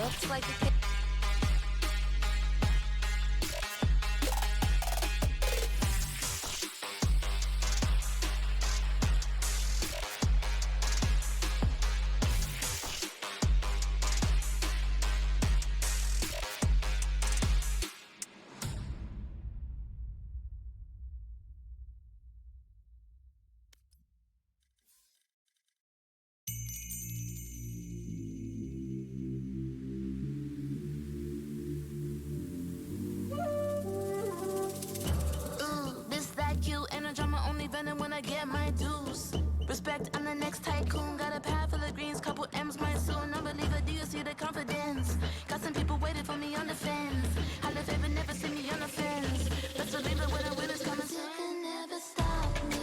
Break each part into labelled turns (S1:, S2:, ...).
S1: looks like a kid. When I get my dues, respect, I'm the next tycoon. Got a pad full of greens, couple M's my soon. Unbeliever, do you see the confidence? Got some people waiting for me on the fence. How the favor never see me on the fence. Best believe it when the winners coming. You can never stop me.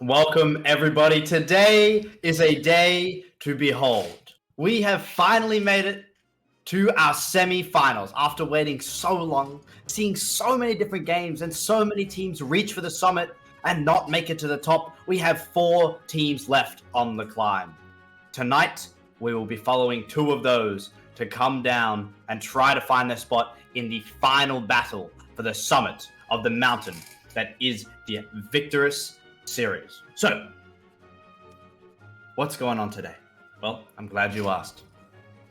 S2: Welcome, everybody. Today is a day to behold. We have finally made it to our semi-finals after waiting so long, seeing so many different games and so many teams reach for the summit and not make it to the top. We have 4 teams left on the climb. Tonight, we will be following 2 of those to come down and try to find their spot in the final battle for the summit of the mountain that is the Victoris series. So, what's going on today? Well, I'm glad you asked.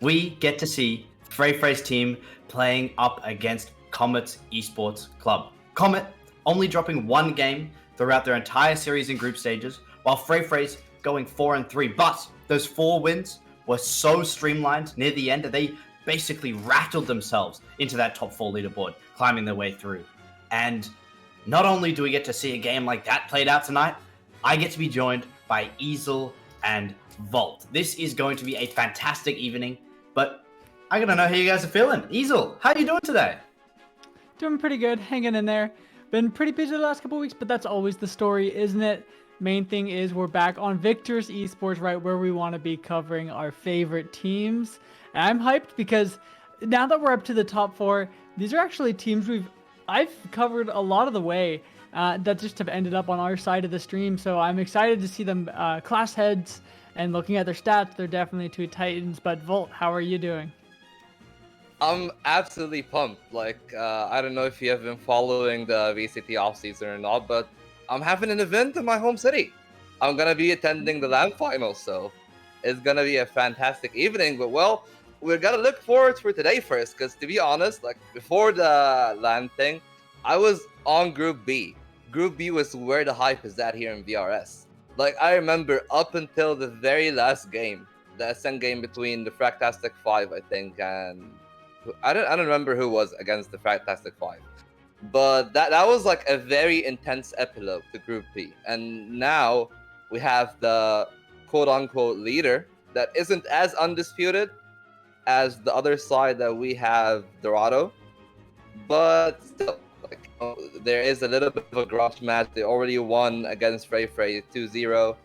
S2: We get to see Frey's team playing up against Comet's Esports Club. Comet only dropping 1 game throughout their entire series in group stages, while Frey's going 4-3. But those 4 wins were so streamlined near the end that they basically rattled themselves into that top 4 leaderboard, climbing their way through. And not only do we get to see a game like that played out tonight, I get to be joined by Easel and Volt. This is going to be a fantastic evening, but I gotta know how you guys are feeling. Easel, how are you doing today?
S3: Doing pretty good, hanging in there. Been pretty busy the last couple weeks, but that's always the story, isn't it? Main thing is we're back on Victoris Esports, right where we want to be covering our favorite teams. And I'm hyped because now that we're up to the top 4, these are actually teams I've covered a lot of the way that just have ended up on our side of the stream. So I'm excited to see them class heads, and looking at their stats, they're definitely 2 Titans. But Volt, how are you doing?
S4: I'm absolutely pumped. I don't know if you have been following the VCT offseason or not, but I'm having an event in my home city. I'm going to be attending the LAN finals, so it's going to be a fantastic evening. But, well, we're going to look forward for today first, because to be honest, before the LAN thing, I was on Group B. Group B was where the hype is at here in VRS. I remember up until the very last game, the SN game between the Fractastic 5, I think, and I don't remember who was against the Fantastic Five, but that was a very intense epilogue to Group B. And now we have the quote unquote leader that isn't as undisputed as the other side that we have Dorado, but still there is a little bit of a grudge match. They already won against Frey 2-0,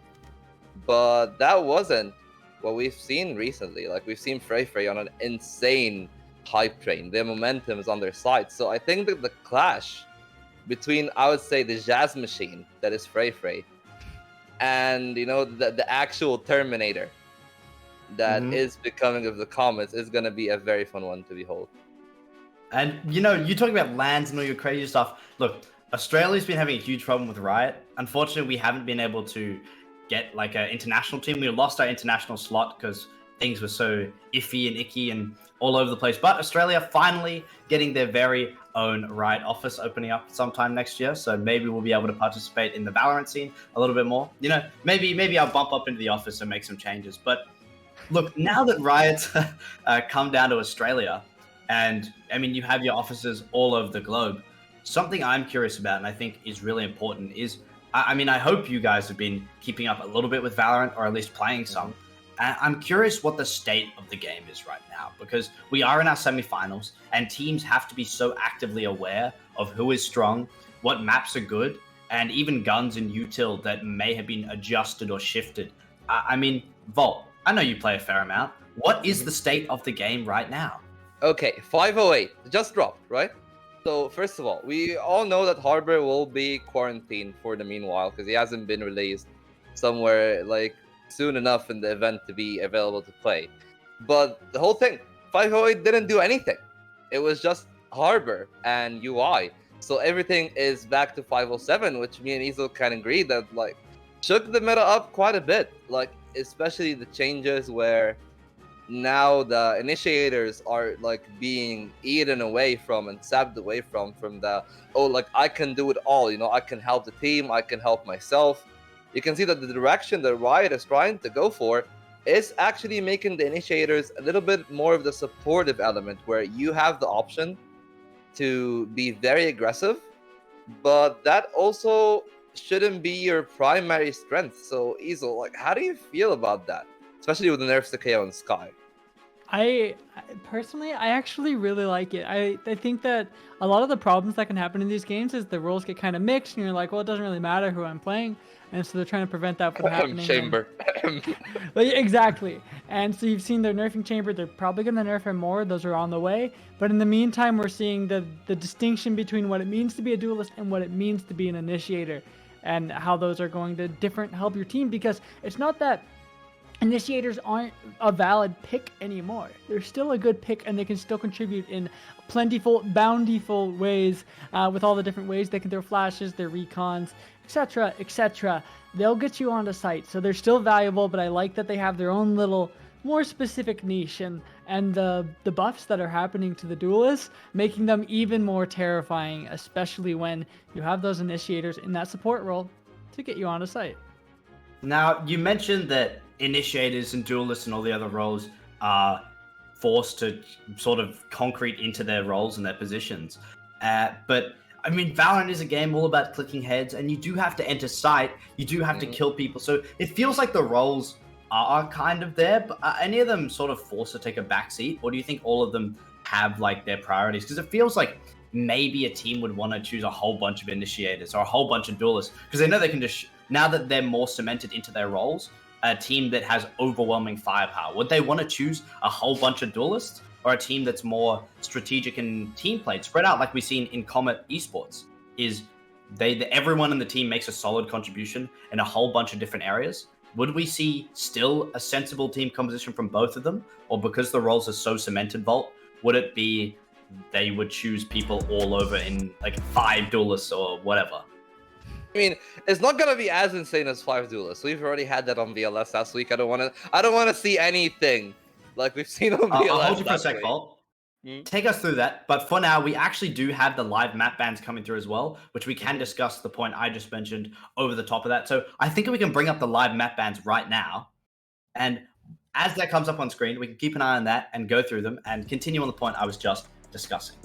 S4: but that wasn't what we've seen recently. We've seen Frey on an insane hype train. Their momentum is on their side. So I think that the clash between, I would say, the Jazz machine that is Frey and the actual Terminator that is becoming of the Comets is going to be a very fun one to behold.
S2: And you talking about lands and all your crazy stuff. Look, Australia's been having a huge problem with Riot. Unfortunately, we haven't been able to get an international team. We lost our international slot because things were so iffy and icky and all over the place. But Australia finally getting their very own Riot office opening up sometime next year. So maybe we'll be able to participate in the Valorant scene a little bit more. Maybe I'll bump up into the office and make some changes. But look, now that Riot's come down to Australia, and I mean, you have your offices all over the globe, something I'm curious about and I think is really important is, I hope you guys have been keeping up a little bit with Valorant, or at least playing some. I'm curious what the state of the game is right now, because we are in our semifinals and teams have to be so actively aware of who is strong, what maps are good, and even guns and util that may have been adjusted or shifted. I mean, Volt, I know you play a fair amount. What is the state of the game right now?
S4: Okay, 508 just dropped, right? So first of all, we all know that Harbor will be quarantined for the meanwhile because he hasn't been released somewhere soon enough in the event to be available to play. But the whole thing, 508 didn't do anything. It was just Harbor and UI. So everything is back to 507, which me and Easel can agree that shook the meta up quite a bit. Especially the changes where now the initiators are being eaten away from and sapped away from the I can do it all, I can help the team, I can help myself. You can see that the direction that Riot is trying to go for is actually making the initiators a little bit more of the supportive element, where you have the option to be very aggressive, but that also shouldn't be your primary strength. So Easel, how do you feel about that, especially with the nerfs to KO and Sky?
S3: I personally, I actually really like it. I think that a lot of the problems that can happen in these games is the roles get kind of mixed, and you're like, well, it doesn't really matter who I'm playing, and so they're trying to prevent that from happening.
S4: Chamber.
S3: But yeah, exactly. And so you've seen they're nerfing Chamber. They're probably going to nerf him more. Those are on the way. But in the meantime, we're seeing the distinction between what it means to be a duelist and what it means to be an initiator, and how those are going to help your team, because it's not that initiators aren't a valid pick anymore. They're still a good pick, and they can still contribute in plentiful, bountiful ways, with all the different ways they can throw flashes, their recons, etc., etc. They'll get you onto site, so they're still valuable, but I like that they have their own little, more specific niche, and the buffs that are happening to the duelists, making them even more terrifying, especially when you have those initiators in that support role to get you onto site.
S2: Now, you mentioned that initiators and duelists and all the other roles are forced to sort of concrete into their roles and their positions. But I mean, Valorant is a game all about clicking heads, and you do have to enter site, you do have to kill people. So it feels like the roles are kind of there, but are any of them sort of forced to take a backseat, or do you think all of them have like their priorities? Because it feels like maybe a team would want to choose a whole bunch of initiators or a whole bunch of duelists, because they know they can just, now that they're more cemented into their roles, a team that has overwhelming firepower, would they want to choose a whole bunch of duelists, or a team that's more strategic and team played, spread out, like we've seen in Comet Esports? Is everyone in the team makes a solid contribution in a whole bunch of different areas? Would we see still a sensible team composition from both of them, or because the roles are so cemented, Volt, would it be they would choose people all over in like 5 duelists or whatever?
S4: I mean, it's not gonna be as insane as 5 duelists. We've already had that on VLS last week. I don't want to see anything like we've seen on VLS.
S2: I'll hold you for a sec, Volt. Take us through that. But for now, we actually do have the live map bans coming through as well, which we can discuss the point I just mentioned over the top of that. So I think we can bring up the live map bans right now. And as that comes up on screen, we can keep an eye on that and go through them and continue on the point I was just discussing.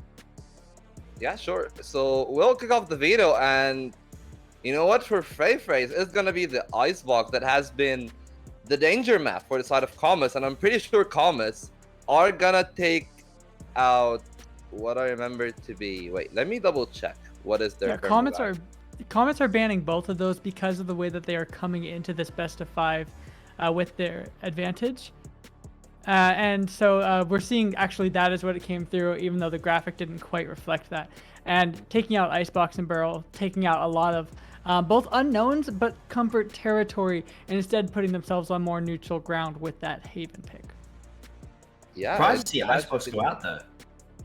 S4: Yeah, sure. So we'll kick off the video, and you know what? For Freyfrays, it's gonna be the Icebox that has been the danger map for the side of Comets, and I'm pretty sure Comets are gonna take out what I remember to be. Wait, let me double check. What is their
S3: Comets are banning both of those because of the way that they are coming into this best of 5 with their advantage. And so we're seeing actually that is what it came through, even though the graphic didn't quite reflect that. And taking out Icebox and Burrow, taking out a lot of both unknowns but comfort territory, and instead putting themselves on more neutral ground with that Haven pick.
S4: Yeah,
S2: surprised to see Icebox go out though.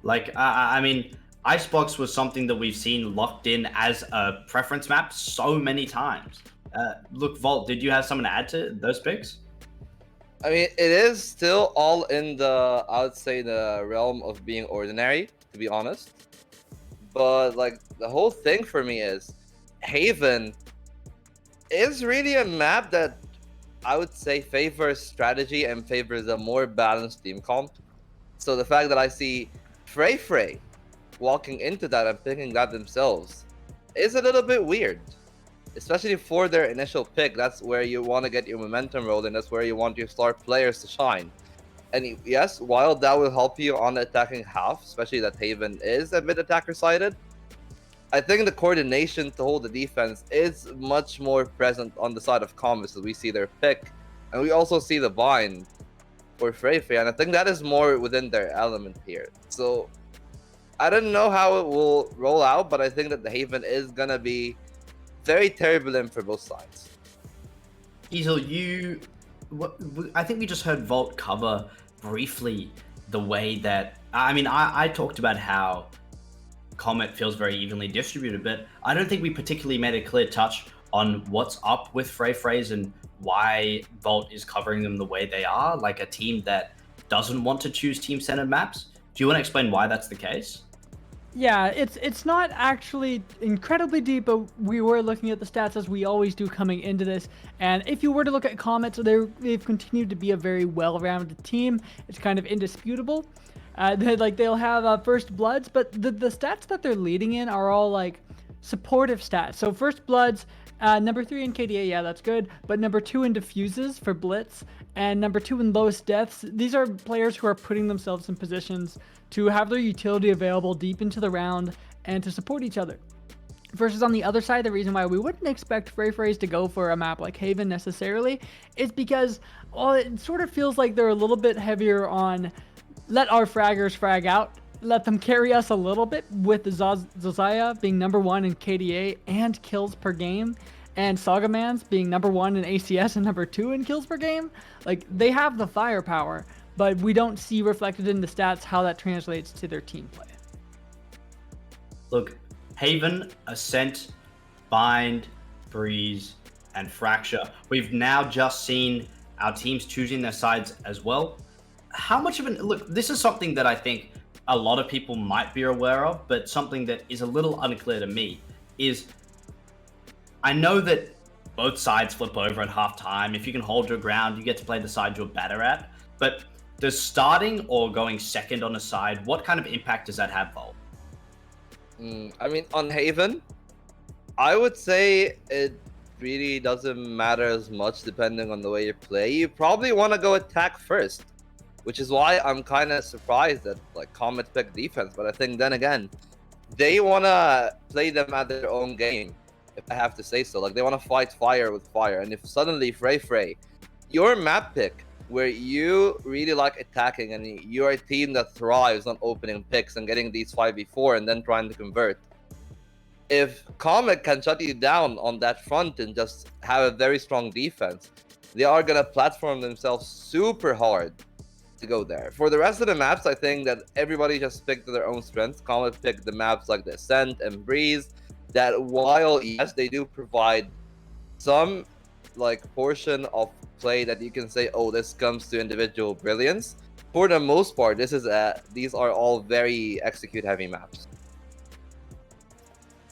S2: Like, I mean, Icebox was something that we've seen locked in as a preference map so many times. Look, Volt, did you have something to add to those picks?
S4: I mean, it is still all in the, I would say, the realm of being ordinary, to be honest. But like, the whole thing for me is Haven is really a map that I would say favors strategy and favors a more balanced team comp. So the fact that I see Frey walking into that and picking that themselves is a little bit weird, especially for their initial pick. That's where you want to get your momentum rolling. That's where you want your star players to shine. And yes, while that will help you on the attacking half, especially that Haven is a bit attacker-sided, I think the coordination to hold the defense is much more present on the side of Comets, as we see their pick. And we also see the bind for Frey, and I think that is more within their element here. So I don't know how it will roll out, but I think that the Haven is going to be very turbulent for both sides.
S2: Easel, I think we just heard Volt cover briefly the way that, I mean, I talked about how Comet feels very evenly distributed, but I don't think we particularly made a clear touch on what's up with Freyfrays and why Volt is covering them the way they are, like a team that doesn't want to choose team-centered maps. Do you want to explain why that's the case?
S3: Yeah, it's not actually incredibly deep, but we were looking at the stats as we always do coming into this. And if you were to look at Comets, they've continued to be a very well-rounded team. It's kind of indisputable. They'll have First Bloods, but the stats that they're leading in are all like supportive stats. So First Bloods Number 3 in KDA, yeah, that's good. But number 2 in diffuses for Blitz, and number 2 in lowest deaths. These are players who are putting themselves in positions to have their utility available deep into the round and to support each other. Versus on the other side, the reason why we wouldn't expect Frey to go for a map like Haven necessarily is because, well, it sort of feels like they're a little bit heavier on let our fraggers frag out, let them carry us a little bit, with Zozaya being number 1 in KDA and kills per game, and Sagamans being number 1 in ACS and number 2 in kills per game. Like, they have the firepower, but we don't see reflected in the stats how that translates to their team play.
S2: Look, Haven, Ascent, Bind, Breeze, and Fracture. We've now just seen our teams choosing their sides as well. How much of an... Look, this is something that I think a lot of people might be aware of, but something that is a little unclear to me is I know that both sides flip over at halftime. If you can hold your ground, you get to play the side you're better at. But does starting or going second on a side, what kind of impact does that have, Vol?
S4: I mean, on Haven, I would say it really doesn't matter as much depending on the way you play. You probably want to go attack first, which is why I'm kind of surprised that like Comet picked defense. But I think then again, they want to play them at their own game, if I have to say so. Like, they want to fight fire with fire. And if suddenly Frey, your map pick, where you really like attacking and you're a team that thrives on opening picks and getting these 5v4 and then trying to convert. If Comet can shut you down on that front and just have a very strong defense, they are going to platform themselves super hard to go there. For the rest of the maps, I think that everybody just picked their own strengths. Comet picked the maps like the Ascent and Breeze, that while, yes, they do provide some like portion of play that you can say, oh, this comes to individual brilliance. For the most part, these are all very execute heavy maps.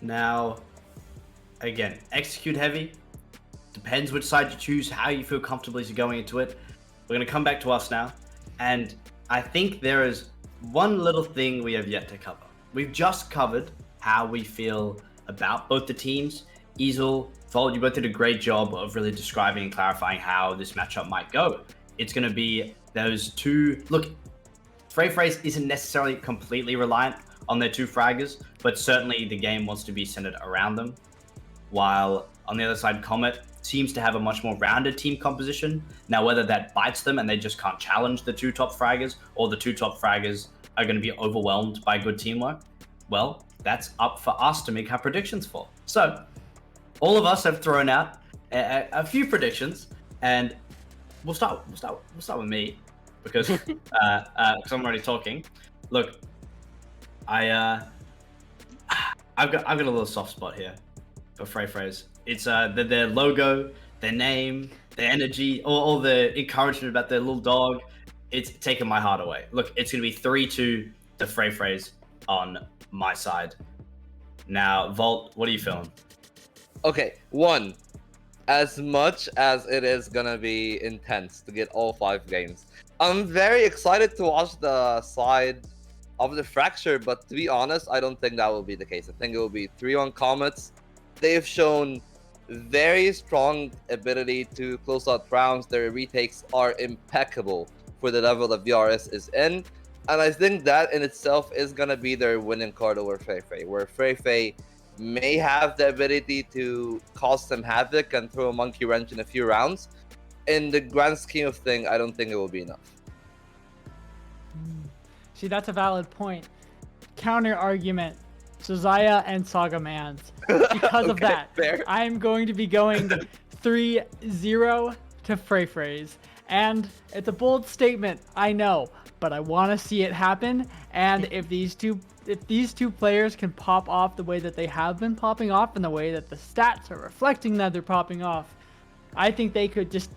S2: Now, again, execute heavy. Depends which side you choose, how you feel comfortable as you're going into it. We're going to come back to us now. And I think there is one little thing we have yet to cover. We've just covered how we feel about both the teams. Easel, Volt, you both did a great job of really describing and clarifying how this matchup might go. It's going to be those two... Look, Frey isn't necessarily completely reliant on their two fraggers, but certainly the game wants to be centered around them. While on the other side, Comet seems to have a much more rounded team composition. Now, whether that bites them and they just can't challenge the two top fraggers, or the two top fraggers are going to be overwhelmed by good teamwork, well, that's up for us to make our predictions for. So, all of us have thrown out a few predictions, and we'll start with me because I'm already talking. Look, I've got a little soft spot here for Frey. It's their logo, their name, their energy, all the encouragement about their little dog. It's taken my heart away. Look, it's gonna be 3-2 to Frey on my side. Now, Volt, what are you feeling?
S4: Okay, one, as much as it is gonna be intense to get all 5 games, I'm very excited to watch the side of the Fracture, but to be honest, I don't think that will be the case. I think it will be 3-1 Comets. They've shown very strong ability to close out rounds. Their retakes are impeccable for the level that VRS is in, and I think that in itself is gonna be their winning card over Frey, where Frey may have the ability to cause some havoc and throw a monkey wrench in a few rounds. In the grand scheme of things, I don't think it will be enough.
S3: See, that's a valid point. Counter argument, Josiah and Saga Mans. Because of that,
S4: fair.
S3: I'm going to be going 3-0 to Frey. And it's a bold statement, I know, but I want to see it happen. And if these two players can pop off the way that they have been popping off and the way that the stats are reflecting that they're popping off, I think they could just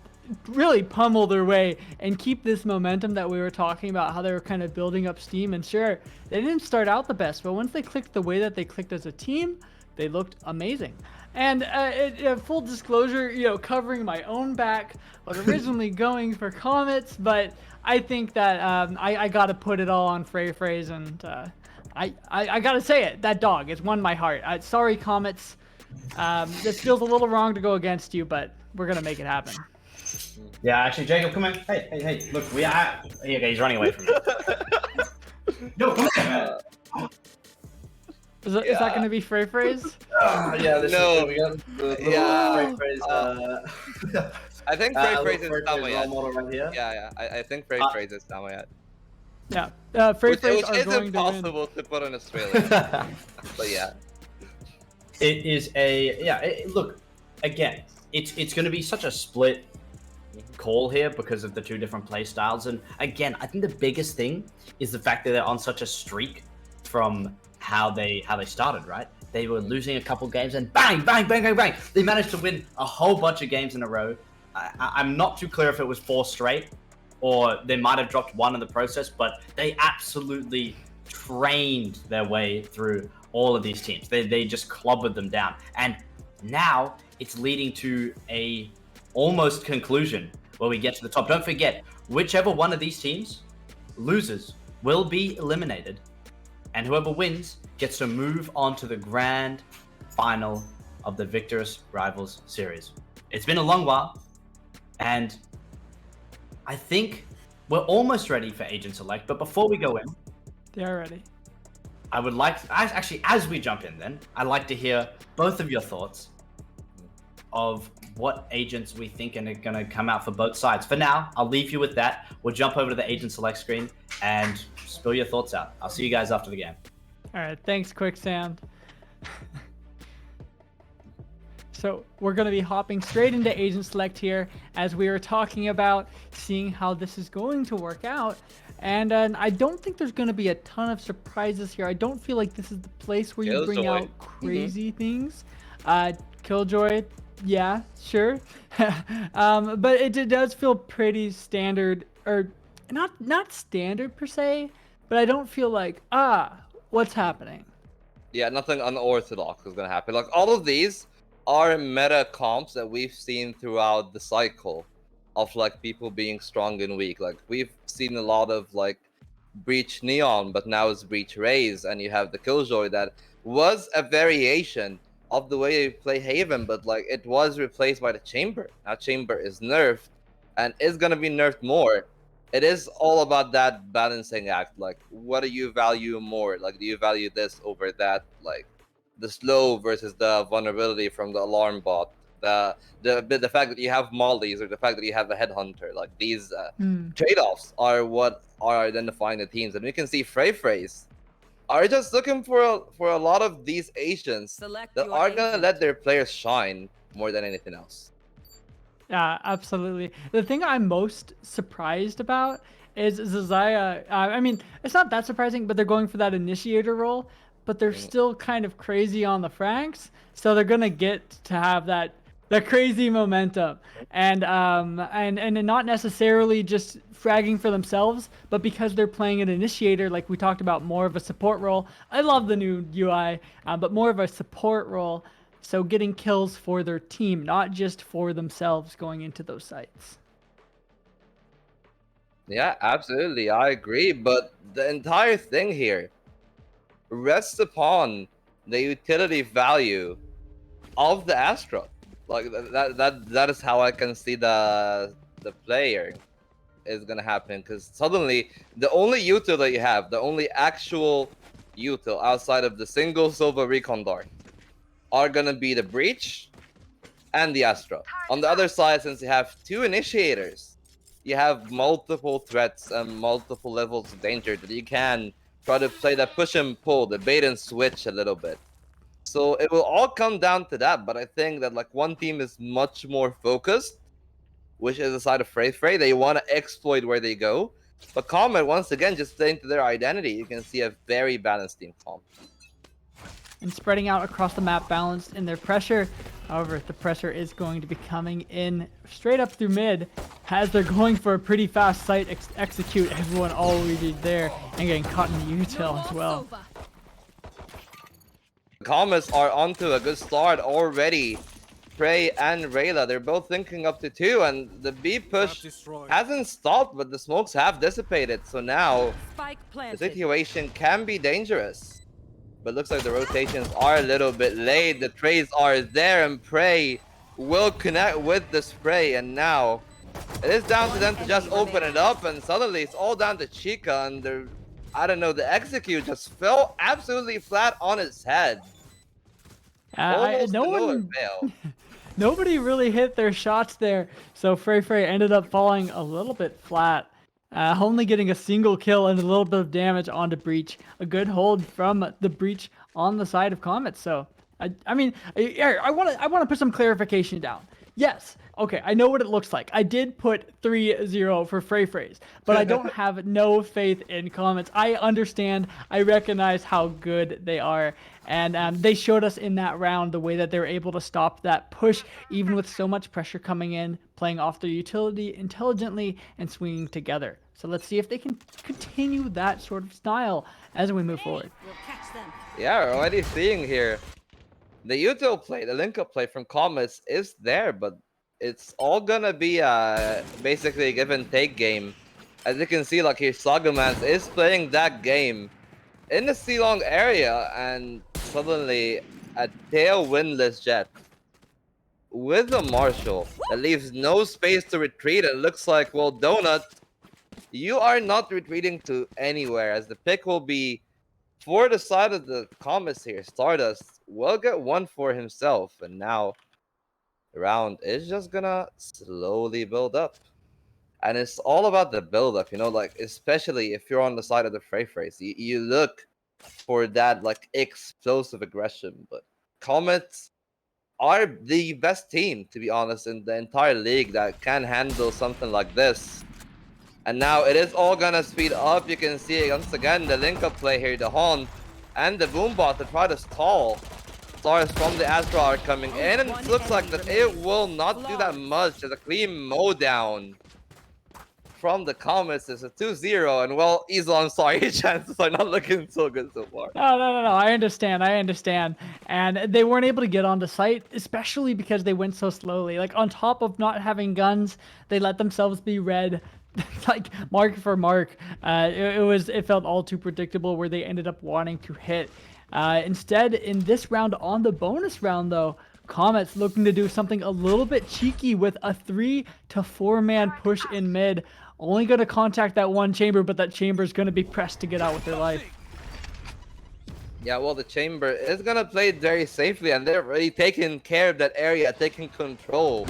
S3: really pummel their way and keep this momentum that we were talking about, how they were kind of building up steam. And sure, they didn't start out the best, but once they clicked the way that they clicked as a team, they looked amazing. And full disclosure, covering my own back, I was originally going for Comets, but I think that I got to put it all on Frey, and I got to say it, that dog, it's won my heart. Sorry, Comets. This feels a little wrong to go against you, but we're gonna make it happen.
S2: Yeah, actually, Jacob, come in. Hey, look, we are. Okay, he's running away from me. No, come here, man.
S3: Is that gonna be Frey Phrase?
S2: Yeah, this
S4: No.
S2: is we got the little
S4: Yeah.
S2: phrase.
S4: I think Frey
S2: little
S4: Phrase is
S2: phrase role
S4: Samoyed.
S2: model right here.
S4: Yeah. I think Frey Phrase is Samoyed.
S3: Yeah. Frey Phrase
S4: Which
S3: are
S4: is
S3: going
S4: impossible to put in Australia. But yeah.
S2: It is look, again, it's going to be such a split call here because of the two different play styles, and again, I think the biggest thing is the fact that they're on such a streak from how they started. Right, they were losing a couple games and bang, they managed to win a whole bunch of games in a row. I'm not too clear if it was 4 straight or they might have dropped one in the process, but they absolutely trained their way through all of these teams. They just clobbered them down, and now it's leading to a almost conclusion where we get to the top. Don't forget, whichever one of these teams loses will be eliminated, and whoever wins gets to move on to the grand final of the Victoris Rivals series. It's been a long while, and I think we're almost ready for Agent Select, but before we go in,
S3: They are ready.
S2: I would like, actually, as we jump in then, I'd like to hear both of your thoughts of what agents we think are going to come out for both sides. For now, I'll leave you with that. We'll jump over to the Agent Select screen and spill your thoughts out. I'll see you guys after the game.
S3: All right, thanks, Quicksand. So we're going to be hopping straight into Agent Select here as we were talking about seeing how this is going to work out. And I don't think there's going to be a ton of surprises here. I don't feel like this is the place where you bring
S4: Killjoy.
S3: out crazy things. Killjoy, yeah, sure. But it does feel pretty standard, or not standard per se, but I don't feel like, what's happening?
S4: Yeah, nothing unorthodox is gonna happen. Like, all of these are meta comps that we've seen throughout the cycle of like people being strong and weak. Like, we've seen a lot of like Breach Neon, but now it's Breach Raze, and you have the Killjoy that was a variation of the way you play Haven, but like it was replaced by the Chamber. Now Chamber is nerfed and is gonna be nerfed more. It is all about that balancing act. Like, what do you value more? Like, do you value this over that? Like, the slow versus the vulnerability from the alarm bot. The fact that you have mollies, or the fact that you have a headhunter. Like, these trade-offs are what are identifying the teams, and we can see Phrase are just looking for a lot of these agents
S5: Select
S4: that
S5: your
S4: are gonna
S5: agent.
S4: let their players shine more than anything else.
S3: Yeah, absolutely. The thing I'm most surprised about is Zazaya. I mean, it's not that surprising, but they're going for that initiator role, but they're still kind of crazy on the Franks, so they're gonna get to have that crazy momentum, and not necessarily just fragging for themselves, but because they're playing an initiator, like we talked about, more of a support role. I love the new UI, but more of a support role. So getting kills for their team, not just for themselves going into those sites.
S4: Yeah, absolutely, I agree. But the entire thing here rests upon the utility value of the Astra. Like, that is how I can see the player is gonna happen, because suddenly the only util that you have, the only actual util outside of the single Silva Recon Dart, are gonna be the Breach and the Astra. On the other side, since you have two initiators, you have multiple threats and multiple levels of danger that you can try to play that push and pull, the bait and switch a little bit. So it will all come down to that, but I think that like one team is much more focused, which is the side of Frey. They want to exploit where they go. But Comet, once again, just staying to their identity, you can see a very balanced team comp.
S3: And spreading out across the map, balanced in their pressure. However, the pressure is going to be coming in straight up through mid as they're going for a pretty fast site execute. Everyone already there and getting caught in the util as well.
S4: The Comets are onto a good start already. Prey and Rayla, they're both thinking up to 2, and the B push hasn't stopped, but the smokes have dissipated. So now
S5: Spike
S4: the
S5: planted.
S4: situation can be dangerous. but looks like the rotations are a little bit late. The trades are there, and Prey will connect with the spray, and now it is down to them to just open it up, and suddenly it's all down to Chica, and the, I don't know, the execute just fell absolutely flat on its head. Almost
S3: no
S4: to no
S3: one,
S4: avail.
S3: nobody really hit their shots there, so Frey ended up falling a little bit flat. Only getting a single kill and a little bit of damage onto Breach. A good hold from the Breach on the side of Comet. So, I mean, I want to put some clarification down. Yes, okay, I know what it looks like. I did put 3-0 for Frey, but I don't have no faith in Comets. I understand, I recognize how good they are, and they showed us in that round the way that they were able to stop that push, even with so much pressure coming in, playing off their utility intelligently and swinging together. So let's see if they can continue that sort of style as we move forward.
S4: Yeah, we're already seeing here. The util play, the link-up play from Comets is there, but it's all gonna be basically a give-and-take game. As you can see, like here, Sagamans is playing that game in the C-Long area, and suddenly a tail-windless Jet with a Marshall that leaves no space to retreat. It looks like, well, Donut, you are not retreating to anywhere, as the pick will be for the side of the Comets here. Stardust will get one for himself, and now the round is just gonna slowly build up. And it's all about the build-up, you know, like, especially if you're on the side of the Frey, you look for that, like, explosive aggression. But Comets are the best team, to be honest, in the entire league that can handle something like this. And now it is all gonna speed up. You can see once again the link-up play here, the Haunt and the Boombot to try to stall. Stars from the Astra are coming in, and it looks like that it will not do that much as a clean mow down from the Comets. Is a 2-0, and well, Easel, I'm sorry, your chances are not looking so good so far.
S3: No, I understand. And they weren't able to get onto site, especially because they went so slowly. Like, on top of not having guns, they let themselves be read. Like, mark for mark. It felt all too predictable where they ended up wanting to hit. Instead, in this round, on the bonus round though, Comets looking to do something a little bit cheeky with a 3 to 4 man push in mid. Only going to contact that one chamber, but that chamber is going to be pressed to get out with their life.
S4: Yeah, well, the chamber is gonna play it very safely, and they're already taking care of that area, taking control.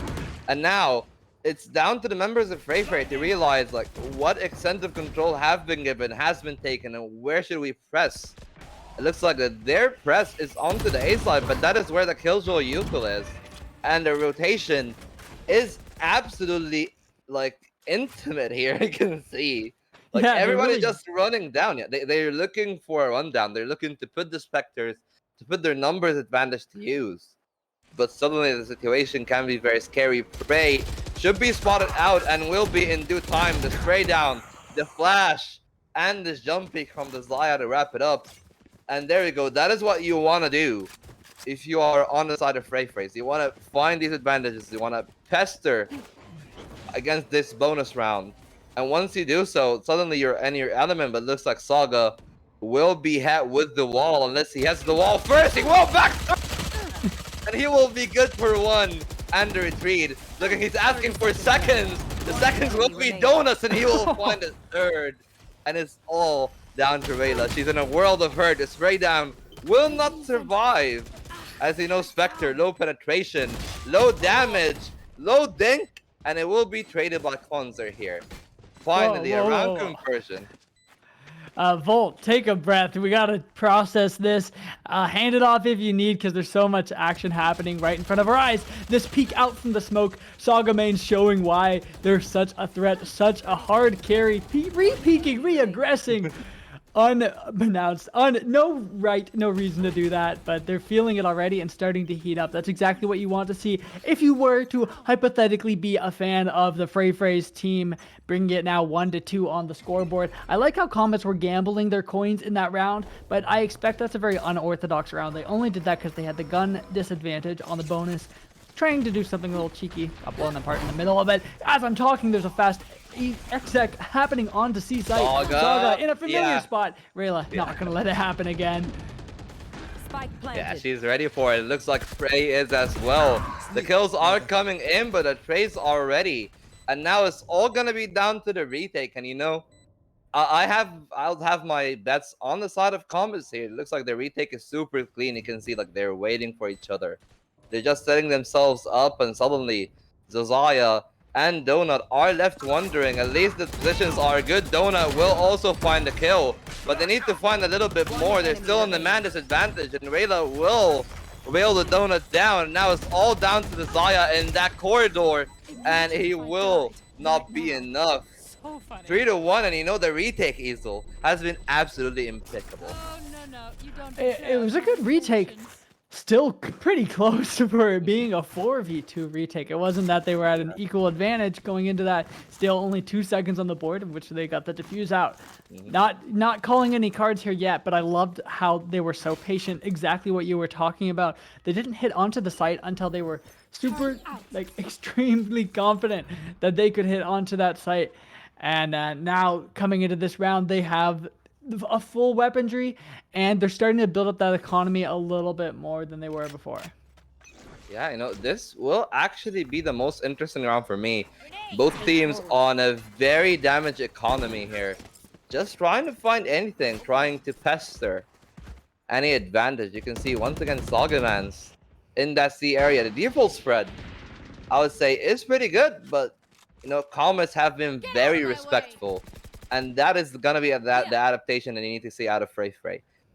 S4: And now it's down to the members of Frey to realize, like, what extent of control have been given, has been taken, and where should we press. It looks like that their press is onto the A side, but that is where the Killjoy Util is. And the rotation is absolutely, like, intimate here, you can see. Like,
S3: yeah,
S4: everybody
S3: really...
S4: just running down. Yeah, they're looking for a rundown. They're looking to put the Spectres, to put their numbers advantage to use. But suddenly the situation can be very scary. Prey should be spotted out and will be in due time. The spray down, the flash, and this jump peek from the Zaya to wrap it up. And there you go. That is what you want to do if you are on the side of Frey. You want to find these advantages. You want to pester against this bonus round. And once you do so, suddenly you're in your element, but looks like Saga will be hit with the wall unless he has the wall first. He will back, and he will be good for one and the retreat. Look, he's asking for seconds. The seconds will be donuts, and he will find a third. And it's all down to Rayla. She's in a world of hurt. The spray down will not survive. As you know, Spectre, low penetration, low damage, low dink, and it will be traded by Cleanser here. Finally, a round conversion.
S3: Volt, take a breath. We gotta process this. Hand it off if you need, because there's so much action happening right in front of our eyes. This peek out from the smoke, Saga main showing why they're such a threat, such a hard carry, re-peeking, re-aggressing. Unbeknownst, no reason to do that, but they're feeling it already and starting to heat up. That's exactly what you want to see if you were to hypothetically be a fan of the Frey's team, bringing it now 1-2 on the scoreboard. I like how Comets were gambling their coins in that round, but I expect that's a very unorthodox round. They only did that because they had the gun disadvantage on the bonus, trying to do something a little cheeky. Got blown apart in the middle of it. As I'm talking, there's a fast exec happening onto C site. Saga in a familiar spot. Rayla not gonna let it happen again.
S4: Yeah, she's ready for it. Looks like Trey is as well. The kills are coming in, but the Trey's are ready. And now it's all gonna be down to the retake. And you know, I'll have my bets on the side of Comets here. It looks like the retake is super clean. You can see like they're waiting for each other. They're just setting themselves up, and suddenly Josiah and Donut are left wondering. At least the positions are good. Donut will also find the kill, but they need to find a little bit more. They're still in the man disadvantage, and Rayla will rail the Donut down. Now it's all down to Josiah in that corridor, and he will not be enough. 3-1, and you know the retake easel has been absolutely impeccable.
S3: It was a good retake. Still pretty close for it being a 4v2 retake. It wasn't that they were at an equal advantage going into that. Still only 2 seconds on the board in which they got the defuse out. Not calling any cards here yet, but I loved how they were so patient. Exactly what you were talking about. They didn't hit onto the site until they were super, like, extremely confident that they could hit onto that site. And now coming into this round, they have a full weaponry, and they're starting to build up that economy a little bit more than they were before.
S4: Yeah, you know, this will actually be the most interesting round for me. Both teams on a very damaged economy here. Just trying to find anything, trying to pester any advantage. You can see once again Sagaman's in that C area. The default spread, I would say, is pretty good, but you know, Comets have been very respectful. And that is going to be the adaptation that you need to see out of Frey.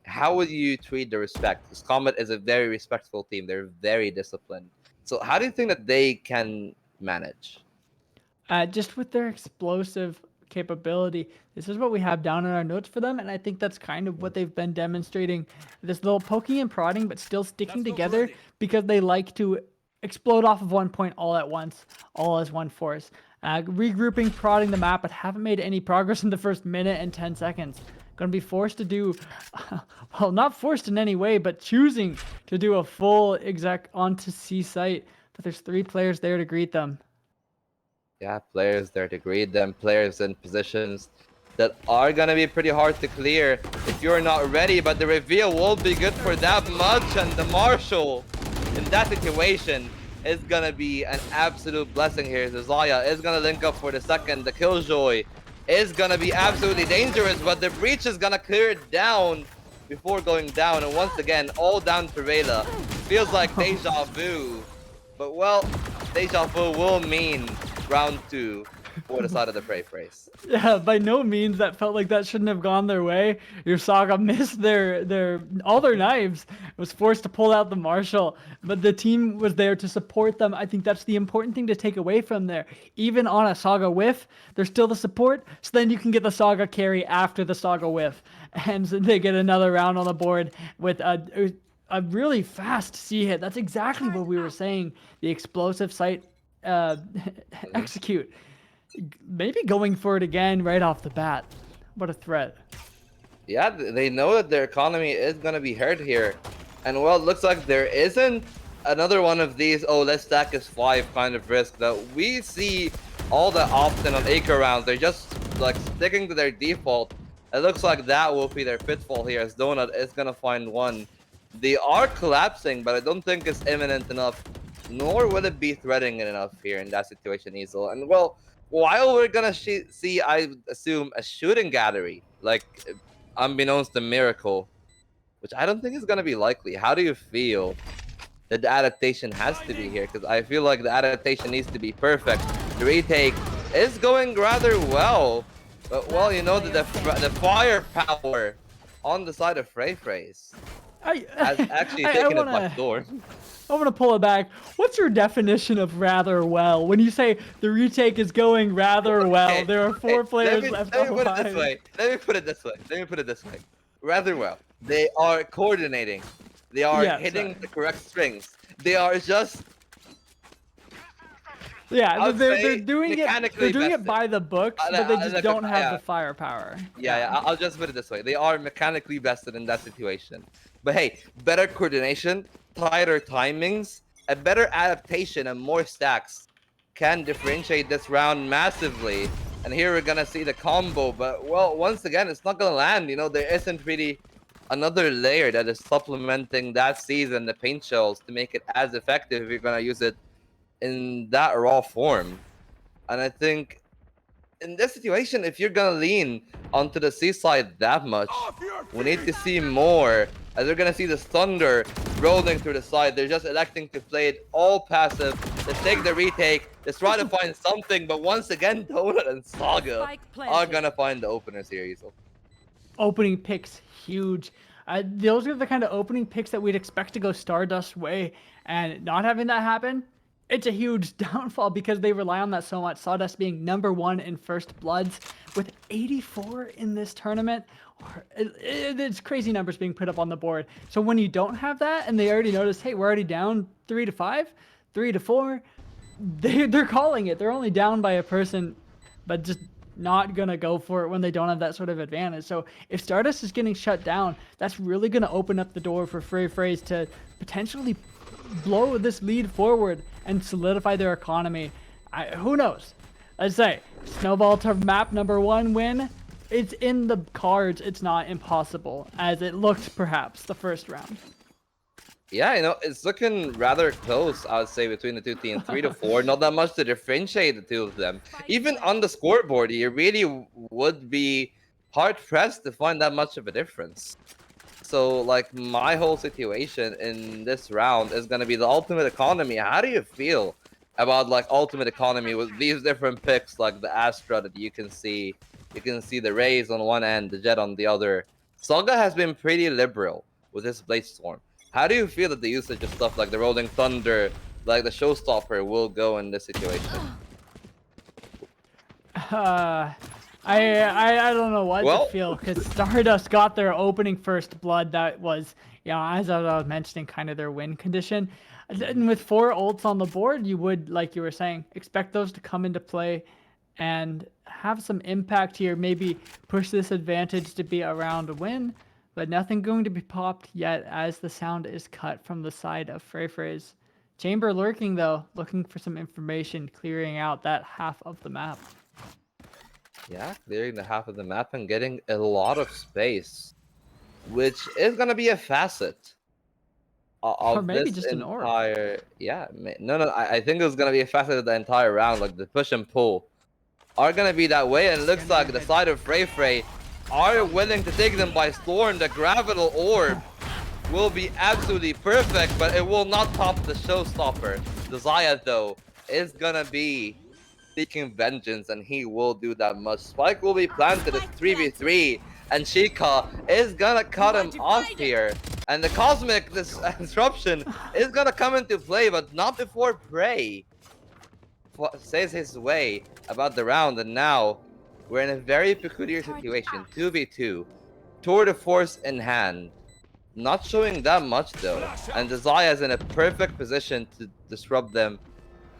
S4: How would you treat the respect? Because Comet is a very respectful team. They're very disciplined. So how do you think that they can manage?
S3: Just with their explosive capability, this is what we have down in our notes for them. And I think that's kind of what they've been demonstrating. This little poking and prodding, but still sticking together because they like to explode off of one point all at once, all as one force. Regrouping, prodding the map, but haven't made any progress in the first minute and 10 seconds. Going to be forced to do, well, not forced in any way, but choosing to do a full exec onto C site. But there's 3 players there to greet them.
S4: Yeah, players there to greet them, players in positions that are going to be pretty hard to clear if you're not ready, but the reveal will be good for that much, and the Marshal in that situation is gonna be an absolute blessing here. Zaya is gonna link up for the second. The Killjoy is gonna be absolutely dangerous, but the breach is gonna clear it down before going down. And once again, all down to Rayla. Feels like deja vu, but well, deja vu will mean round 2 for the side of the Frey phrase.
S3: Yeah, by no means that felt like that shouldn't have gone their way. Your Saga missed all their knives, was forced to pull out the Marshal, but the team was there to support them. I think that's the important thing to take away from there. Even on a Saga whiff, there's still the support, so then you can get the Saga carry after the Saga whiff. And so they get another round on the board with a really fast C hit. That's exactly what we were saying. The explosive site execute. Maybe going for it again right off the bat. What a threat.
S4: Yeah, they know that their economy is going to be hurt here. And well, it looks like there isn't another one of these, oh, let's stack as 5 kind of risk that we see all the often on Acre rounds. They're just like sticking to their default. It looks like that will be their pitfall here, as Donut is going to find one. They are collapsing, but I don't think it's imminent enough, nor will it be threatening enough here in that situation, Easel. And well, while we're gonna see, I assume, a shooting gallery, like unbeknownst to Miracle, which I don't think is gonna be likely. How do you feel that the adaptation has to be here? Because I feel like the adaptation needs to be perfect. The retake is going rather well, but well, you know, the firepower on the side of Frey's has actually taken it by door.
S3: I want to pull it back. What's your definition of rather well? When you say the retake is going rather well, there are 4 players left on
S4: Let me put it this way. Rather well. They are coordinating. They are hitting the correct strings. They are just...
S3: Yeah, they're doing it by the books, but they just don't have the firepower.
S4: Yeah, I'll just put it this way. They are mechanically vested in that situation. But hey, better coordination, tighter timings, a better adaptation, and more stacks can differentiate this round massively. And here we're gonna see the combo, but well, once again, it's not gonna land. You know, there isn't really another layer that is supplementing that season, the paint shells, to make it as effective if you're gonna use it in that raw form. And I think in this situation, if you're gonna lean onto the seaside that much, we need to see more. As we're gonna see the Thunder rolling through the side, they're just electing to play it all passive. Let's take the retake. Let's try to find something. But once again, Donut and Saga are gonna find the opener series.
S3: Opening picks huge. Those are the kind of opening picks that we'd expect to go Stardust way, and not having that happen, it's a huge downfall because they rely on that so much. Sawdust being #1 in First Bloods with 84 in this tournament. It's crazy numbers being put up on the board. So when you don't have that and they already notice, hey, we're already down 3-5, 3-4, they're calling it. They're only down by a person, but just not going to go for it when they don't have that sort of advantage. So if Stardust is getting shut down, that's really going to open up the door for Frey to potentially blow this lead forward and solidify their economy. Who knows? Let's say snowball to map #1 win. It's in the cards. It's not impossible as it looked perhaps the first round.
S4: Yeah, it's looking rather close, I would say, between the two teams. 3-4, not that much to differentiate the two of them. Even on the scoreboard, you really would be hard-pressed to find that much of a difference. So, like, my whole situation in this round is going to be the ultimate economy. How do you feel about, like, ultimate economy with these different picks, like the Astra that you can see? You can see the Rays on one end, the Jet on the other. Saga has been pretty liberal with his Blade Storm. How do you feel that the usage of stuff like the Rolling Thunder, like the Showstopper, will go in this situation?
S3: I don't know what to feel because Stardust got their opening First Blood. That was, as I was mentioning, kind of their win condition. And with 4 ults on the board, you would, like you were saying, expect those to come into play and have some impact here. Maybe push this advantage to be around a win. But nothing going to be popped yet as the sound is cut from the side of Frey's. Chamber lurking though, looking for some information, clearing out that half of the map.
S4: Yeah, clearing the half of the map and getting a lot of space, which is going to be a facet of
S3: or maybe
S4: this
S3: just
S4: entire...
S3: an orb.
S4: Yeah, no, I think it's going to be a facet of the entire round, like the push and pull are going to be that way, and it looks like the side of Frey are willing to take them by storm. The Gravital Orb will be absolutely perfect, but it will not top the Showstopper. The Zaya, though, is gonna be seeking vengeance, and he will do that much. Spike will be planted as 3v3, and Sheikah is gonna cut him off here. And the Cosmic Disruption is gonna come into play, but not before Prey says his way about the round, and now we're in a very peculiar situation. 2v2. Tour de Force in hand. Not showing that much though. And Desire is in a perfect position to disrupt them.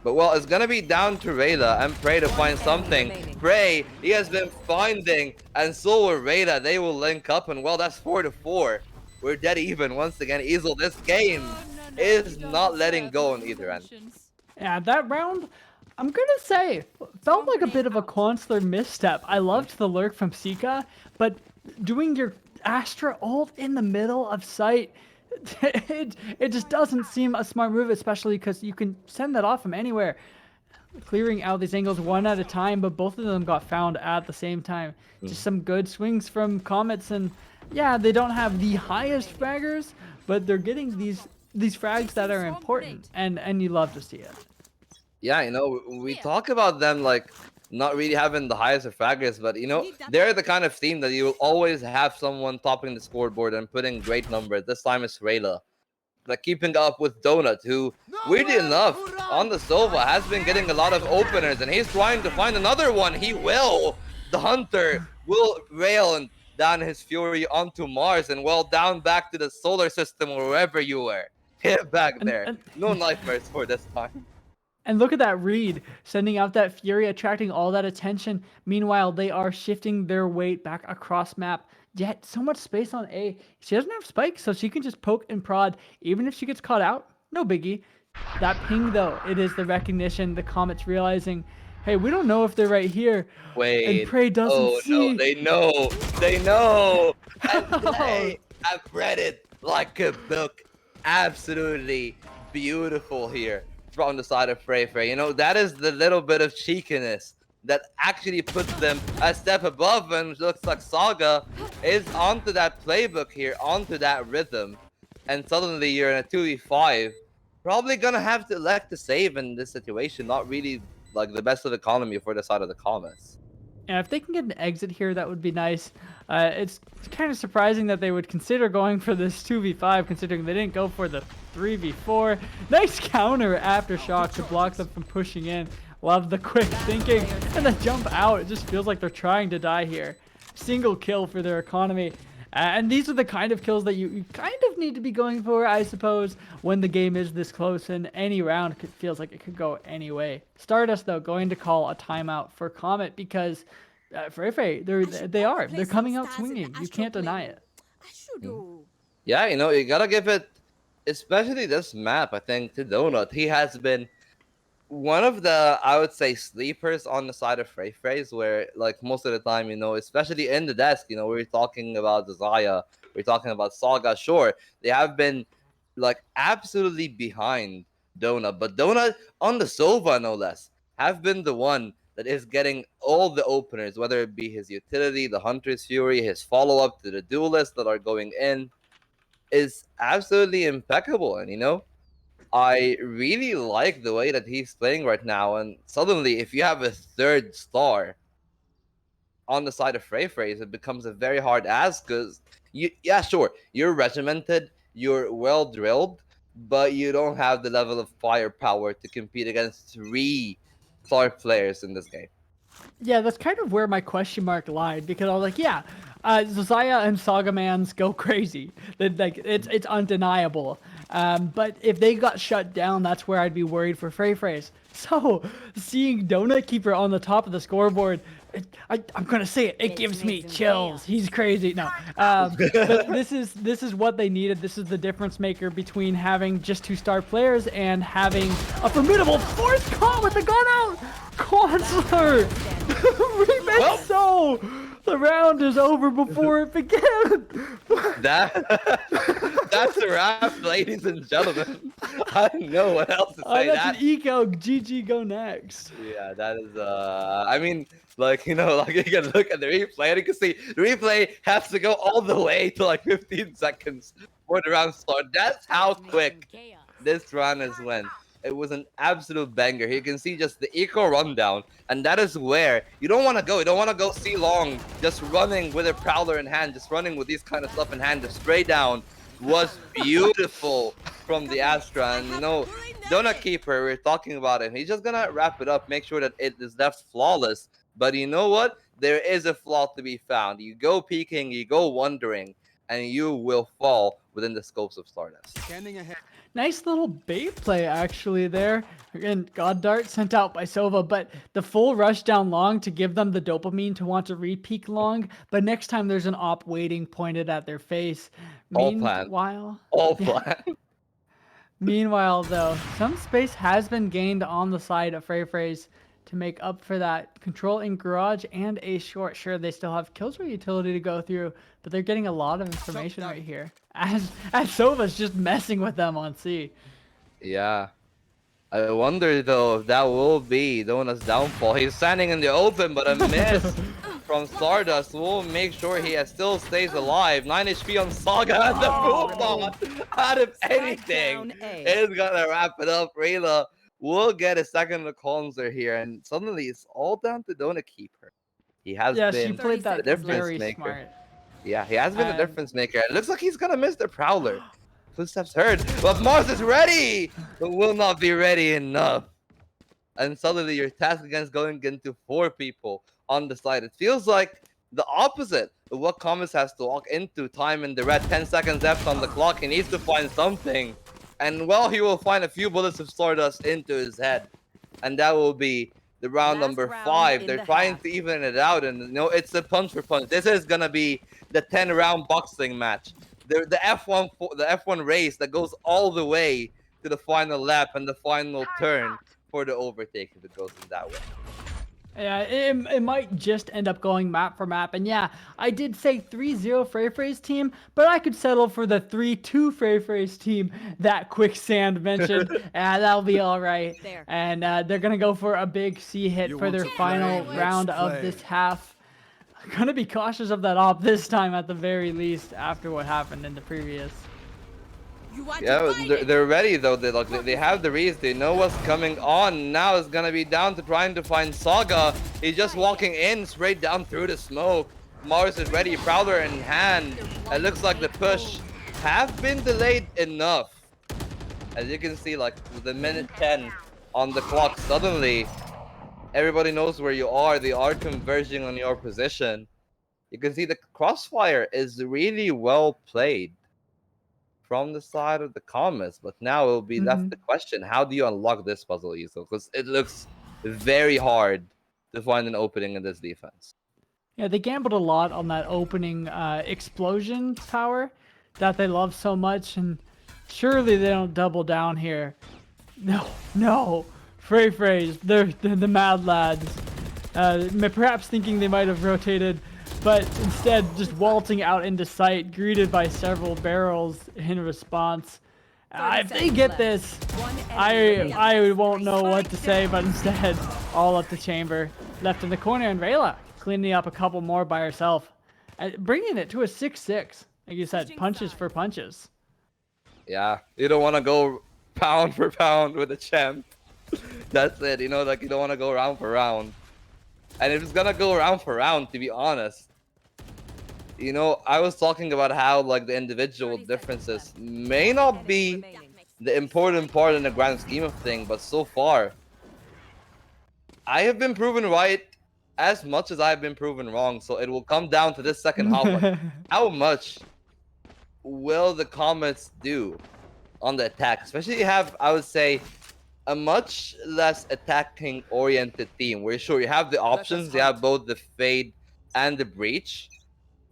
S4: But well, it's gonna be down to Rayla and Prey to find something. Prey, he has been finding, and so will Rayla. They will link up, and well, that's 4-4. We're dead even once again. Easel, this game is not letting go on either end.
S3: Yeah, that round, I'm gonna say, felt like a bit of a Consular misstep. I loved the lurk from Sika, but doing your Astra ult in the middle of sight, it just doesn't seem a smart move, especially because you can send that off from anywhere. Clearing out these angles one at a time, but both of them got found at the same time. Just some good swings from Comets, and yeah, they don't have the highest fraggers, but they're getting these frags that are important, and you love to see it.
S4: Yeah, we talk about them like not really having the highest of fraggers, but they're the kind of team that you will always have someone topping the scoreboard and putting great numbers. This time it's Rayla, like keeping up with Donut, who weirdly enough on the Sova has been getting a lot of openers, and he's trying to find another one. He will. The Hunter will rail down his Fury onto Mars, and well, down back to the solar system or wherever you were. Get back there. No nightmares for this time.
S3: And look at that read, sending out that Fury, attracting all that attention. Meanwhile, they are shifting their weight back across map. Yet, so much space on A. She doesn't have spikes, so she can just poke and prod. Even if she gets caught out, no biggie. That ping, though, it is the recognition. The Comets realizing, hey, we don't know if they're right here.
S4: Wait.
S3: And Prey doesn't see.
S4: No, they know. They know. And I've read it like a book. Absolutely beautiful here from the side of Frey Frey. You know, that is the little bit of cheekiness that actually puts them a step above, and looks like Saga is onto that playbook here, onto that rhythm. And suddenly you're in a 2v5. Probably gonna have to elect to save in this situation. Not really like the best of economy for the side of the Comets.
S3: And if they can get an exit here, that would be nice. It's kind of surprising that they would consider going for this 2v5, considering they didn't go for the 3v4. Nice counter Aftershock to block them from pushing in. Love the quick thinking and the jump out. It just feels like they're trying to die here. Single kill for their economy. And these are the kind of kills that you kind of need to be going for, I suppose, when the game is this close and any round feels like it could go any way. Stardust, though, going to call a timeout for Comet because Frey Frey, they're coming out swinging. You can't deny it.
S4: Yeah, you know, you gotta give it, especially this map, I think, to Donut. He has been one of the, I would say, sleepers on the side of Frey Frey's, where, like, most of the time, you know, especially in the desk, you know, we're talking about Zaya, we're talking about Saga, sure, they have been, like, absolutely behind Donut, but Donut, on the Sova, no less, have been the one that is getting all the openers, whether it be his utility, the Hunter's Fury, his follow-up to the duelists that are going in, is absolutely impeccable, and, you know, I really like the way that he's playing right now. And suddenly, if you have a third star on the side of Frey Frey's, it becomes a very hard ask because yeah, sure, you're regimented, you're well drilled, but you don't have the level of firepower to compete against 3 star players in this game.
S3: Yeah, that's kind of where my question mark lied because I was like, yeah, Zaya and Saga Mans go crazy. Like it's undeniable. But if they got shut down, that's where I'd be worried for Frey Frey's. So seeing Donut Keeper on the top of the scoreboard, I'm gonna say it. It gives me chills. He's crazy. No, but this is what they needed. This is the difference maker between having just 2-star players and having a formidable fourth call with the gun out. Consular!
S4: Well,
S3: So the round is over before it began.
S4: That's a wrap, ladies and gentlemen. I don't know what else to say.
S3: That's an eco. GG, go next.
S4: Yeah, that is I mean, like, you know, like, you can look at the replay and you can see the replay has to go all the way to like 15 seconds for the round start. That's how quick this round has went. It was an absolute banger. You can see just the eco rundown, and that is where you don't want to go. You don't want to go see long, just running with a prowler in hand, just running with these kind of stuff in hand, just straight down. Was beautiful from the Astra, and, you know, Donut Keeper, we're talking about him. He's just gonna wrap it up, make sure that it is left flawless. But you know what? There is a flaw to be found. You go peeking, you go wondering, and you will fall within the scopes of Stardust.
S5: Standing ahead.
S3: Nice little bait play actually there. Again, God Dart sent out by Sova, but the full rush down long to give them the dopamine to want to re-peek long. But next time there's an op waiting pointed at their face.
S4: All planned. All planned.
S3: Meanwhile, though, some space has been gained on the side of Frey Frey's to make up for that. Control in Garage and a short. Sure, they still have Killjoy utility to go through, but they're getting a lot of information right here. As Sova's just messing with them on C.
S4: Yeah. I wonder, though, if that will be Donut's downfall. He's standing in the open, but a miss from Stardust will make sure he still stays alive. 9 HP on Saga and the full bot. Out of anything, is gonna wrap it up. Rayla will get a second cleanser here, and suddenly it's all down to Donut Keeper. He has
S3: Yeah,
S4: been
S3: she played that
S4: the difference
S3: very
S4: maker.
S3: smart.
S4: Yeah, he has been the difference maker. It looks like he's gonna miss the Prowler. Footsteps heard, but Mars is ready, but will not be ready enough. And suddenly you're tasked against going into 4 people on the side. It feels like the opposite of what Comets has to walk into. Time in the red, 10 seconds left on the clock. He needs to find something. And, well, he will find a few bullets of Stardust into his head. And that will be the round number 5. They're trying to even it out. And, you know, it's a punch for punch. This is going to be the 10-round boxing match. The F1 race that goes all the way to the final lap and the final turn for the overtake if it goes in that way.
S3: Yeah, it might just end up going map for map. And yeah, I did say 3-0 Frey's team, but I could settle for the 3-2 Frey's team that Quicksand mentioned. That'll be all right.
S5: There.
S3: And they're going to go for a big C hit
S6: You
S3: for
S6: want
S3: their
S6: to play?
S3: final
S6: Let's
S3: round of
S6: play.
S3: this half. Going to be cautious of that op this time at the very least after what happened in the previous.
S5: You want
S4: Yeah,
S5: to fight
S4: they're ready though. They have the reads. They know what's coming on. Now it's gonna be down to trying to find Saga. He's just walking in straight down through the smoke. Mars is ready, Prowler in hand. It looks like the push have been delayed enough. As you can see, like with the minute 10 on the clock, suddenly everybody knows where you are. They are converging on your position. You can see the crossfire is really well played from the side of the Comets, but now it will be left the question: how do you unlock this puzzle, Iso? Because it looks very hard to find an opening in this defense.
S3: Yeah, they gambled a lot on that opening explosion power that they love so much, and surely they don't double down here. No. Frey's, they're the mad lads. Perhaps thinking they might have rotated, but instead just waltzing out into sight, greeted by several barrels in response. If they get this, I won't know what to say, but instead, all up the chamber. Left in the corner, and Rayla cleaning up a couple more by herself. Bringing it to a 6-6. Like you said, punches for punches.
S4: Yeah, you don't want to go pound for pound with the champ. That's it, you know, like you don't want to go round for round. And if it's gonna go round for round, to be honest, you know, I was talking about how like the individual differences may not be the important part in the grand scheme of things, but so far, I have been proven right as much as I've been proven wrong. So it will come down to this second half. Like, how much will the Comets do on the attack? Especially you have, I would say, a much less attacking oriented team where sure you have the options, you have both the fade and the breach,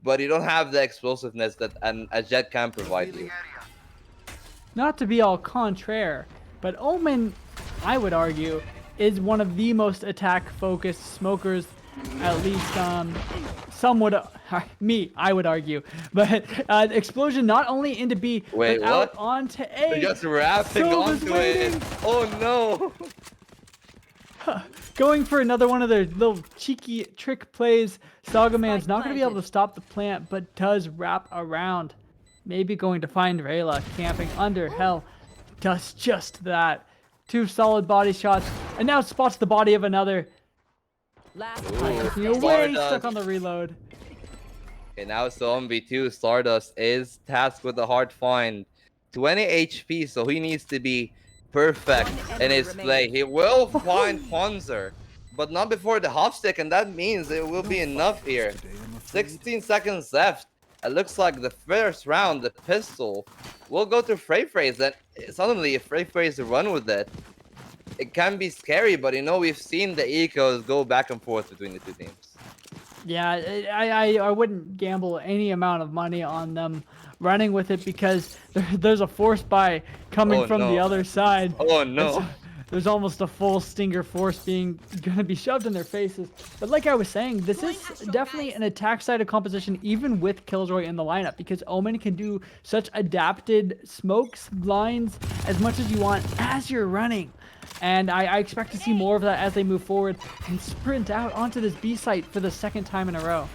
S4: but you don't have the explosiveness that a jet can provide you.
S3: Not to be all contraire, but Omen, I would argue, is one of the most attack-focused smokers, at least some would, I would argue. But Explosion not into into B,
S4: Wait,
S3: but out
S4: what?
S3: onto A.
S4: They're just wrapping
S3: Silva's
S4: onto
S3: waiting.
S4: it. Oh no!
S3: Going for another one of their little cheeky trick plays. Saga Man's not going to be able to stop the plant, but does wrap around. Maybe going to find Rayla camping under. Hell, does just that. 2 solid body shots, and now spots the body of another.
S5: Last
S3: Taking away, stuck on the reload.
S4: Okay, now it's the 1v2. Stardust is tasked with a hard find. 20 HP, so he needs to be perfect in his play. He will find Panzer, but not before the hop stick, and that means it will be enough here. 16 seconds left. It looks like the first round, the pistol, will go to Frey's, and suddenly if Frey's run with it, it can be scary, but you know, we've seen the ecos go back and forth between the two teams.
S3: Yeah, I wouldn't gamble any amount of money on them running with it because there's a force buy coming from the other side.
S4: Oh no.
S3: There's almost a full Stinger force gonna be shoved in their faces. But like I was saying, this is definitely an attack-sided composition even with Killjoy in the lineup because Omen can do such adapted smokes, blinds, as much as you want as you're running. And I expect to see more of that as they move forward and sprint out onto this B site for the second time in a row.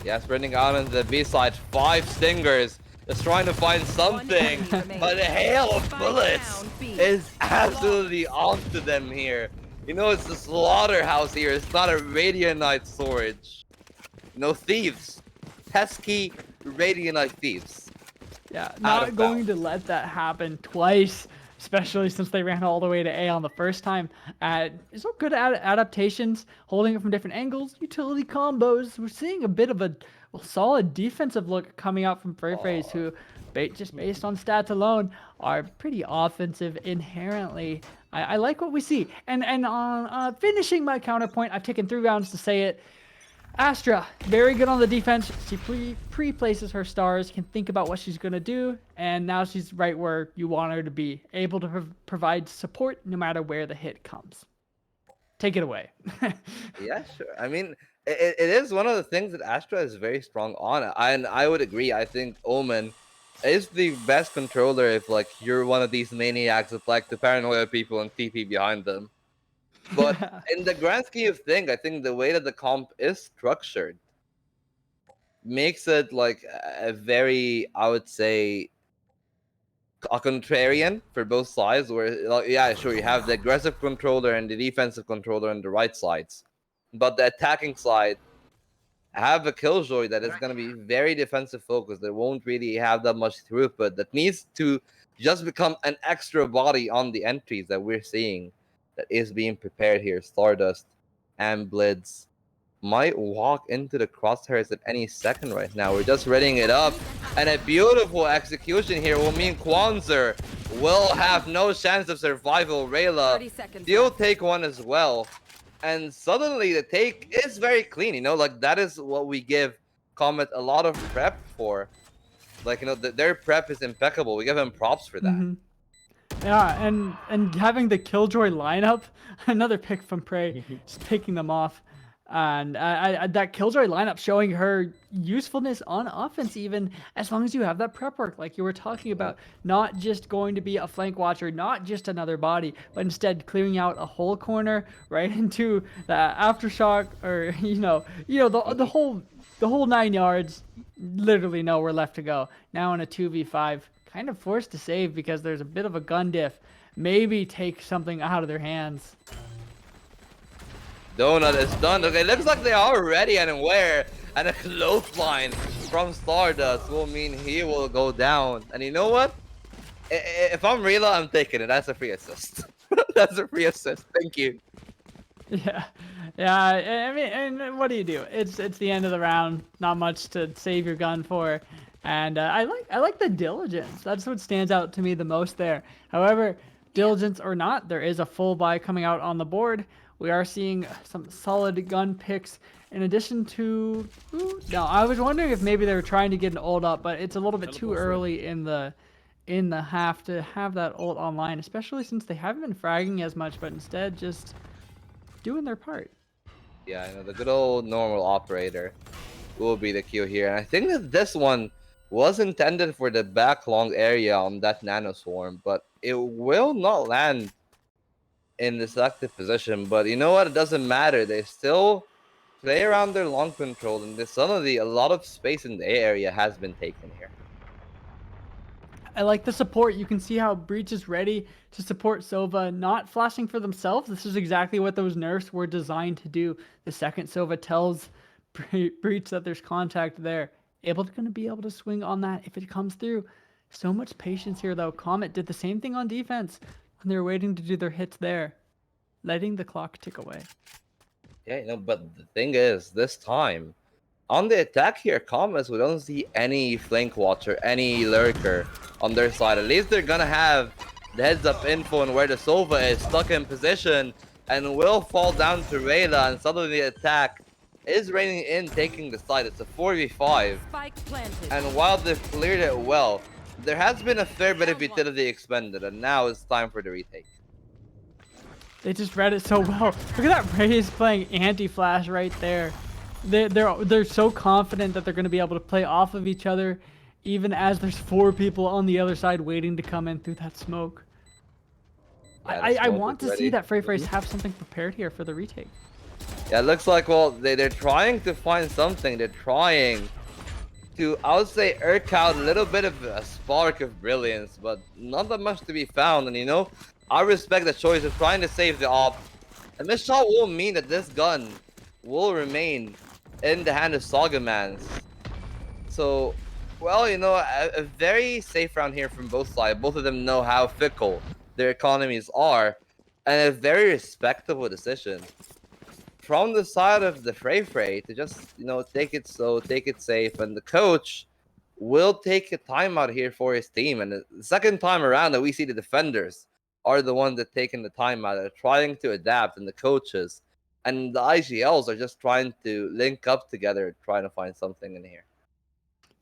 S4: Yeah, sprinting out into the B side, 5 Stingers. Just trying to find something, but a hail of bullets is absolutely onto them here. You know, it's a slaughterhouse here. It's not a Radianite storage. No thieves. Pesky Radianite thieves.
S3: Yeah, not going to let that happen twice, especially since they ran all the way to A on the first time. So good adaptations, holding it from different angles, utility combos. We're seeing a bit of a solid defensive look coming out from Frey's, who, just based on stats alone, are pretty offensive inherently. I like what we see. And on finishing my counterpoint, I've taken 3 rounds to say it. Astra, very good on the defense. She pre-places her stars, can think about what she's going to do, and now she's right where you want her to be, able to provide support no matter where the hit comes. take it away.
S4: Yeah, sure. I mean, it is one of the things that Astra is very strong on, and I would agree. I think Omen is the best controller if like you're one of these maniacs that like to paranoia people and TP behind them. But
S3: Yeah.
S4: in the grand scheme of things, I think the way that the comp is structured makes it like a very, I would say, a contrarian for both sides. Where, like, yeah, sure, you have the aggressive controller and the defensive controller on the right sides, but the attacking side have a Killjoy that is going to be very defensive focused. That won't really have that much throughput. That needs to just become an extra body on the entries that we're seeing that is being prepared here. Stardust and Blitz might walk into the crosshairs at any second right now. We're just readying it up. And a beautiful execution here will mean Kwanzaa will have no chance of survival.
S5: 30
S4: Rayla,
S5: seconds
S4: he'll
S5: left.
S4: take one as well. And suddenly the take is very clean, you know, like that is what we give Comet a lot of prep for. Like, you know, their prep is impeccable. We give them props for that.
S3: Hmm. Yeah, and having the Killjoy lineup, another pick from Prey, just picking them off, and that Killjoy lineup showing her usefulness on offense, even as long as you have that prep work, like you were talking about, not just going to be a flank watcher, not just another body, but instead clearing out a whole corner right into the aftershock, or the whole 9 yards. Literally nowhere left to go. Now in a 2v5. Kind of forced to save because there's a bit of a gun diff. Maybe take something out of their hands.
S4: Donut is done. Okay, looks like they are ready and aware. And a clothesline from Stardust will mean he will go down. And you know what? If I'm Rila, I'm taking it. That's a free assist. That's a free assist. Thank you.
S3: Yeah, yeah. I mean, and what do you do? It's the end of the round. Not much to save your gun for, and I like the diligence. That's what stands out to me the most there. However, diligence or not, there is a full buy coming out on the board. We are seeing some solid gun picks. In addition to, no, I was wondering if maybe they were trying to get an ult up, but it's a little bit too early in the half to have that ult online, especially since they haven't been fragging as much, but instead just doing their part.
S4: Yeah, I know, the good old normal operator will be the Q here. And I think that this one was intended for the back long area on that nano swarm, but it will not land in the selected position. But you know what? It doesn't matter. They still play around their long control, and suddenly a lot of space in the A area has been taken here.
S3: I like the support. You can see how Breach is ready to support Sova, not flashing for themselves. This is exactly what those nerfs were designed to do. The second Sova tells Breach that there's contact there, going to be able to swing on that if it comes through. So much patience here, though. Comet did the same thing on defense when they were waiting to do their hits there, letting the clock tick away.
S4: Yeah, you know, but the thing is, this time, on the attack here, Comets, we don't see any flank watcher, any lurker on their side. At least they're gonna have the heads-up info on where the Sova is stuck in position and will fall down to Rayla, and suddenly the attack is raining in, taking the side. It's a 4v5.
S5: Spike planted.
S4: And while they've cleared it well, there has been a fair bit of utility expended, and now it's time for the retake.
S3: They just read it so well. Look at that Ray is playing anti-flash right there. They're so confident that they're going to be able to play off of each other, even as there's 4 people on the other side waiting to come in through that smoke.
S4: Yeah,
S3: I want to see that Frey have something prepared here for the retake.
S4: Yeah, it looks like, well, they're trying to find something. They're trying to, I would say, irk out a little bit of a spark of brilliance, but not that much to be found. And, you know, I respect the choice of trying to save the op. And this shot will mean that this gun will remain in the hand of Sagamans. So, well, you know, a very safe round here from both sides. Both of them know how fickle their economies are, and a very respectable decision from the side of the Frey to just, you know, take it slow, take it safe, and the coach will take a timeout here for his team. And the second time around that we see the defenders are the ones that taking the timeout, they're trying to adapt, and the coaches and the IGLs are just trying to link up together, trying to find something in here.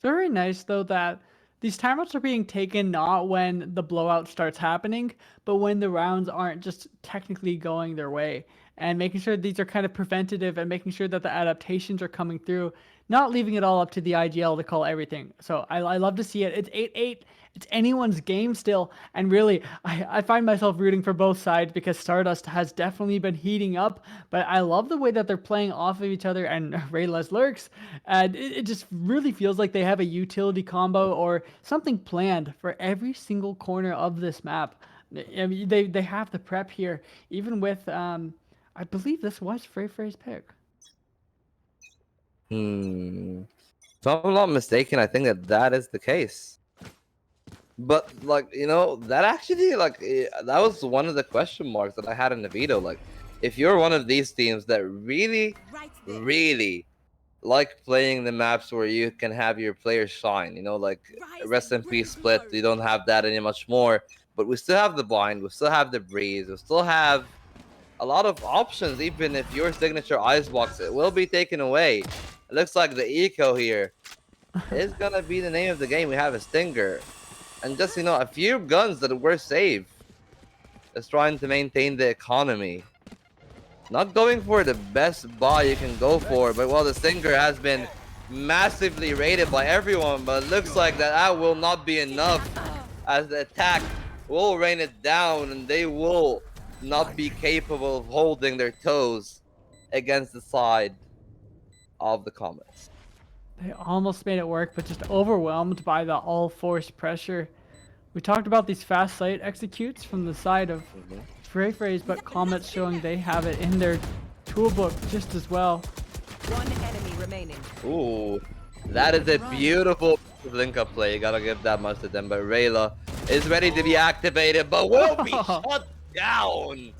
S3: Very nice though that these timeouts are being taken not when the blowout starts happening, but when the rounds aren't just technically going their way. And making sure these are kind of preventative and making sure that the adaptations are coming through, not leaving it all up to the IGL to call everything. So I love to see it. It's 8-8. It's anyone's game still. And really, I find myself rooting for both sides because Stardust has definitely been heating up. But I love the way that they're playing off of each other and Rayla's lurks. And it just really feels like they have a utility combo or something planned for every single corner of this map. I mean, they have the prep here, even with I believe this was Frey's pick.
S4: If I'm not mistaken, I think that is the case. But like, you know, that actually that was one of the question marks that I had in the video. Like, if you're one of these teams that really,
S5: Right there.
S4: really like playing the maps where you can have your players shine, you know, like
S5: Rise
S4: rest in
S5: and
S4: peace
S5: bring
S4: split.
S5: glory.
S4: You don't have that any much more, but we still have the blind, we still have the breeze, we still have a lot of options. Even if your signature icebox, it will be taken away. It looks like the eco here is gonna be the name of the game. We have a stinger and just, you know, a few guns that were safe. Just trying to maintain the economy. Not going for the best buy you can go for, but well, the stinger has been massively rated by everyone, but it looks like that will not be enough, as the attack will rain it down and they will not be capable of holding their toes against the side of the Comets.
S3: They almost made it work, but just overwhelmed by the all-force pressure. We talked about these fast sight executes from the side of Frey's, but Comets showing they have it in their toolbook just as well.
S5: One enemy remaining.
S4: Ooh, that is a beautiful link-up play. You gotta give that much to them. But Rayla is ready to be activated, but will be shut down.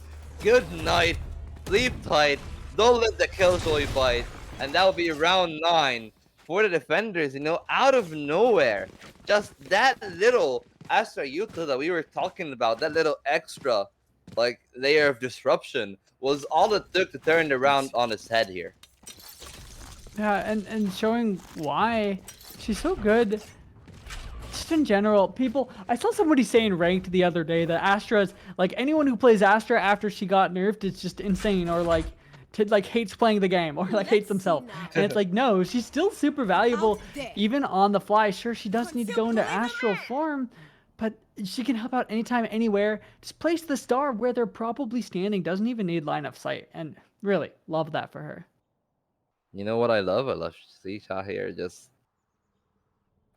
S4: Good night. Sleep tight. Don't let the killjoy bite. And that will be round 9 for the defenders, you know, out of nowhere. Just that little extra util that we were talking about, that little extra like layer of disruption was all it took to turn the round on its head here.
S3: Yeah, and showing why she's so good. Just in general, people. I saw somebody saying ranked the other day that Astra's like anyone who plays Astra after she got nerfed is just insane or like hates playing the game or like hates themselves. And it's like no, she's still super valuable even on the fly. Sure, she does need to go into astral form, but she can help out anytime, anywhere. Just place the star where they're probably standing. Doesn't even need line of sight, and really love that for her.
S4: You know what I love? I love to see Shahir just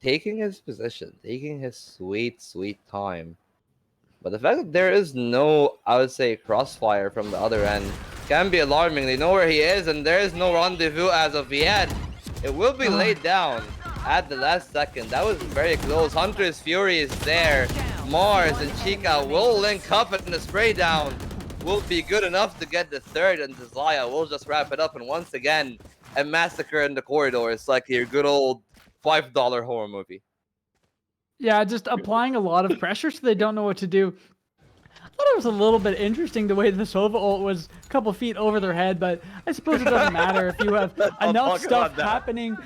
S4: taking his position, taking his sweet, sweet time. But the fact that there is no, I would say, crossfire from the other end can be alarming. They know where he is, and there is no rendezvous as of yet. It will be laid down at the last second. That was very close. Hunter's Fury is there. Mars and Chica will link up, and the spray down will be good enough to get the third, and Zaya will just wrap it up. And once again, a massacre in the corridors, like your good old $5 horror movie.
S3: Yeah, just applying a lot of pressure so they don't know what to do. I thought it was a little bit interesting the way the Sova ult was a couple feet over their head, but I suppose it doesn't matter if you have enough stuff happening.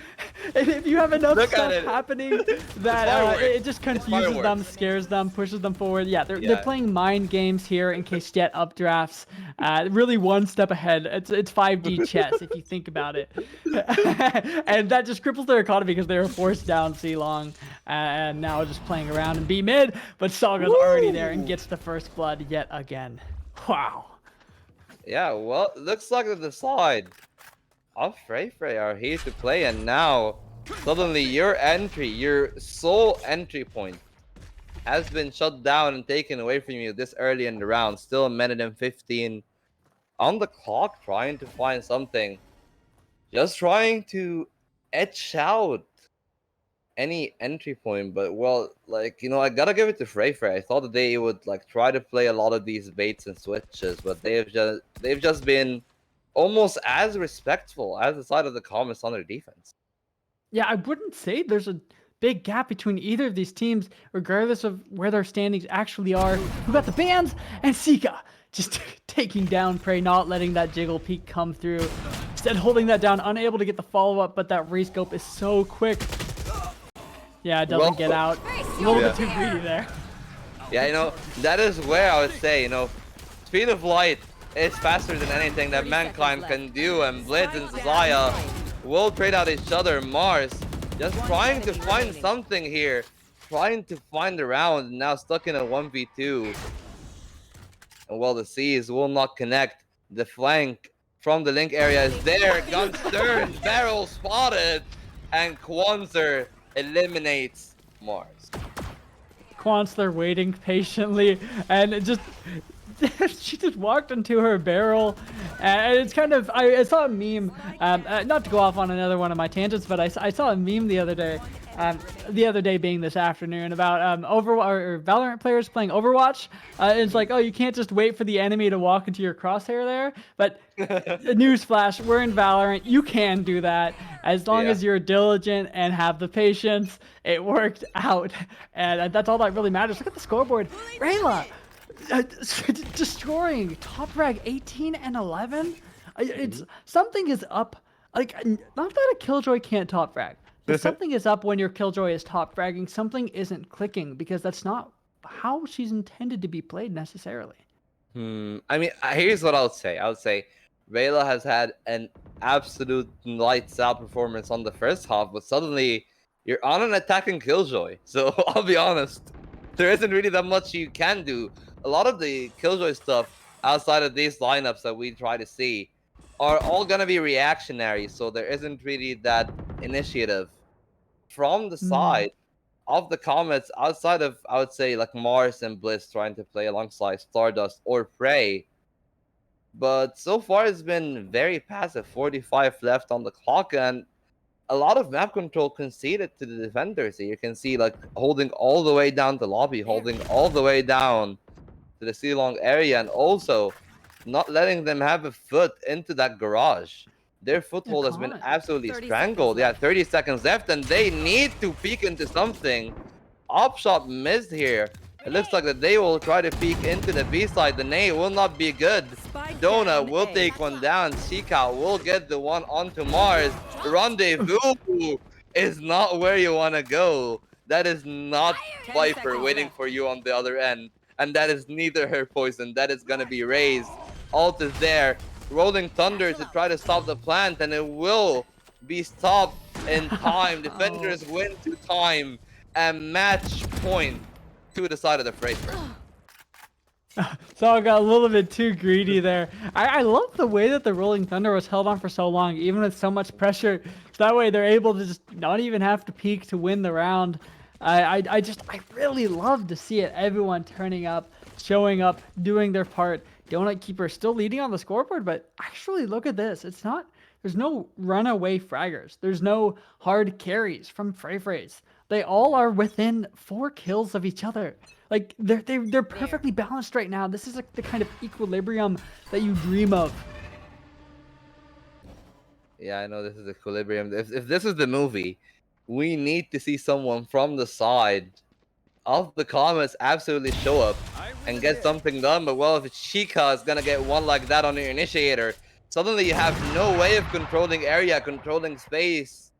S3: If you have enough stuff happening that it just confuses them, scares them, pushes them forward. Yeah, they're playing mind games here in case Jet updrafts. Really one step ahead. It's 5D chess if you think about it. And that just cripples their economy because they were forced down C long and now just playing around in B mid, but Saga's already there and gets the first blood yet again. Wow.
S4: Yeah, well, looks like the side of Frey are here to play, and now suddenly your entry, your sole entry point, has been shut down and taken away from you this early in the round. Still a minute and 15 on the clock, trying to find something. Just trying to etch out any entry point, but well, like, you know, I gotta give it to Frey. I thought that they would like try to play a lot of these baits and switches, but they've just been almost as respectful as the side of the Comets on their defense.
S3: Yeah, I wouldn't say there's a big gap between either of these teams, regardless of where their standings actually are. We got the bans and Sika just taking down Prey, not letting that jiggle peek come through. Instead, holding that down, unable to get the follow-up, but that rescope is so quick. Yeah, it doesn't
S4: Well,
S3: get out. A little bit too greedy there.
S4: Yeah, you know, that is where I would say, you know, speed of light is faster than anything that
S5: 30
S4: mankind
S5: seconds
S4: can
S5: left.
S4: do, and Blitz and Zaya will trade out each other. Mars just
S5: One
S4: trying to
S5: enemy
S4: find
S5: remaining.
S4: something here, trying to find a round, now stuck in a 1v2. And while the C's will not connect, the flank from the link area is there. Gun stern, barrel spotted, and Kwanzaa eliminates Mars.
S3: Quansler waiting patiently, and it just she just walked into her barrel, and it's kind of I saw a meme. Not to go off on another one of my tangents, but I saw a meme the other day. The other day being this afternoon about or Valorant players playing Overwatch. It's like, oh, you can't just wait for the enemy to walk into your crosshair there. But newsflash, we're in Valorant. You can do that as long as you're diligent and have the patience. It worked out, and that's all that really matters. Look at the scoreboard, Rayla. Destroying top frag 18 and 11. It's something is up. Like, not that a Killjoy can't top frag, but something is up when your Killjoy is top fragging. Something isn't clicking because that's not how she's intended to be played necessarily.
S4: I mean, here's what I would say. I would say Rayla has had an absolute lights out performance on the first half, but suddenly you're on an attacking Killjoy. So I'll be honest, there isn't really that much you can do. A lot of the Killjoy stuff outside of these lineups that we try to see are all gonna be reactionary. So there isn't really that initiative from the side of the Comets outside of, I would say, like Mars and Bliss trying to play alongside Stardust or Prey. But so far it's been very passive. 45 left on the clock, and a lot of map control conceded to the defenders. You can see like holding all the way down the lobby, holding all the way down to the C-long area, and also not letting them have a foot into that garage. Their foothold has been
S3: Comment.
S4: absolutely
S5: 30
S4: strangled.
S5: seconds
S4: Yeah,
S5: left.
S4: 30 seconds left, and they need to peek into something. Opshot missed here. It looks like that they will try to peek into the B side. The nade will not be good.
S5: Spike
S4: Dona
S5: down
S4: will
S5: A.
S4: take one down. Seekout will get the one onto Mars. Rendezvous is not where you want to go. That is not
S5: 10
S4: Viper
S5: seconds
S4: waiting
S5: left.
S4: for you on the other end. And that is neither her poison. That is going to be raised. Ult is there. Rolling Thunder to try to stop the plant, and it will be stopped in time. Defenders win to time and match point to the side of the freighter.
S3: So I got a little bit too greedy there. I love the way that the Rolling Thunder was held on for so long, even with so much pressure. So that way they're able to just not even have to peek to win the round. I really love to see it. Everyone turning up, showing up, doing their part. Donut Keeper still leading on the scoreboard, but actually look at this. It's not, there's no runaway fraggers. There's no hard carries from Frey. They all are within 4 kills of each other. Like they're perfectly balanced right now. This is like the kind of equilibrium that you dream of.
S4: Yeah, I know this is equilibrium. If this is the movie, we need to see someone from the side of the Comets absolutely show up and get something done. But well, if Chica is gonna get one like that on your initiator, suddenly you have no way of controlling area, controlling space.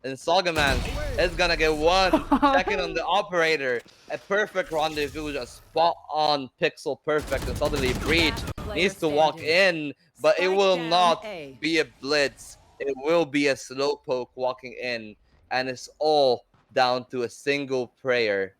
S4: And Sagaman is gonna get 1 second on the operator. A perfect rendezvous, just spot on, pixel perfect, and suddenly Breach needs to walk in, but it will not be a blitz. It will be a slowpoke walking in, and it's all down to a single prayer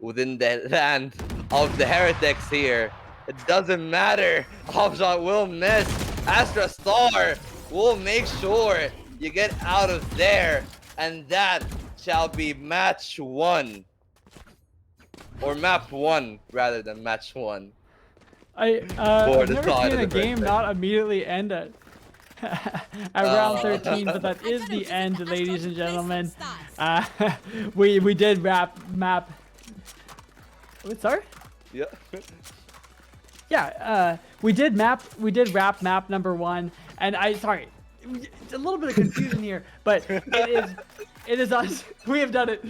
S4: within the land of the heretics here. It doesn't matter. Opshot will miss. Astra Star will make sure you get out of there, and that shall be match 1. Or map 1 rather than match 1.
S3: I've never seen a game not immediately end at round 13, but that is the end, ladies and gentlemen. We did wrap map. Wait, sorry?
S4: Yeah.
S3: Yeah, we did wrap map number 1, and sorry, a little bit of confusion here, but it is us. We have done it.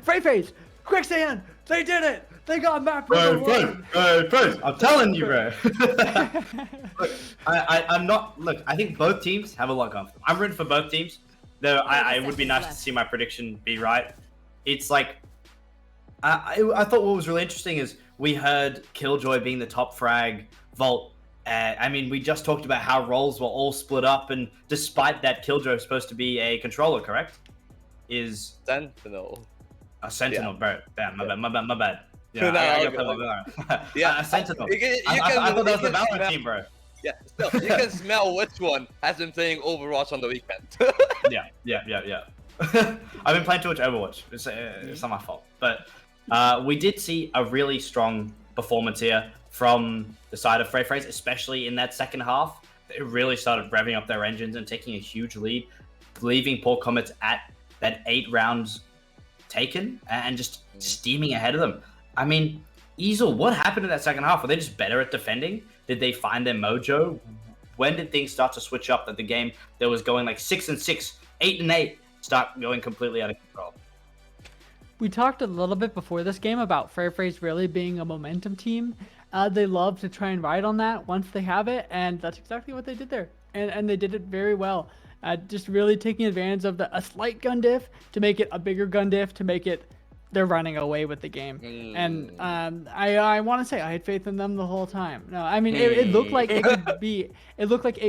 S3: Frey, quicksand, they did it. They got map number 1.
S2: Bro, I'm telling you, bro. Look, I'm not. Look, I think both teams have a lot going for them. I'm rooting for both teams. Though it would be nice to see my prediction be right. it's like I thought what was really interesting is we heard Killjoy being the top frag vault. I mean, we just talked about how roles were all split up, and despite that, Killjoy is supposed to be a controller, correct? Is
S4: Sentinel.
S2: a sentinel, bro? Damn, my bad.
S4: No,
S2: I
S4: okay.
S2: gotta play
S4: Yeah,
S2: a sentinel.
S4: you can-
S2: I thought that was the
S4: you can
S2: Valorant
S4: smell-
S2: team, bro.
S4: Yeah, still, you can smell which one has been playing Overwatch on the weekend.
S2: Yeah. I've been playing too much Overwatch. It's not my fault. But we did see a really strong performance here from the side of Frey Freys, especially in that second half. They really started revving up their engines and taking a huge lead, leaving Poor Comets at that 8 rounds taken and just steaming ahead of them. I mean, Easel, what happened in that second half? Were they just better at defending? Did they find their mojo? When did things start to switch up that the game that was going like 6-6, 8-8, start going completely out of control?
S3: We talked a little bit before this game about Fairphrase really being a momentum team. They love to try and ride on that once they have it, and that's exactly what they did there. And they did it very well. Just really taking advantage of a slight gun diff to make it a bigger gun diff to make it they're running away with the game. And I want to say I had faith in them the whole time. No, I mean it looked like it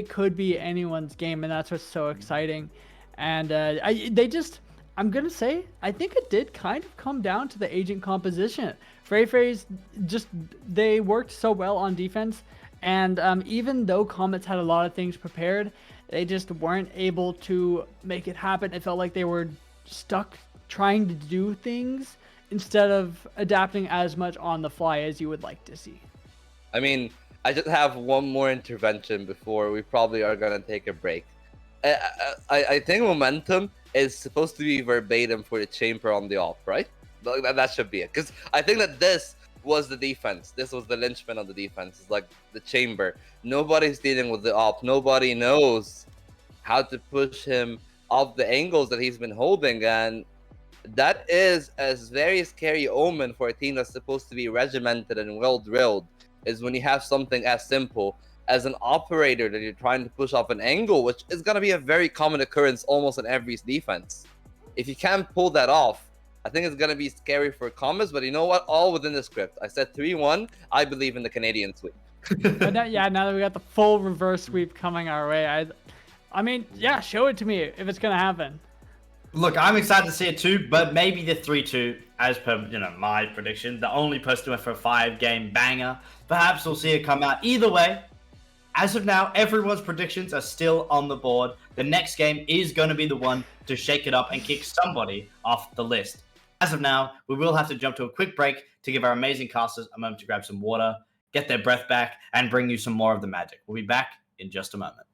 S3: could be anyone's game, and that's what's so exciting. And I'm gonna say I think it did kind of come down to the agent composition. Frey's they worked so well on defense, and even though Comets had a lot of things prepared, they just weren't able to make it happen. It felt like they were stuck trying to do things instead of adapting as much on the fly as you would like to see.
S4: I mean, I just have one more intervention before we probably are gonna take a break. I think momentum is supposed to be verbatim for the chamber on the op, right? That should be it. Because I think that this was the defense. This was the linchpin of the defense. It's like the chamber. Nobody's dealing with the op. Nobody knows how to push him off the angles that he's been holding. And that is a very scary omen for a team that's supposed to be regimented and well drilled, is when you have something as simple as an operator that you're trying to push off an angle, which is going to be a very common occurrence almost in every defense. If you can't pull that off, I think it's going to be scary for Comets, but you know what? All within the script. I said 3-1. I believe in the Canadian sweep.
S3: But now that we got the full reverse sweep coming our way, I mean, yeah, show it to me if it's going to happen.
S2: Look, I'm excited to see it too, but maybe the 3-2, as per my prediction, the only person went for a 5-game banger. Perhaps we'll see it come out. Either way, as of now, everyone's predictions are still on the board. The next game is going to be the one to shake it up and kick somebody off the list. As of now, we will have to jump to a quick break to give our amazing casters a moment to grab some water, get their breath back, and bring you some more of the magic. We'll be back in just a moment.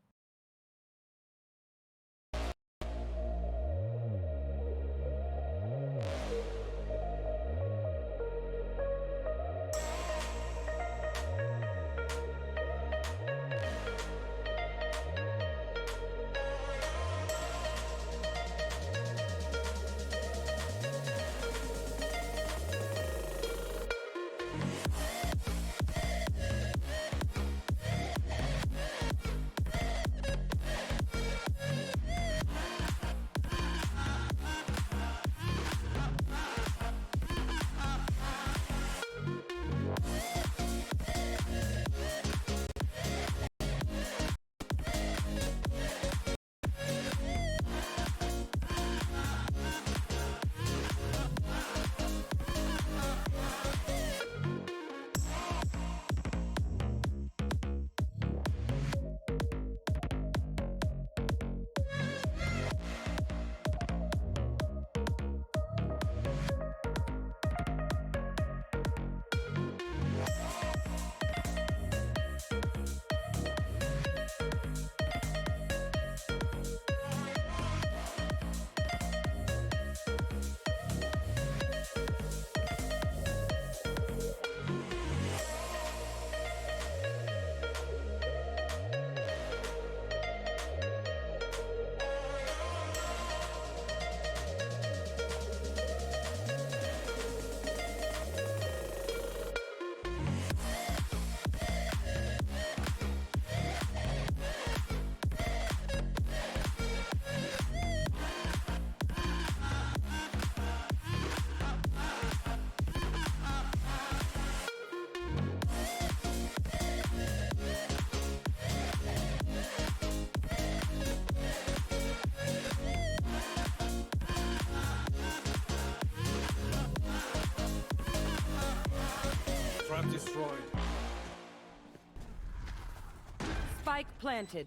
S5: Spike planted.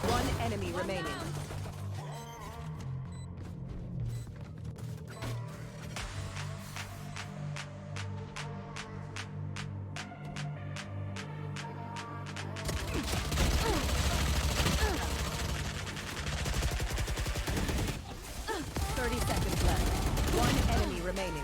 S5: One enemy remaining. Remaining.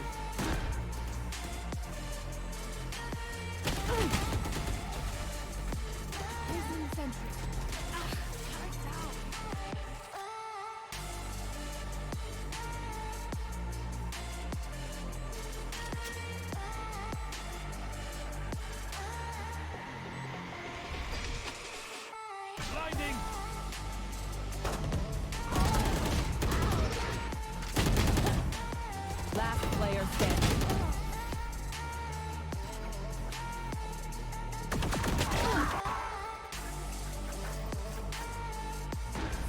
S6: Blinding.
S5: Last player standing.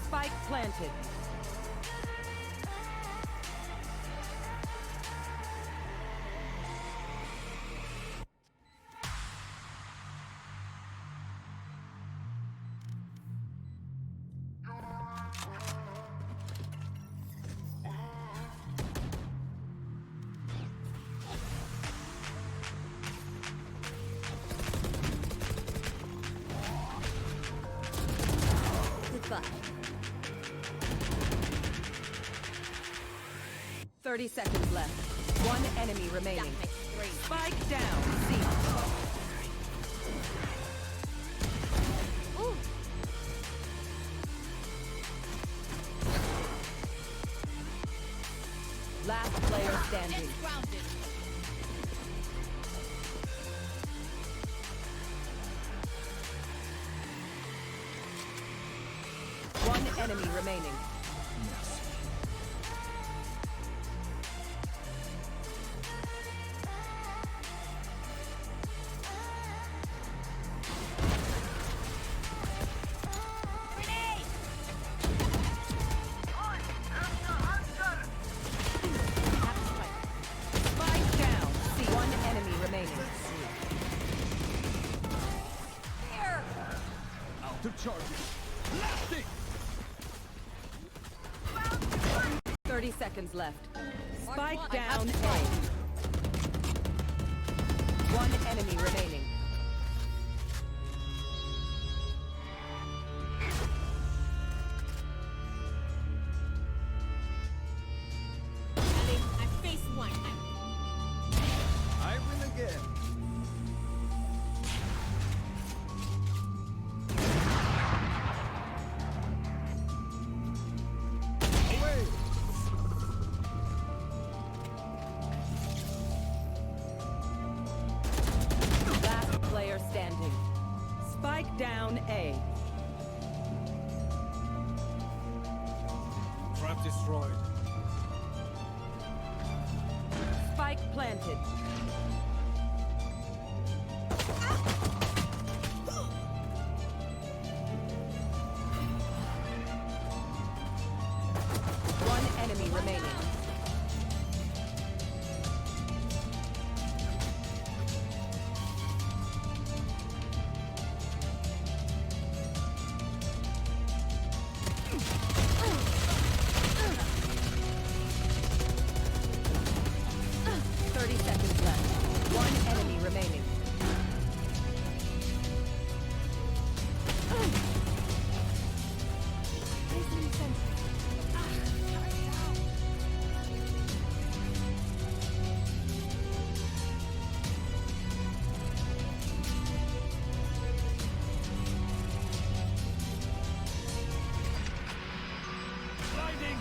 S5: Spike planted. Goodbye. 30 seconds left. One enemy remaining. Spike down. C. Last player standing. One enemy remaining. Spike down. C. One enemy remaining.
S6: Out of charges. Blasting.
S5: 30 seconds left. Spike down A. One enemy remaining.
S7: I face one.
S6: I win again. Away.
S5: Last player standing. Spike down A.
S6: Trap destroyed.
S5: Spike planted. One enemy remaining. One enemy remaining.
S6: Blinding.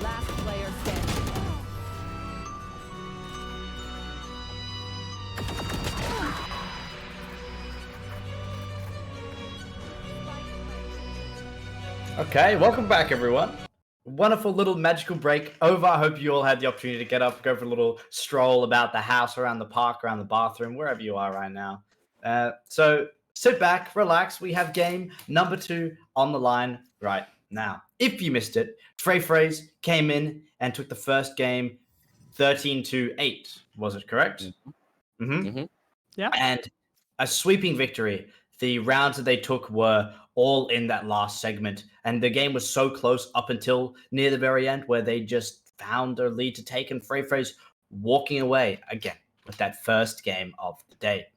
S5: Last player standing.
S2: Okay, welcome back, everyone. Wonderful little magical break over. I hope you all had the opportunity to get up, go for a little stroll about the house, around the park, around the bathroom, wherever you are right now. So sit back, relax. We have game number 2 on the line right now. If you missed it, Frey came in and took the first game 13-8. Was it correct?
S3: Yeah.
S2: And a sweeping victory. The rounds that they took were all in that last segment, and the game was so close up until near the very end, where they just found their lead to take, and Frey's walking away again with that first game of the day.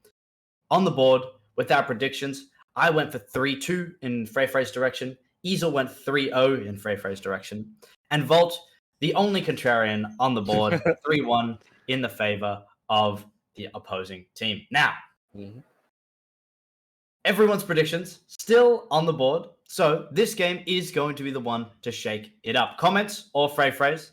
S2: On the board with our predictions, I went for 3-2 in Frey's direction. Easel went 3-0 in Frey's direction, and Volt, the only contrarian on the board, 3-1 in the favor of the opposing team. Now, everyone's predictions still on the board, so this game is going to be the one to shake it up. Comments or Frey's?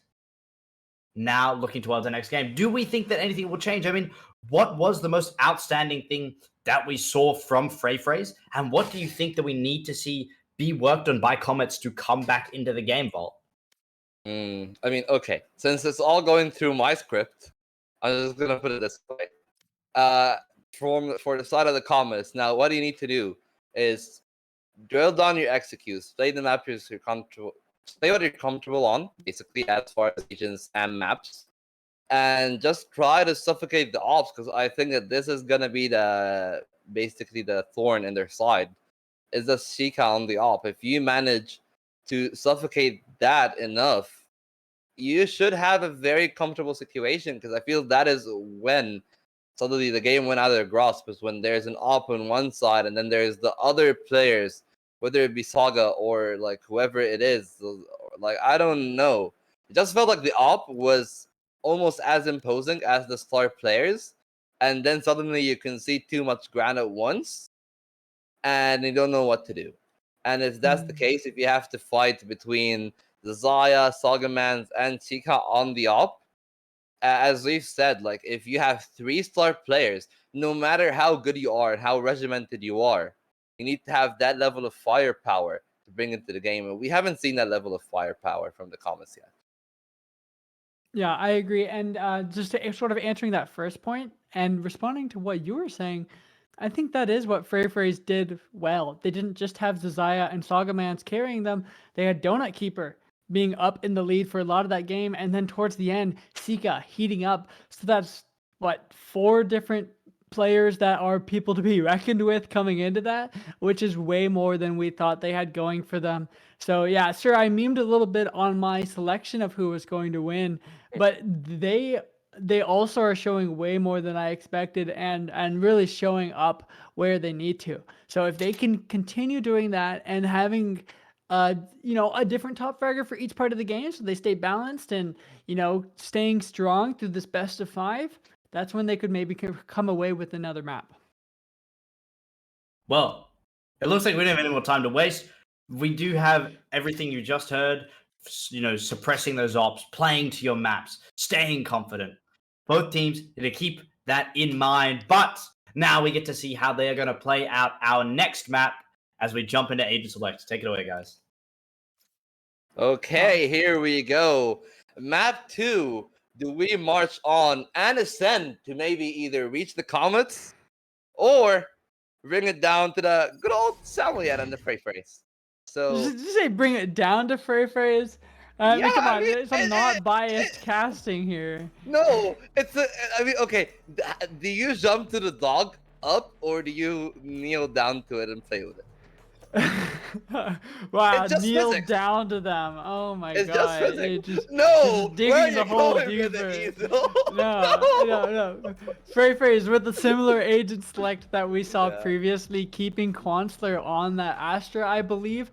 S2: Now looking towards the next game, do we think that anything will change? I mean, what was the most outstanding thing that we saw from Frey's, and what do you think that we need to see be worked on by Comets to come back into the game, Vault?
S4: I mean, okay, since it's all going through my script, I'm just gonna put it this way. For the side of the Comets, now what you need to do is drill down your executes, play the map you're comfortable, play what you're comfortable on, basically as far as agents and maps, and just try to suffocate the ops, because I think that this is gonna be basically the thorn in their side, is the Sheikah on the op. If you manage to suffocate that enough, you should have a very comfortable situation, because I feel that is when suddenly the game went out of their grasp, is when there's an op on one side and then there's the other players, whether it be Saga or like whoever it is, like I don't know. It just felt like the op was almost as imposing as the star players, and then suddenly you can see too much ground at once and you don't know what to do. And if that's the case, if you have to fight between the Zaya, Sagamans, and Chica on the op, as we've said, like if you have 3-star players, no matter how good you are and how regimented you are, you need to have that level of firepower to bring into the game. And we haven't seen that level of firepower from the Comets yet.
S3: Yeah, I agree. And just to sort of answering that first point and responding to what you were saying, I think that is what Frey's did well. They didn't just have Zaya and Sagamans carrying them. They had Donut Keeper being up in the lead for a lot of that game. And then towards the end, Sika heating up. So that's, 4 different players that are people to be reckoned with coming into that, which is way more than we thought they had going for them. So yeah, sure, I memed a little bit on my selection of who was going to win, but they also are showing way more than I expected, and really showing up where they need to. So if they can continue doing that and having a different top fragger for each part of the game, so they stay balanced and staying strong through this best of 5, that's when they could maybe come away with another map.
S2: Well, it looks like we don't have any more time to waste. We do have everything you just heard, suppressing those ops, playing to your maps, staying confident. Both teams need to keep that in mind. But now we get to see how they are going to play out our next map as we jump into Agent Select. Take it away, guys.
S4: Okay, here we go. Map 2. Do we march on and ascend to maybe either reach the Comets or bring it down to the good old Samoyed and the Frey's? So
S3: Did you say bring it down to Frey's? I mean, come on, it's a not biased casting here.
S4: No, okay. Do you jump to the dog up or do you kneel down to it and play with it?
S3: Wow,
S4: It's just
S3: kneel
S4: physics.
S3: down to them. Oh my
S4: It's
S3: god.
S4: just physics.
S3: Just
S4: No,
S3: digging
S4: where are
S3: the
S4: you
S3: hole
S4: going
S3: deeper.
S4: with it, Easel?
S3: No. Frey's with the similar agent select that we saw
S4: Yeah.
S3: previously, keeping Quansler on that Astra, I believe.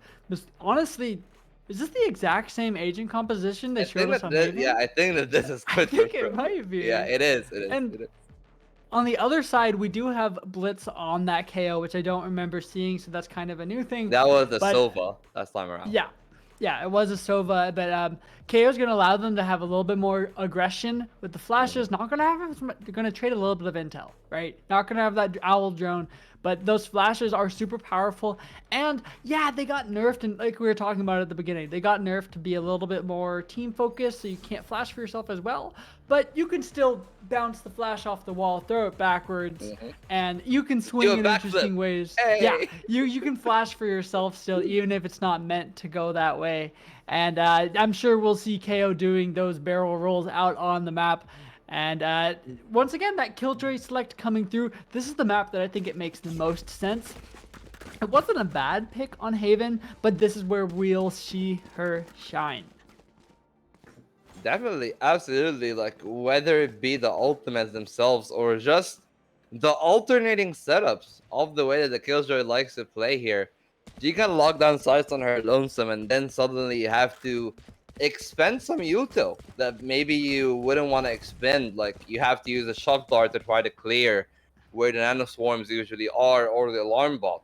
S3: Honestly, is this the exact same agent composition they showed us on Haven?
S4: Yeah, I think that this is
S3: I
S4: good.
S3: think it might be.
S4: Yeah, it is. It is.
S3: And
S4: it is.
S3: on the other side, we do have Blitz on that KO, which I don't remember seeing, so that's kind of a new thing.
S4: That was the
S3: But-
S4: Sova last time around.
S3: Yeah, it was a Sova, but KO is going to allow them to have a little bit more aggression with the flashes. Not going to have as much, they're going to trade a little bit of intel, right? Not going to have that owl drone, but those flashes are super powerful. And yeah, they got nerfed, and like we were talking about at the beginning, they got nerfed to be a little bit more team focused, so you can't flash for yourself as well. but you can still bounce the flash off the wall, throw it backwards, and you can swing
S4: Do a
S3: in
S4: backflip.
S3: interesting ways.
S4: Hey.
S3: Yeah, you can flash for yourself still, even if it's not meant to go that way. And I'm sure we'll see KO doing those barrel rolls out on the map. And once again, that Killjoy select coming through. This is the map that I think it makes the most sense. It wasn't a bad pick on Haven, but this is where we'll see her shine.
S4: Definitely, absolutely. Like, whether it be the ultimates themselves or just the alternating setups of the way that the Killjoy likes to play here. You can lock down sights on her lonesome, and then suddenly you have to expend some util that maybe you wouldn't want to expend. Like, you have to use a shock dart to try to clear where the nano swarms usually are, or the alarm bot.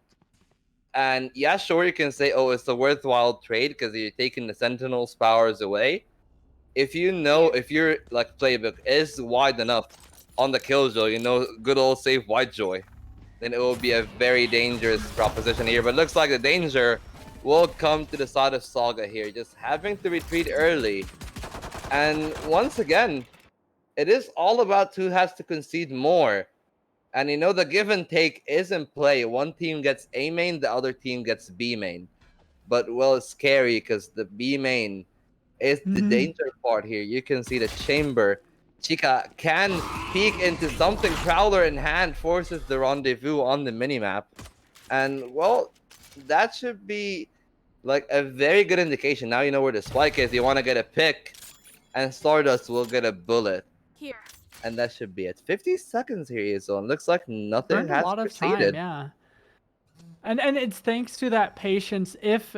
S4: And yeah, sure, you can say, oh, it's a worthwhile trade because you're taking the Sentinel's powers away. If you know, if your like playbook is wide enough on the Killjoy, you know, good old safe White Joy, then it will be a very dangerous proposition here. But it looks like the danger will come to the side of Saga here, just having to retreat early. And once again, it is all about who has to concede more. And you know, the give and take is in play. One team gets A main, the other team gets B main. But well, it's scary because the B main is the danger part here. You can see the chamber. Chica can peek into something. Prowler in hand forces the rendezvous on the minimap. And well, that should be like a very good indication. Now you know where the spike is. You want to get a pick, and Stardust will get a bullet.
S1: Here.
S4: And that should be it. 50 seconds here, Izone. Looks like nothing
S3: Burned
S4: has
S3: a lot of
S4: proceeded.
S3: time, yeah. And it's thanks to that patience. If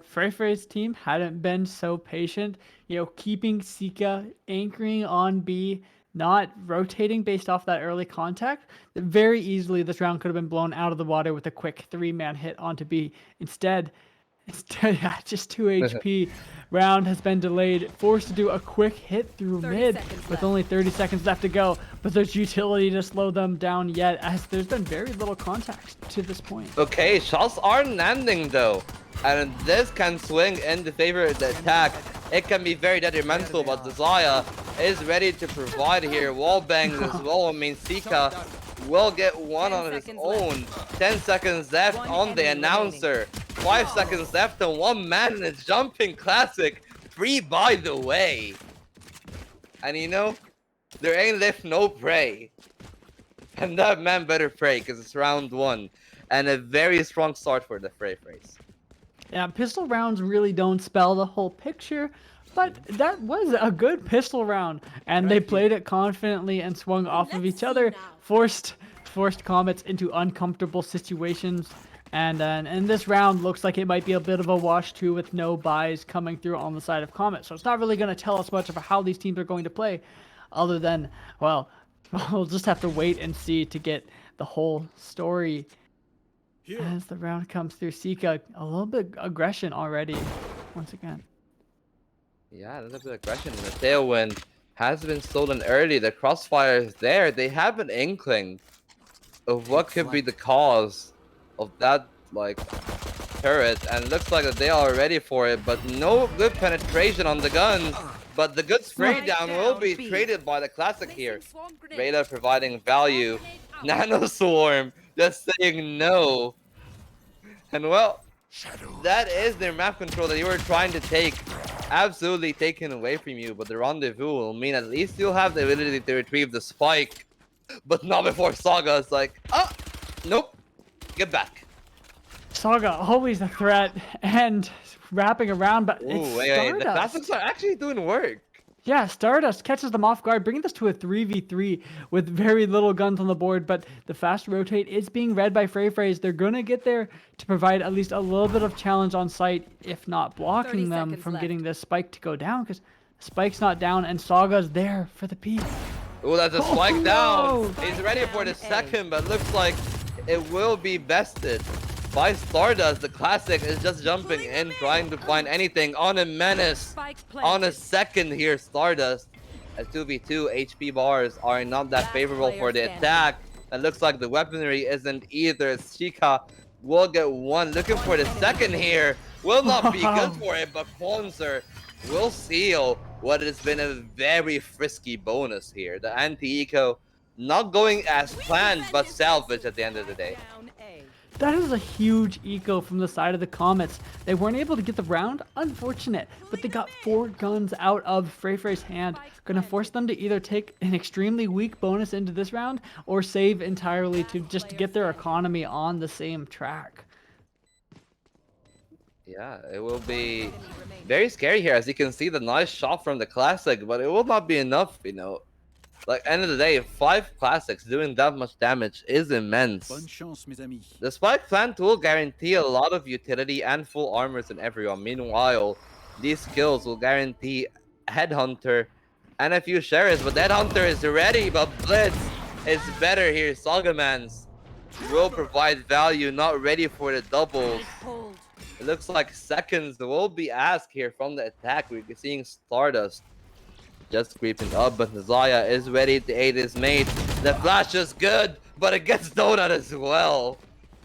S3: Frey's team hadn't been so patient, you know, keeping Sika anchoring on B, not rotating based off that early contact, very easily this round could have been blown out of the water with a quick 3-man hit onto B. Instead, yeah, just 2 HP. Round has been delayed, forced to do a quick hit through
S5: 30
S3: mid
S5: seconds
S3: with
S5: left.
S3: only 30 seconds left to go. But there's utility to slow them down yet, as there's been very little contact to this point.
S4: Okay, shots are landing though. And this can swing in the favor of the attack. It can be very detrimental, but Desire is ready to provide here. Wallbang as well. I mean, Sika will get one
S5: 10
S4: on his
S5: seconds
S4: own. 10 seconds left
S5: One
S4: on the
S5: enemy
S4: announcer. 5 seconds left and one man in a jumping classic. Free by the way. And you know, there ain't left no prey. And that man better pray because it's round 1. And a very strong start for the Frey phrase.
S3: Yeah, pistol rounds really don't spell the whole picture, but that was a good pistol round, and they played it confidently and swung off of each other, forced Comets into uncomfortable situations, and this round looks like it might be a bit of a wash too, with no buys coming through on the side of Comet. So it's not really going to tell us much about how these teams are going to play, other than, well, we'll just have to wait and see to get the whole story.
S6: Here.
S3: As the round comes through, Sika, a little bit aggression already, once again.
S4: Yeah, there's a bit of aggression. The tailwind has been stolen early. The crossfire is there. They have an inkling of what could be the cause of that, like, turret. And it looks like that they are ready for it, but no good penetration on the guns. But the good spray down will be traded by the classic here. Rayla providing value. Nano Swarm just saying no. And well, that is their map control that you were trying to take. Absolutely taken away from you. But the rendezvous will mean at least you'll have the ability to retrieve the spike. But not before Saga is like, ah, nope, get back.
S3: Saga, always a threat, and wrapping around, but
S4: Ooh,
S3: it's
S4: wait,
S3: Stardust.
S4: the classics are actually doing work.
S3: Yeah, Stardust catches them off guard, bringing this to a 3v3 with very little guns on the board, but the fast rotate is being read by Frey's. They're going to get there to provide at least a little bit of challenge on site, if not blocking
S5: 30
S3: them
S5: seconds
S3: from
S5: left.
S3: getting this spike to go down, because Spike's not down, and Saga's there for the peak.
S4: Ooh, that's a spike
S3: no!
S4: down. He's ready for the second, but looks like it will be bested by Stardust. The classic is just jumping in, trying to find anything on a menace.
S5: Spike
S4: On a
S5: planted.
S4: second here, Stardust. At 2v2, HP bars are not that
S5: Last
S4: favorable for
S5: player
S4: the
S5: standing.
S4: attack. It looks like the weaponry isn't either. Chica will get one. Looking for the second here. Will not be good for it, but Quanzer will seal. what has been a very frisky bonus here. The anti-eco not going as planned, but salvage at the end of the day.
S5: Down A.
S3: That is a huge eco from the side of the Comets. They weren't able to get the round, unfortunate, but they got 4 guns out of Frey's hand. Gonna force them to either take an extremely weak bonus into this round or save entirely to just get their economy on the same track.
S4: Yeah, it will be very scary here. As you can see, the nice shot from the Classic, but it will not be enough, you know. Like, end of the day, 5 Classics doing that much damage is immense.
S6: Bonne chance, mes amis.
S4: The Spike Plant will guarantee a lot of utility and full armors in everyone. Meanwhile, these skills will guarantee Headhunter and a few Sheriffs, but Headhunter is ready, but Blitz is better here. Sagamans will provide value, not ready for the doubles.
S5: Hold.
S4: It looks like seconds will be asked here from the attack. We're seeing Stardust just creeping up, but Zaya is ready to aid his mate. The flash is good, but it gets donut as well.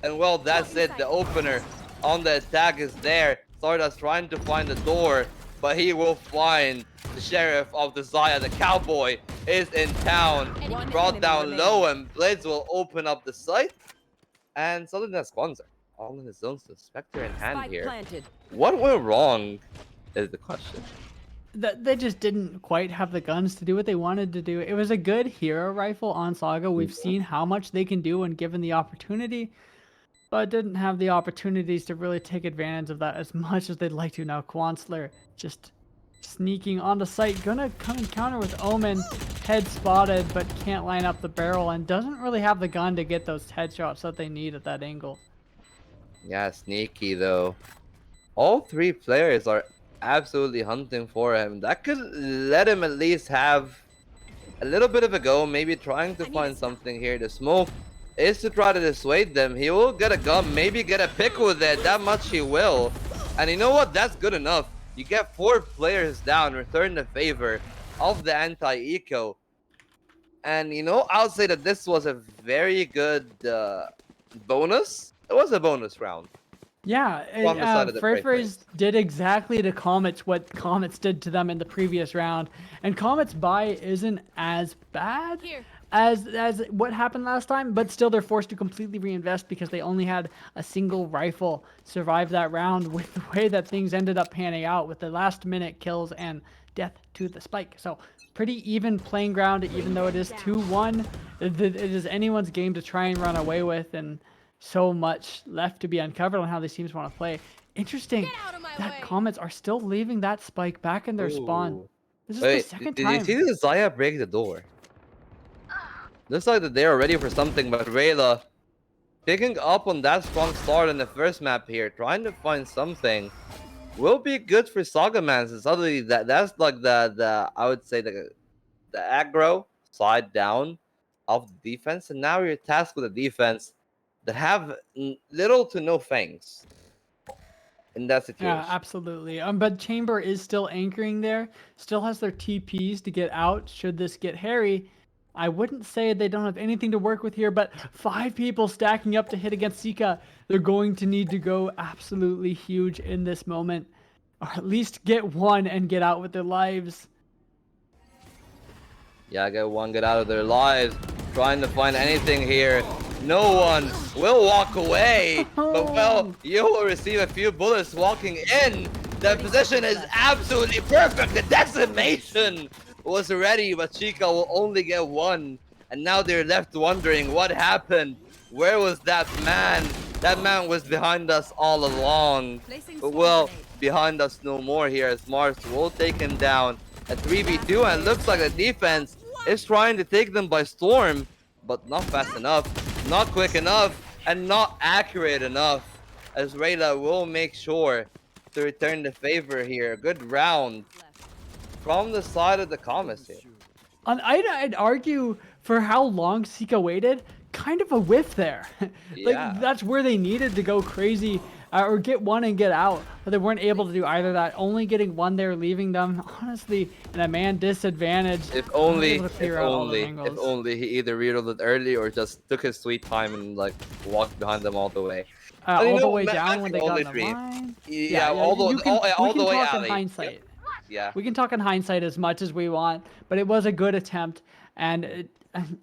S4: And well, that's it. The opener on the attack is there. Stardust trying to find the door, but he will find the sheriff of the Zaya. The cowboy is in town.
S5: One
S4: Brought
S5: enemy
S4: down
S5: remaining.
S4: low, and Blades will open up the site. And something that's Squanzer. All in his own Spectre in hand
S5: Spike
S4: here.
S5: planted.
S4: What went wrong is the question.
S3: They just didn't quite have the guns to do what they wanted to do. It was a good hero rifle on Saga. We've seen how much they can do when given the opportunity, but didn't have the opportunities to really take advantage of that as much as they'd like to. Now Quansler just sneaking on the site, gonna come and counter with Omen. Head spotted, but can't line up the barrel and doesn't really have the gun to get those headshots that they need at that angle.
S4: Yeah, sneaky though. All 3 players are absolutely hunting for him. That could let him at least have a little bit of a go, maybe trying to find something here. The smoke is to try to dissuade them. He will get a gun, maybe get a pick with it. That much he will. And you know what? That's good enough. You get 4 players down, return the favor of the anti-eco. And you know, I'll say that this was a very good bonus. It was a bonus round.
S3: Yeah,
S4: From the side of the Prey
S3: Frey's did exactly to Comets what Comets did to them in the previous round, and Comets' buy isn't as bad as what happened last time, but still they're forced to completely reinvest because they only had a single rifle survive that round with the way that things ended up panning out with the last minute kills and death to the Spike. So pretty even playing ground, even though it is 2-1. It is anyone's game to try and run away with, and so much left to be uncovered on how these teams want to play. Interesting that Comets are still leaving that Spike back in their spawn.
S4: Ooh.
S3: This is
S4: Wait,
S3: the second
S4: did
S3: time.
S4: you see the Zaya break the door? Looks like that they are ready for something, but Rayla picking up on that strong start in the first map here, trying to find something, will be good for Sagamans. And suddenly that's like the I would say the aggro side down of the defense, and now you're tasked with a defense that have little to no fangs in that situation.
S3: Yeah, absolutely. But Chamber is still anchoring there. Still has their TPs to get out should this get hairy. I wouldn't say they don't have anything to work with here, but 5 people stacking up to hit against Sika. They're going to need to go absolutely huge in this moment, or at least get one and get out with their lives.
S4: Yeah, get out of their lives, trying to find anything here. No one will walk away, but well, you will receive a few bullets walking in. The position is absolutely perfect. The decimation was ready, but Chica will only get 1. And now they're left wondering what happened. Where was that man? That man was behind us all along. But well, behind us no more here, as Mars will take him down. A 3v2, and it looks like the defense is trying to take them by storm, but not fast enough, not quick enough, and not accurate enough, as Rayla will make sure to return the favor here. Good round from the side of the Comets here.
S3: And I'd argue for how long Sika waited, kind of a whiff there.
S4: Yeah.
S3: Like, that's where they needed to go crazy or get one and get out, but they weren't able to do either that. Only getting one there, leaving them honestly in a man disadvantage.
S4: If only he either reloaded early or just took his sweet time and like walked behind them all the way.
S3: All the way down when they got in the line.
S4: Yeah, all the way
S3: we can
S4: alley.
S3: talk in hindsight.
S4: Yeah.
S3: We can talk in hindsight as much as we want, but it was a good attempt. And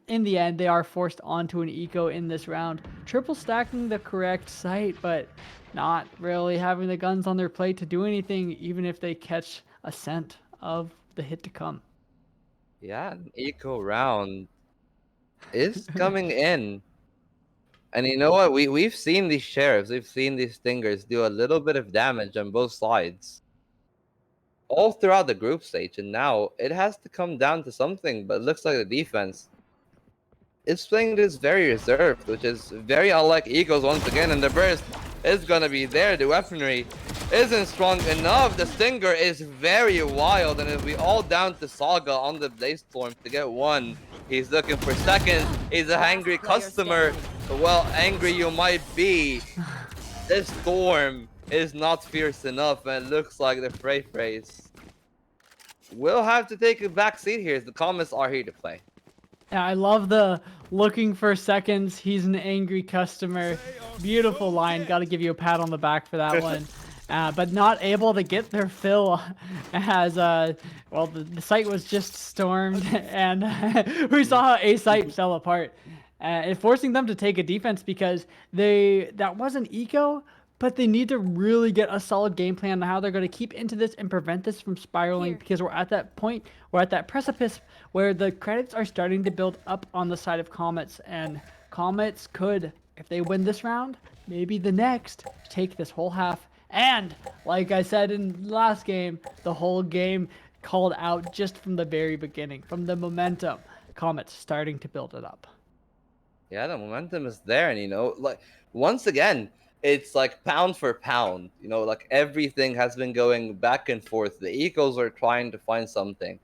S3: in the end, they are forced onto an eco in this round. Triple stacking the correct site, but not really having the guns on their plate to do anything, even if they catch a scent of the hit to come.
S4: Yeah, an eco round is coming in. And you know what? We've seen these sheriffs, we've seen these stingers do a little bit of damage on both sides. All throughout the group stage, and now it has to come down to something, but it looks like the defense is playing this very reserved, which is very unlike Eagles once again, and the burst is gonna be there. The weaponry isn't strong enough. The Stinger is very wild, and it'll be all down to Saga on the Blaze Storm to get one. He's looking for seconds. He's a angry customer. Well, angry you might be. This Storm is not fierce enough, and it looks like the Frey Freys will have to take a back seat here, as the comments are here to play.
S3: Yeah, I love the looking for seconds. He's an angry customer. Beautiful line. Got to give you a pat on the back for that one. But not able to get their fill as, well, the site was just stormed, and we saw how A site fell apart. And forcing them to take a defense because that wasn't eco, but they need to really get a solid game plan on how they're going to keep into this and prevent this from spiraling, because we're at that point, we're at that precipice where the credits are starting to build up on the side of Comets, and Comets could, if they win this round, maybe the next, take this whole half. And like I said in the last game, the whole game called out just from the very beginning, from the momentum. Comets starting to build it up.
S4: Yeah, the momentum is there, and like once again, it's like pound for pound. Like everything has been going back and forth. The Eagles are trying to find something,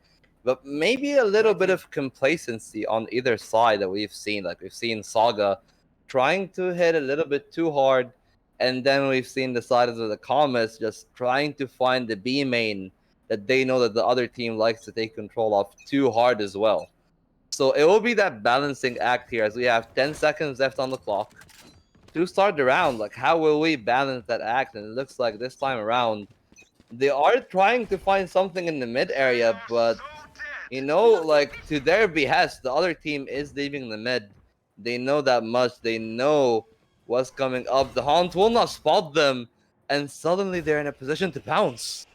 S4: but maybe a little bit of complacency on either side that we've seen. Like we've seen Saga trying to hit a little bit too hard, and then we've seen the side of the Comets just trying to find the B main that they know that the other team likes to take control of too hard as well. So it will be that balancing act here, as we have 10 seconds left on the clock to start the round. Like, how will we balance that act? And it looks like this time around, they are trying to find something in the mid area, but like to their behest, the other team is leaving the mid. They know that much. They know what's coming up. The Haunt will not spot them, and suddenly they're in a position to pounce.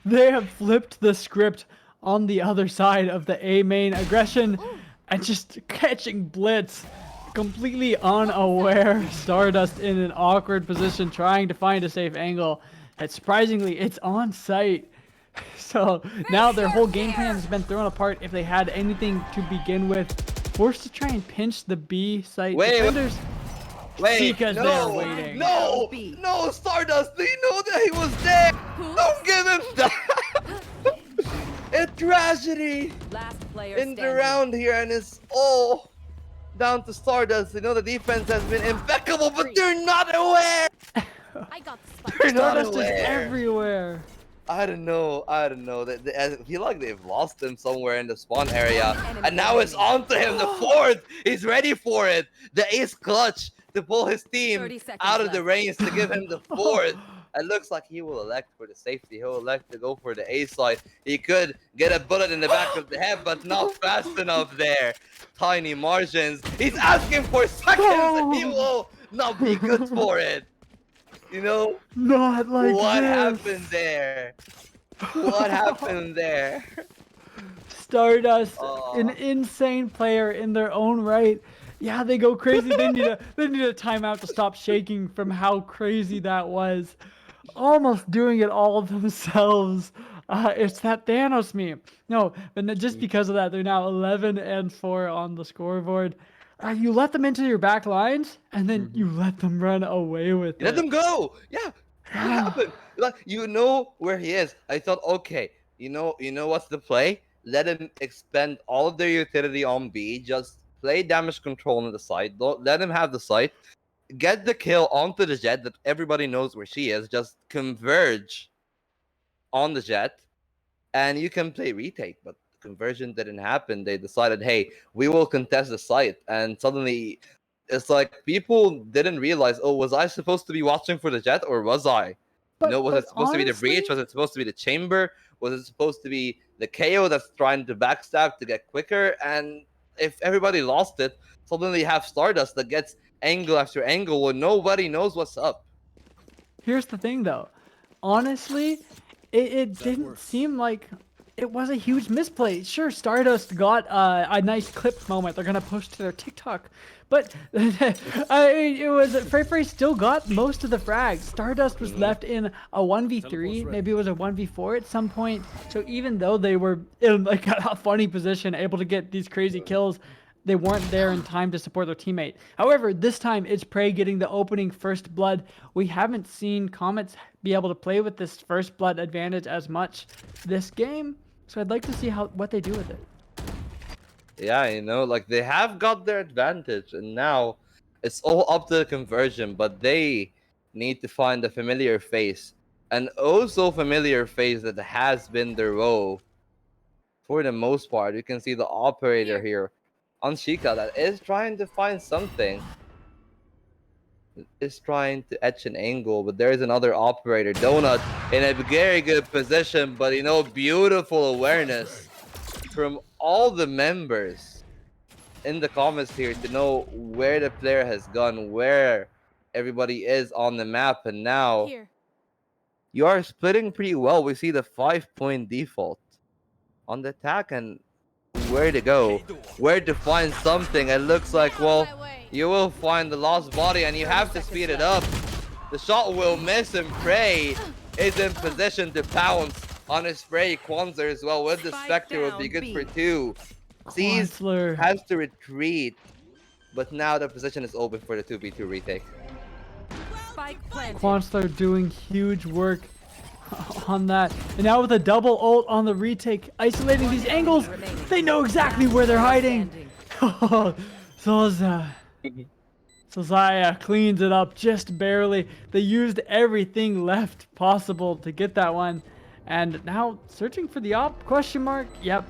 S3: They have flipped the script on the other side of the A main aggression and just catching blitz. Completely unaware. Stardust in an awkward position trying to find a safe angle. And surprisingly, it's on site. So now their whole game plan has been thrown apart if they had anything to begin with. Forced to try and pinch the B site defenders.
S4: Wait,
S3: Because they're waiting.
S4: no, Stardust, they know that he was there. Don't give him that. A tragedy
S5: Last player
S4: in the
S5: standing.
S4: round here, and it's all down to Stardust. They know the defense has been impeccable, but they're not aware.
S5: I got the spike.
S4: They're not
S3: Stardust is
S4: aware.
S3: everywhere.
S4: I don't know. I feel like they've lost him somewhere in the spawn area, and now it's on to him. The fourth, he's ready for it. The ace clutch to pull his team
S5: 30 seconds
S4: out of the
S5: left.
S4: range to give him the fourth. It looks like he will elect for the safety. He'll elect to go for the A side. He could get a bullet in the back of the head, but not fast enough there. Tiny margins. He's asking for seconds, and he will not be good for it.
S3: Not like
S4: What
S3: this.
S4: happened there? What happened there?
S3: Stardust,
S4: Aw.
S3: an insane player in their own right. Yeah, they go crazy. They need a timeout to stop shaking from how crazy that was. Almost doing it all themselves. It's that Thanos meme. No, but just because of that, they're now 11-4 on the scoreboard. You let them into your back lines, and then you let them run away with it.
S4: Let them go. Yeah. What happened? Like, you know where he is. I thought, okay, you know what's the play? Let him expend all of their utility on B. Just play damage control on the side. Don't let him have the site. Get the kill onto the Jet that everybody knows where she is. Just converge on the Jet, and you can play retake. But the conversion didn't happen. They decided, hey, we will contest the site, and suddenly it's like people didn't realize, oh, was I supposed to be watching for the Jet, or was I? Was it supposed to be the breach?
S3: honestly,
S4: Was it supposed to be the chamber? Was it supposed to be the KO that's trying to backstab to get quicker? And if everybody lost it, suddenly you have Stardust that gets angle after angle when nobody knows what's up.
S3: here's the thing though. Honestly, it
S6: That
S3: didn't
S6: works.
S3: seem like it was a huge misplay. Sure, Stardust got a nice clip moment. They're gonna post to their TikTok, but it was Frey still got most of the frags. Stardust was left in a 1v3,
S6: ready.
S3: maybe it was a 1v4 at some point. So even though they were in like a funny position, able to get these crazy kills, they weren't there in time to support their teammate. However, this time it's Prey getting the opening first blood. We haven't seen Comets be able to play with this first blood advantage as much this game, so I'd like to see what they do with it.
S4: Yeah, like they have got their advantage, and now it's all up to the conversion, but they need to find a familiar face, an oh so familiar face that has been their role for the most part. You can see the operator here on Chica that is trying to find something. Is trying to etch an angle, but there's another operator, Donut, in a very good position, but beautiful awareness from all the members in the comments here to know where the player has gone, where everybody is on the map, and now
S1: Here.
S4: you are splitting pretty well. We see the 5-point default on the attack and where to go, where to find something. It looks like, well, you will find the lost body and you have to speed it up. The shot will miss and Prey is in position to pounce on his spray. Kwanzaa as well with the
S5: Spike
S4: Spectre would be
S5: down
S4: good
S5: B.
S4: for 2. Sees
S3: Quansler.
S4: has to retreat, but now the position is open for the 2v2 retake.
S5: Spike planted.
S3: Quansler doing huge work on that. And now with a double ult on the retake, isolating these angles, they know exactly where they're hiding. Zaya cleans it up just barely. They used everything left possible to get that one. And now searching for the op, question mark? Yep.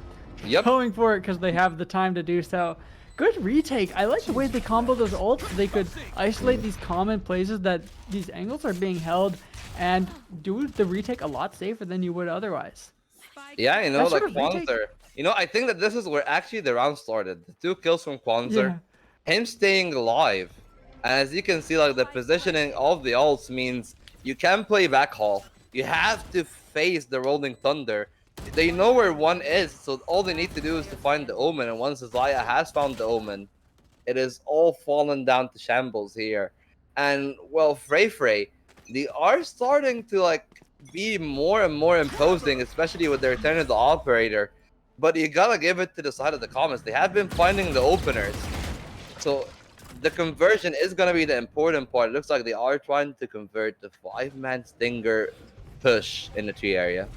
S3: Going for it because they have the time to do so. Good retake. I like the way they combo those ults. They could isolate these common places that these angles are being held and do the retake a lot safer than you would otherwise.
S4: Yeah,
S3: That
S4: like
S3: sort of retake-
S4: Kwanzaa. I think that this is where actually the round started. The 2 kills from Kwanzaa, him staying alive. And as you can see, like the positioning of the ults means you can play backhaul. You have to face the Rolling Thunder. They know where one is, so all they need to do is to find the Omen. And once Zaya has found the Omen, it is all fallen down to shambles here. And well, Frey, they are starting to be more and more imposing, especially with the return of the operator. But you gotta give it to the side of the comments. They have been finding the openers. So the conversion is gonna be the important part. It looks like they are trying to convert the 5-man Stinger push in the tree area.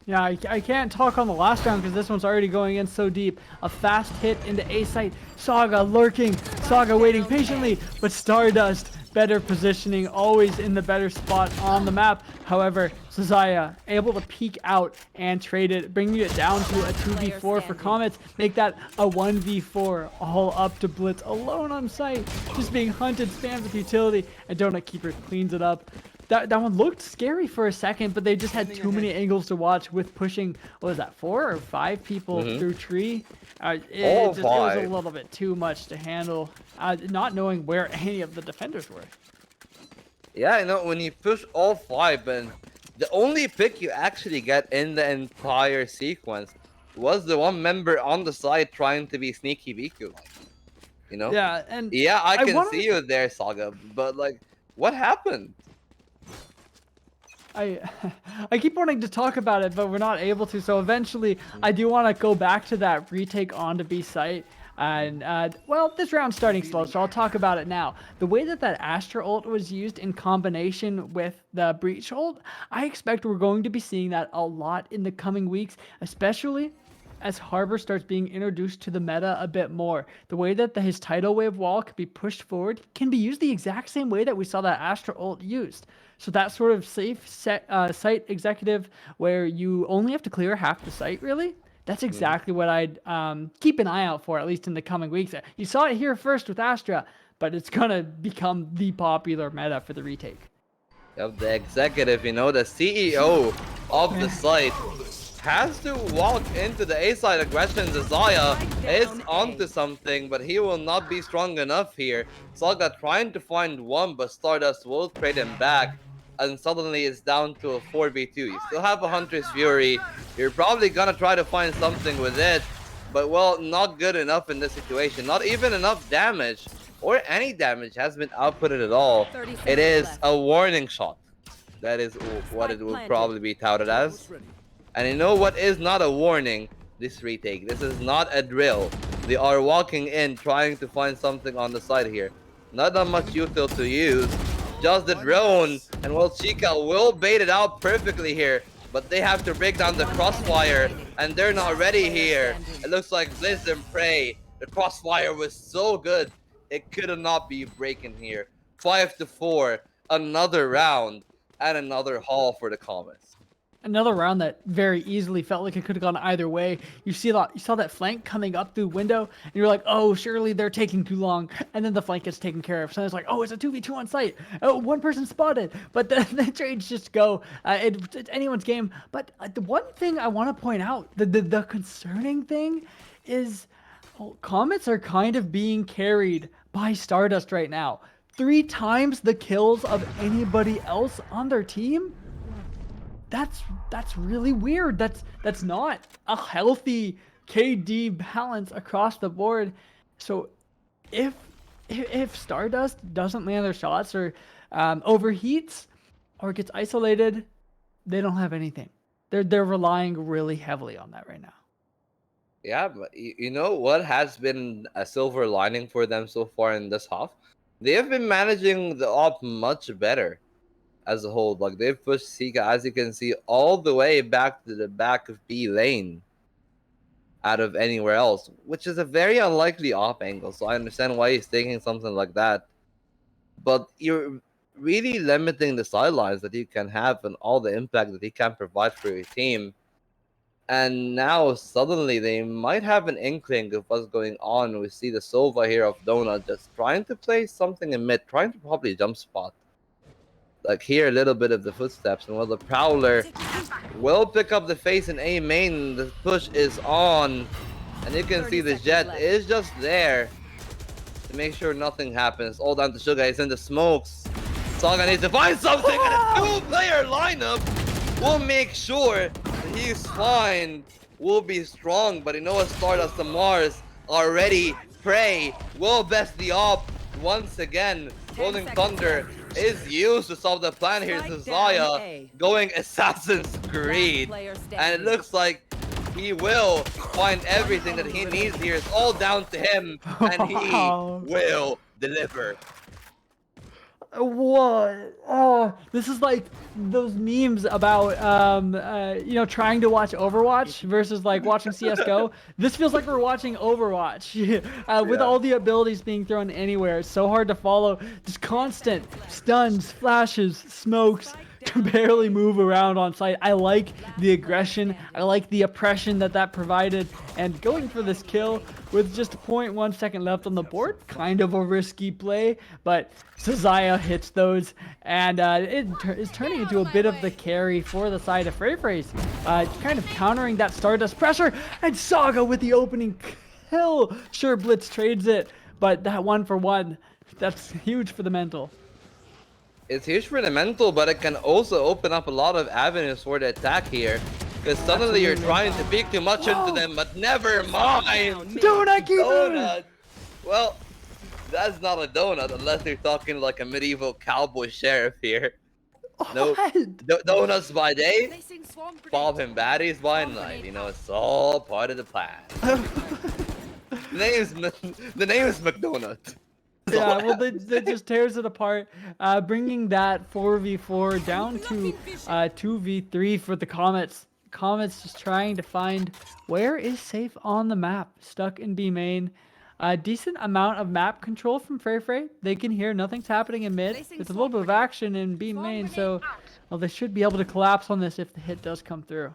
S3: Yeah, I can't talk on the last round because this one's already going in so deep. A fast hit into A site. Saga lurking. Saga waiting patiently, but Stardust better positioning, always in the better spot on the map. However, Zaya able to peek out and trade it, bringing it down to a 2v4 for Comets. Make that a 1v4, all up to Blitz alone on site, just being hunted, spammed with utility, and Donut Keeper cleans it up. That one looked scary for a second, but they just had too many angles to watch with pushing, what was that, 4 or 5 people through tree? It was a little bit too much to handle, not knowing where any of the defenders were.
S4: Yeah, when you push all 5, and the only pick you actually get in the entire sequence was the one member on the side trying to be sneaky Biku.
S3: Yeah, and
S4: yeah, I can see you there, Saga, but what happened?
S3: I keep wanting to talk about it, but we're not able to. So eventually, I do want to go back to that retake onto B site. And, well, this round's starting slow, so I'll talk about it now. The way that Astra ult was used in combination with the Breach ult, I expect we're going to be seeing that a lot in the coming weeks, especially as Harbor starts being introduced to the meta a bit more. The way that his tidal wave wall can be pushed forward can be used the exact same way that we saw that Astra ult used. So that sort of safe site executive where you only have to clear half the site, really, that's exactly what I'd keep an eye out for, at least in the coming weeks. You saw it here first with Astra, but it's going to become the popular meta for the retake.
S4: of the executive, you know, the CEO of the site, has to walk into the A side aggression. Zaya is onto something, but he will not be strong enough here. Saga trying to find one, but Stardust will trade him back. And suddenly it's down to a 4v2. You still have a Hunter's Fury. You're probably gonna try to find something with it. But well, not good enough in this situation. Not even enough damage. Or any damage has been outputted at all.
S5: 30 seconds
S4: It is
S5: left.
S4: a warning shot. That is what it will probably be touted as. And you know what is not a warning? This retake. This is not a drill. They are walking in trying to find something on the side here. Not that much util to use. Just the drone. And well, Chica will bait it out perfectly here. But they have to break down the crossfire. And they're not ready here. It looks like Blizz and Prey. The crossfire was so good. It could not be breaking here. 5-4. Another round. And another haul for the Comets.
S3: Another round that very easily felt like it could have gone either way. You saw that flank coming up through window, and you're like, oh, surely they're taking too long. And then the flank gets taken care of. So it's like, oh, it's a 2v2 on site. Oh, one person spotted. But the trades just go. It's anyone's game. But the one thing I want to point out, the concerning thing is Comets are kind of being carried by Stardust right now. 3 times the kills of anybody else on their team. That's really weird. That's not a healthy KD balance across the board. So if Stardust doesn't land their shots or overheats or gets isolated, they don't have anything. They're relying really heavily on that right now.
S4: Yeah, but you know what has been a silver lining for them so far in this half? They have been managing the op much better as a whole. Like, they've pushed Sika, as you can see, all the way back to the back of B lane out of anywhere else, which is a very unlikely op angle. So I understand why he's taking something like that. But you're really limiting the sidelines that you can have and all the impact that he can provide for your team. And now suddenly they might have an inkling of what's going on. We see the Sova here of Donut just trying to play something in mid, trying to probably jump spot. Like, hear a little bit of the footsteps, and while the Prowler will pick up the face in A main, the push is on. And you can see the Jet is just there to make sure nothing happens. All down to Suga, he's in the smokes. Saga needs to find something, and a 2-player lineup will make sure that he's fine, will be strong. But you know what, Stardust and Mars are ready. Prey will best the op once again. Rolling Thunder is used to solve the plan here. Zaya going Assassin's Creed. And it looks like he will find everything that he needs here. It's all down to him, and he will deliver.
S3: What? Oh, this is like those memes about trying to watch Overwatch versus like watching CS:GO. This feels like we're watching Overwatch with all the abilities being thrown anywhere. It's so hard to follow. Just constant stuns, flashes, smokes. Can barely move around on site. I like the aggression. I like the oppression that provided. And going for this kill with just 0.1 second left on the board, kind of a risky play, but Zaya hits those, and it is turning into a bit of the carry for the side of FrayFrays, kind of countering that Stardust pressure, and Saga with the opening kill. Sure, Blitz trades it, but that 1-for-1, that's huge for the mental.
S4: It's huge for the mental, but it can also open up a lot of avenues for the attack here. Because suddenly you're trying to peek too much into them, but never mind.
S3: Donut.
S4: Well, that's not a donut unless you're talking like a medieval cowboy sheriff here. No, donuts by day, popping baddies by night. You know, it's all part of the plan. The name is McDonut.
S3: Yeah, well, they just tears it apart, bringing that 4v4 down to 2v3 for the Comets. Comets just trying to find where is safe on the map. Stuck in B main. Decent amount of map control from FrayFray. They can hear nothing's happening in mid. There's a little bit of action in B main, so they should be able to collapse on this if the hit does come through.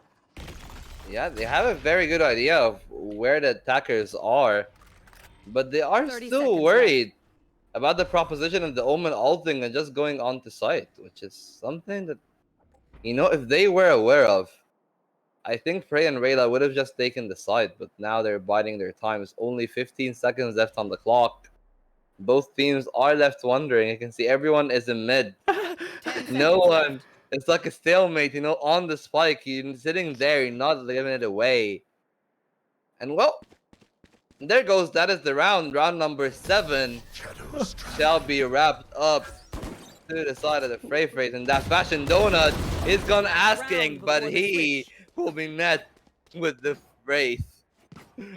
S4: Yeah, they have a very good idea of where the attackers are, but they are still worried about the proposition of the Omen ulting and just going on to site, which is something that, if they were aware of, I think Prey and Rayla would have just taken the side, but now they're biding their time. It's only 15 seconds left on the clock. Both teams are left wondering. You can see everyone is in mid. No one. It's like a stalemate, on the spike. You're sitting there, you're not giving it away. And well, there goes. That is the round. Round number 7 shall be wrapped up to the side of the Frey Phrase. And that Fashion Donut is gone asking, but he will be met with the Wraith.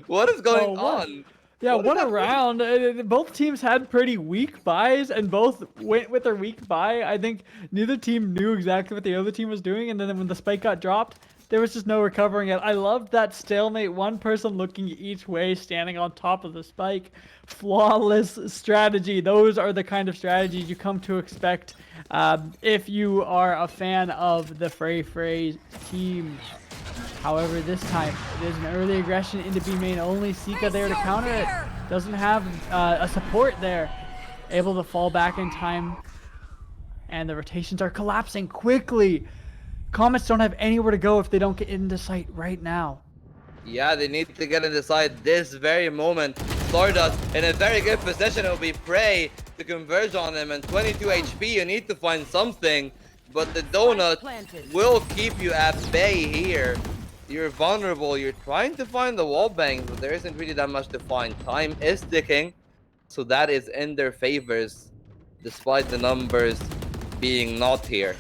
S4: What is going on?
S3: Yeah, what a
S4: happened?
S3: round. Both teams had pretty weak buys and both went with their weak buy. I think neither team knew exactly what the other team was doing, and then when the spike got dropped, there was just no recovering it. I loved that stalemate, one person looking each way, standing on top of the spike. Flawless strategy. Those are the kind of strategies you come to expect if you are a fan of the Frey team. However, this time, it is an early aggression into B main only. Sika there to counter it. Doesn't have a support there. Able to fall back in time. And the rotations are collapsing quickly. Comets don't have anywhere to go if they don't get into sight right now.
S4: Yeah, they need to get into sight this very moment. Stardust in a very good position. It will be Prey to converge on him. And 22 HP, you need to find something. But the donut will keep you at bay here. You're vulnerable. You're trying to find the wall bangs, but there isn't really that much to find. Time is ticking, so that is in their favors, despite the numbers being not here.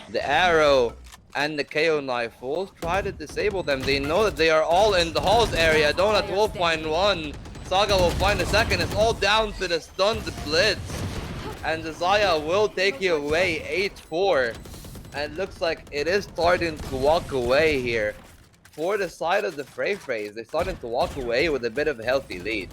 S4: The arrow and the KO knife will try to disable them. They know that they are all in the halls area. Donut will find one. Saga will find a second. It's all down to the stunned blitz. And the Zaya will take you away 8-4. And it looks like it is starting to walk away here. For the side of the Frey Phrase, they're starting to walk away with a bit of a healthy lead.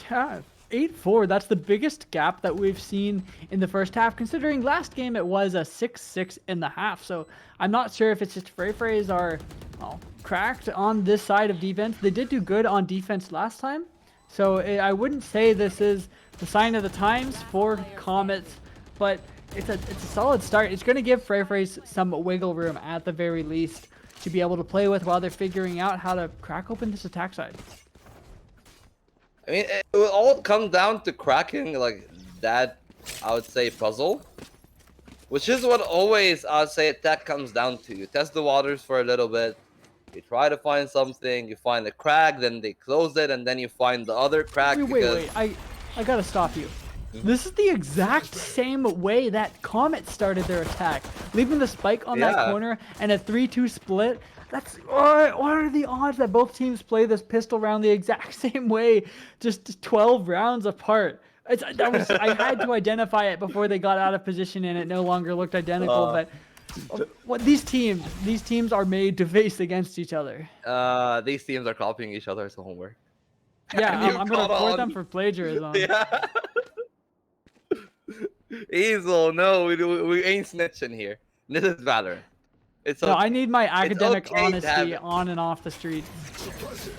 S3: Yeah, 8-4. That's the biggest gap that we've seen in the first half, considering last game it was a 6-6 in the half. So I'm not sure if it's just Frey Phrase are cracked on this side of defense. They did do good on defense last time. So I wouldn't say this is the sign of the times for Comets, but it's a solid start. It's going to give Frey Phrase some wiggle room at the very least to be able to play with while they're figuring out how to crack open this attack side.
S4: I mean, it will all come down to cracking like that, I would say, puzzle. Which is what always, I would say, attack comes down to. You test the waters for a little bit. You try to find something. You find a crack, then they close it, and then you find the other crack.
S3: Wait. I gotta stop you. This is the exact same way that Comet started their attack, leaving the spike on that corner and a 3-2 split. That's what are the odds that both teams play this pistol round the exact same way, just 12 rounds apart? I had to identify it before they got out of position and it no longer looked identical. But what these teams are made to face against each other.
S4: These teams are copying each other's homework.
S3: Yeah, I'm gonna report them for plagiarism.
S4: Yeah. Easel, no, we ain't snitching here. This is Valorant. It's
S3: no, I need my academic
S4: okay
S3: honesty on and off the street.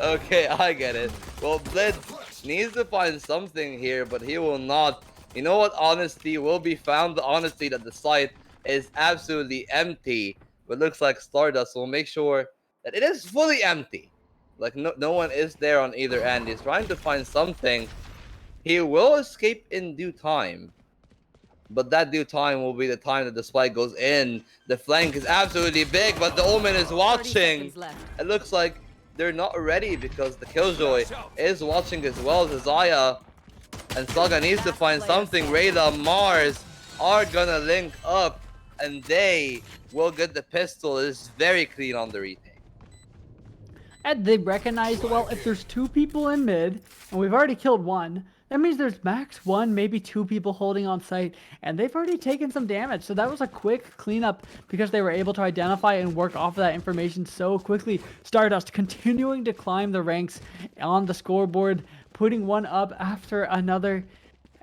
S4: Okay, I get it. Well, Blitz needs to find something here, but he will not. You know what honesty will be found? The honesty that the site is absolutely empty. But looks like Stardust will make sure that it is fully empty. Like no one is there on either end. He's trying to find something. He will escape in due time. But that due time will be the time that the spike goes in. The flank is absolutely big, but the Omen is watching. It looks like they're not ready because the Killjoy is watching as well as Zaya. And Saga needs to find something. Rayla, Mars are gonna link up and they will get the pistol. It's very clean on the retake.
S3: And they recognized, well, if there's two people in mid, and we've already killed one, that means there's max one, maybe two people holding on site, and they've already taken some damage. So that was a quick cleanup because they were able to identify and work off of that information so quickly. Stardust continuing to climb the ranks on the scoreboard, putting one up after another,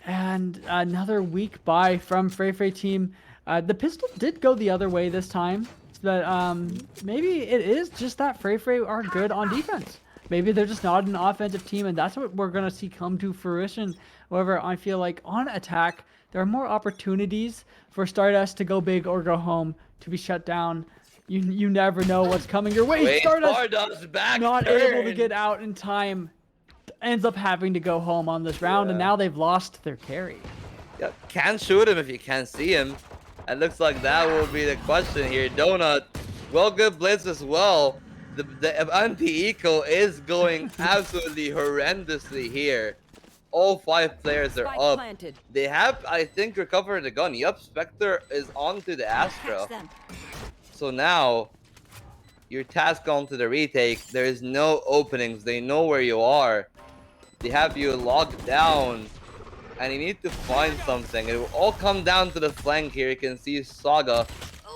S3: and another weak buy from Frey team. The pistol did go the other way this time. But maybe it is just that Frey are good on defense. Maybe they're just not an offensive team, and that's what we're gonna see come to fruition. However, I feel like on attack, there are more opportunities for Stardust to go big or go home, to be shut down. You never know what's coming your way.
S4: Wait,
S3: Stardust
S4: Stardust back
S3: not
S4: turn.
S3: able to get out in time, ends up having to go home on this round, and now they've lost their carry.
S4: Yep, can't shoot him if you can't see him. It looks like that will be the question here. Donut, well, good blitz as well. The anti-eco is going absolutely horrendously here. All 5 players are
S5: Spike
S4: up.
S5: planted.
S4: They have, I think, recovered the gun. Yup, Spectre is onto the Astra.
S5: Catch them.
S4: So now, your task onto the retake. There is no openings. They know where you are. They have you locked down. And you need to find something. It will all come down to the flank here. You can see Saga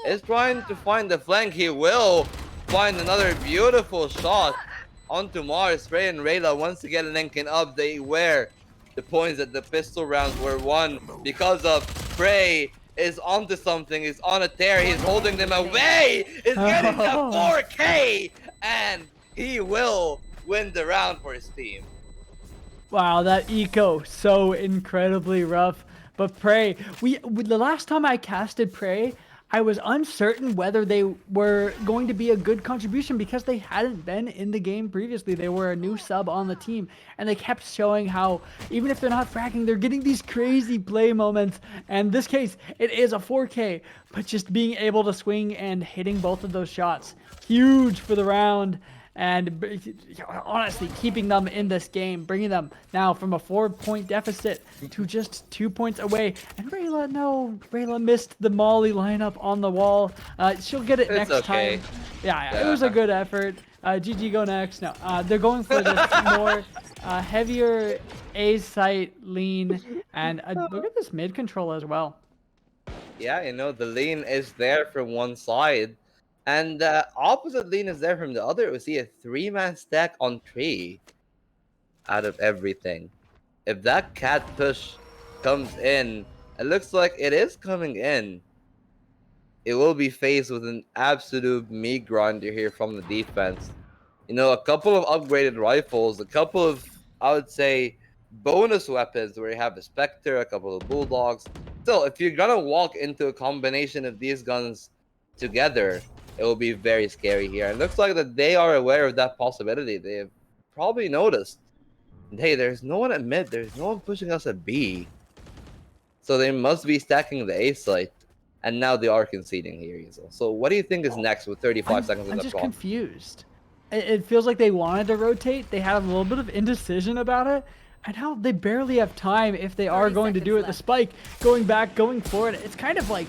S4: is trying to find the flank. He will find another beautiful shot onto Mars. Frey and Rayla once again linking up. They wear the points that the pistol rounds were won because of Frey is onto something. He's on a tear. He's holding them away. He's getting the 4K. And he will win the round for his team.
S3: Wow, that eco so incredibly rough. But Prey, the last time I casted Prey, I was uncertain whether they were going to be a good contribution because they hadn't been in the game previously. They were a new sub on the team, and they kept showing how even if they're not fragging, they're getting these crazy play moments. And in this case, it is a 4K, but just being able to swing and hitting both of those shots, huge for the round. And honestly, keeping them in this game, bringing them now from a 4-point deficit to just 2 points away. And Rayla missed the Molly lineup on the wall. She'll get it
S4: It's
S3: next
S4: okay.
S3: time. Yeah, it was a good effort. GG, go next. No, they're going for this more heavier A site lean. And look at this mid control as well.
S4: Yeah, you know, the lean is there from one side. And opposite lean is there from the other. We see a 3-man stack on 3 out of everything. If that cat push comes in, it looks like it is coming in. It will be faced with an absolute meat grinder here from the defense. You know, a couple of upgraded rifles, a couple of, I would say, bonus weapons where you have a Spectre, a couple of Bulldogs. Still, if you're gonna walk into a combination of these guns together, it will be very scary here. It looks like that they are aware of that possibility. They've probably noticed. Hey, there's no one at mid. There's no one pushing us at B. So they must be stacking the A site. And now they are conceding here, Easel. So what do you think is next with 35 seconds in
S3: I'm
S4: the
S3: just
S4: clock?
S3: confused. It feels like they wanted to rotate. They had a little bit of indecision about it. And now they barely have time if they are
S5: 30
S3: going to do it.
S5: seconds
S3: The spike, going back, going forward. It's kind of like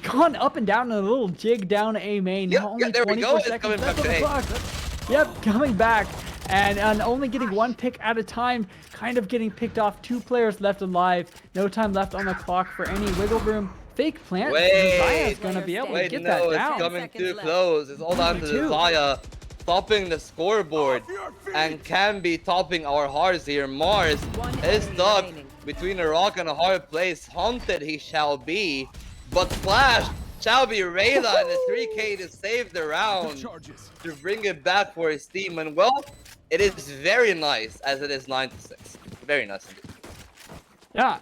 S3: gone up and down in a little jig down A main.
S4: Yep,
S3: Now only
S4: yeah, there we
S3: 24
S4: go. It's
S3: seconds
S4: coming
S3: left
S4: back
S3: on the
S4: to A.
S3: clock. Yep, coming back. And only getting 1 pick at a time, kind of getting picked off. 2 players left alive. No time left on the clock for any wiggle room. Fake plant. Zaya's gonna be able to
S4: Wait,
S3: get
S4: no,
S3: that
S4: it's
S3: down.
S4: coming
S5: Seconds
S4: too
S5: left.
S4: close. It's all down to
S3: Two.
S4: Zaya topping the scoreboard and can be topping our hearts here. Mars
S5: One
S4: is
S5: enemy
S4: stuck
S5: remaining.
S4: between a rock and a hard place. Haunted he shall be, but Flash shall be Rayla and the 3K to save the round,
S6: Charges.
S4: to bring it back for his team. And well, it is very nice as it is 9-6. Very nice indeed.
S3: Yeah,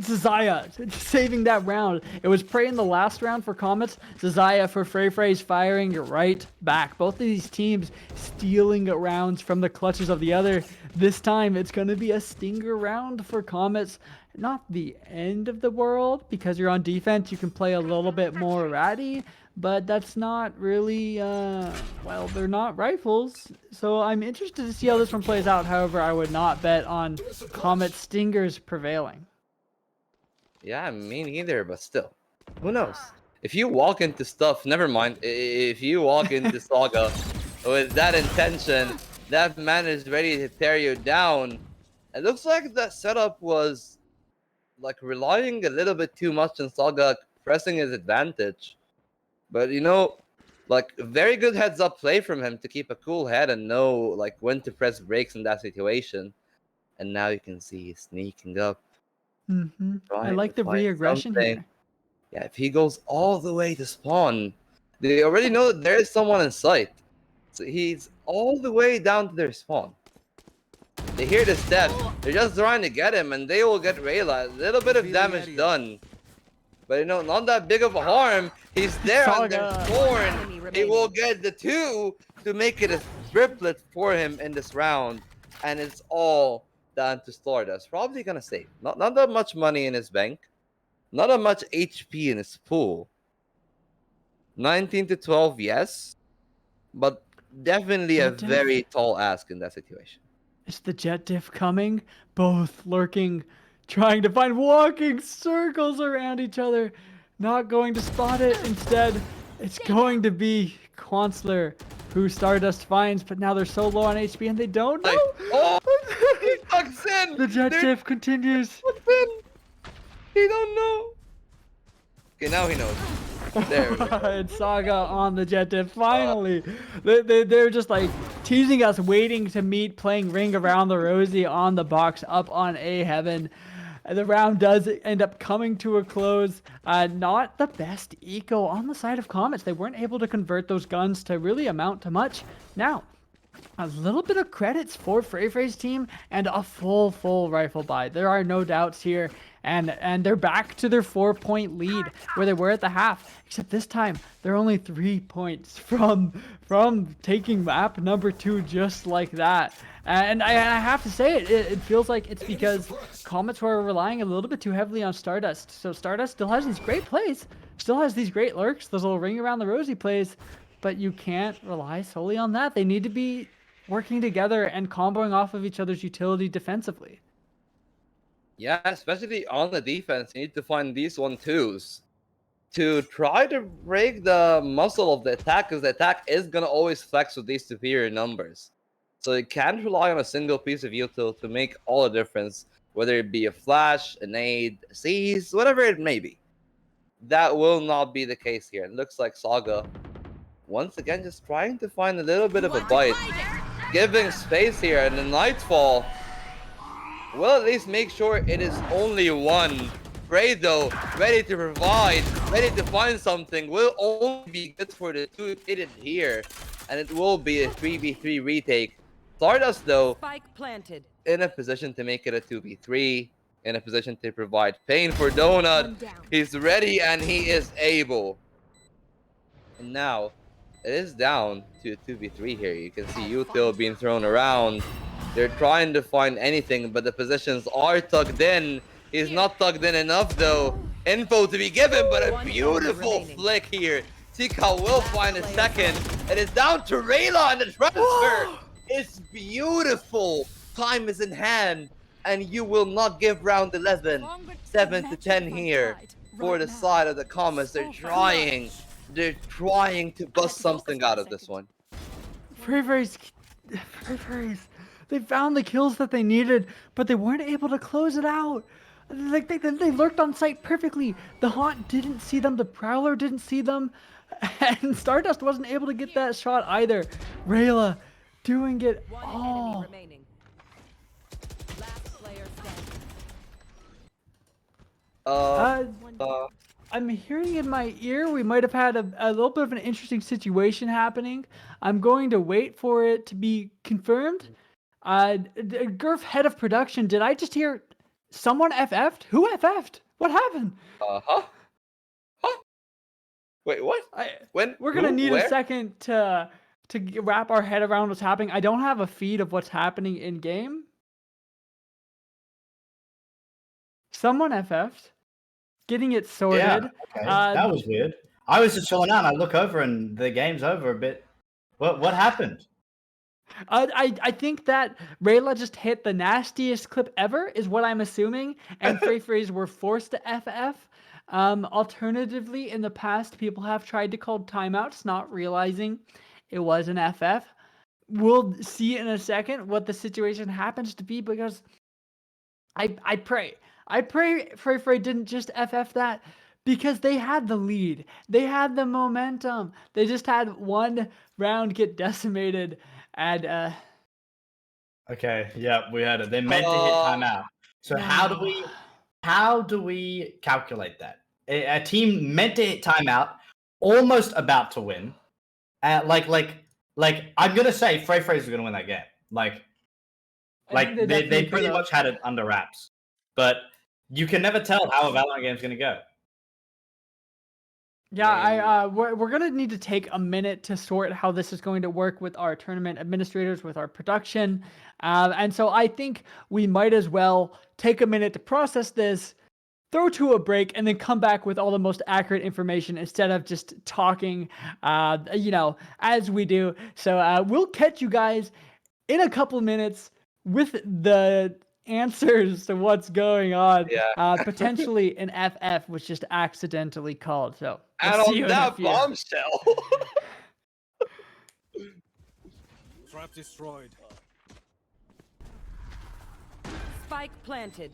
S3: Zaya saving that round. It was Prey in the last round for Comets. Zaya for Frey's firing right back. Both of these teams stealing rounds from the clutches of the other. This time it's going to be a stinger round for Comets. Not the end of the world, because you're on defense, you can play a little bit more ratty, but that's not really, well, they're not rifles. So I'm interested to see how this one plays out. However, I would not bet on Comet Stingers prevailing.
S4: Yeah, me neither, but still, who knows? If you walk into stuff, never mind. If you walk into Saga with that intention, that man is ready to tear you down. It looks like that setup was like relying a little bit too much on Saga pressing his advantage. But you know, like very good heads up play from him to keep a cool head and know like when to press brakes in that situation. And now you can see he's sneaking up.
S3: I
S4: trying
S3: like
S4: to
S3: the
S4: find
S3: re-aggression
S4: something.
S3: here.
S4: Yeah, if he goes all the way to spawn, they already know that there is someone in sight. So he's all the way down to their spawn. They hear the step. They're just trying to get him, and they will get Rayla. A little bit of damage done. But, you know, not that big of a harm. He's there on their
S3: Saga.
S4: thorn. He will get the 2 to make it a triplet for him in this round. And it's all down to Stardust. Probably going to save. Not that much money in his bank. Not that much HP in his pool. 19 to 12, yes. But definitely a very tall ask in that situation.
S3: Is the jet diff coming? Both lurking, trying to find walking circles around each other. Not going to spot it. Instead, it's going to be Quansler who Stardust finds, but now they're so low on HP and they don't know.
S4: Oh, he tucks in.
S3: The jet diff continues.
S4: Tucks in. He don't know. Okay, now he knows. There we go.
S3: It's Saga on the jet diff. Finally, they're just like teasing us, waiting to meet, playing Ring Around the Rosie on the box up on A Heaven. The round does end up coming to a close. Not the best eco on the side of Comets. They weren't able to convert those guns to really amount to much. Now, a little bit of credits for Frey's team and a full rifle buy. There are no doubts here. And they're back to their 4-point lead where they were at the half. Except this time, they're only 3 points from taking map number 2 just like that. And I have to say it feels like it's because Comets were relying a little bit too heavily on Stardust. So Stardust still has these great plays, still has these great lurks, those little Ring Around the Rosie plays, but you can't rely solely on that. They need to be working together and comboing off of each other's utility defensively.
S4: Yeah, especially on the defense, you need to find these 1-2s to try to break the muscle of the attack, because the attack is going to always flex with these superior numbers. So you can't rely on a single piece of util to make all the difference, whether it be a flash, a nade, a seize, whatever it may be. That will not be the case here. It looks like Saga, once again, just trying to find a little bit of a bite, giving space here, and the Nightfall will at least make sure it is only one. Frey, though, ready to provide, ready to find something, will only be good for the 2 hidden here, and it will be a 3v3 retake. Stardust, though,
S5: Spike planted.
S4: in a position to make it a 2v3, in a position to provide pain for Donut. He's ready and he is able. And now, it is down to a 2v3 here. You can see util being thrown around. They're trying to find anything, but the positions are tucked in. He's not tucked in enough, though. Info to be given, but a beautiful flick here. Tika will find a second. It is down to Rayla, and the transfer is beautiful. Time is in hand, and you will not give round 11. 7 to 10 here for the side of the Comets. They're trying to bust something out of this one.
S3: Frey's. They found the kills that they needed, but they weren't able to close it out. Like they lurked on site perfectly. The Haunt didn't see them. The Prowler didn't see them. And Stardust wasn't able to get that shot either. Rayla doing it all. I'm hearing in my ear we might have had a little bit of an interesting situation happening. I'm going to wait for it to be confirmed. Gurf, head of production, did I just hear someone FF'd? Who FF'd? What happened?
S4: Huh? Wait, what?
S3: We're gonna need a second to wrap our head around what's happening. I don't have a feed of what's happening in game. Someone FF'd. Getting it sorted.
S2: Yeah, okay. That was weird. I was just chilling out and I look over and the game's over a bit. What happened?
S3: I think that Rayla just hit the nastiest clip ever, is what I'm assuming, and Frey's were forced to FF. Alternatively, in the past, people have tried to call timeouts, not realizing it was an FF. We'll see in a second what the situation happens to be, because I pray Frey didn't just FF that, because they had the lead. They had the momentum. They just had one round get decimated. And
S2: okay, yeah, we heard it. They meant to hit timeout. So how do we calculate that? A team meant to hit timeout, almost about to win. like I'm gonna say Frey Frey's gonna win that game. Like
S3: I think
S2: they
S3: definitely
S2: pretty
S3: could have.
S2: much had it under wraps, but you can never tell how a Valorant game's gonna go.
S3: Yeah, we're gonna need to take a minute to sort how this is going to work with our tournament administrators, with our production, and so I think we might as well take a minute to process this, throw to a break, and then come back with all the most accurate information instead of just talking, as we do. So we'll catch you guys in a couple minutes with the answers to what's going on.
S4: Yeah.
S3: Potentially an FF was just accidentally called. So we'll
S4: And
S3: see
S4: on
S3: you in a
S4: that
S3: few.
S4: bombshell.
S6: Trap destroyed.
S5: Spike planted.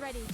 S1: ready.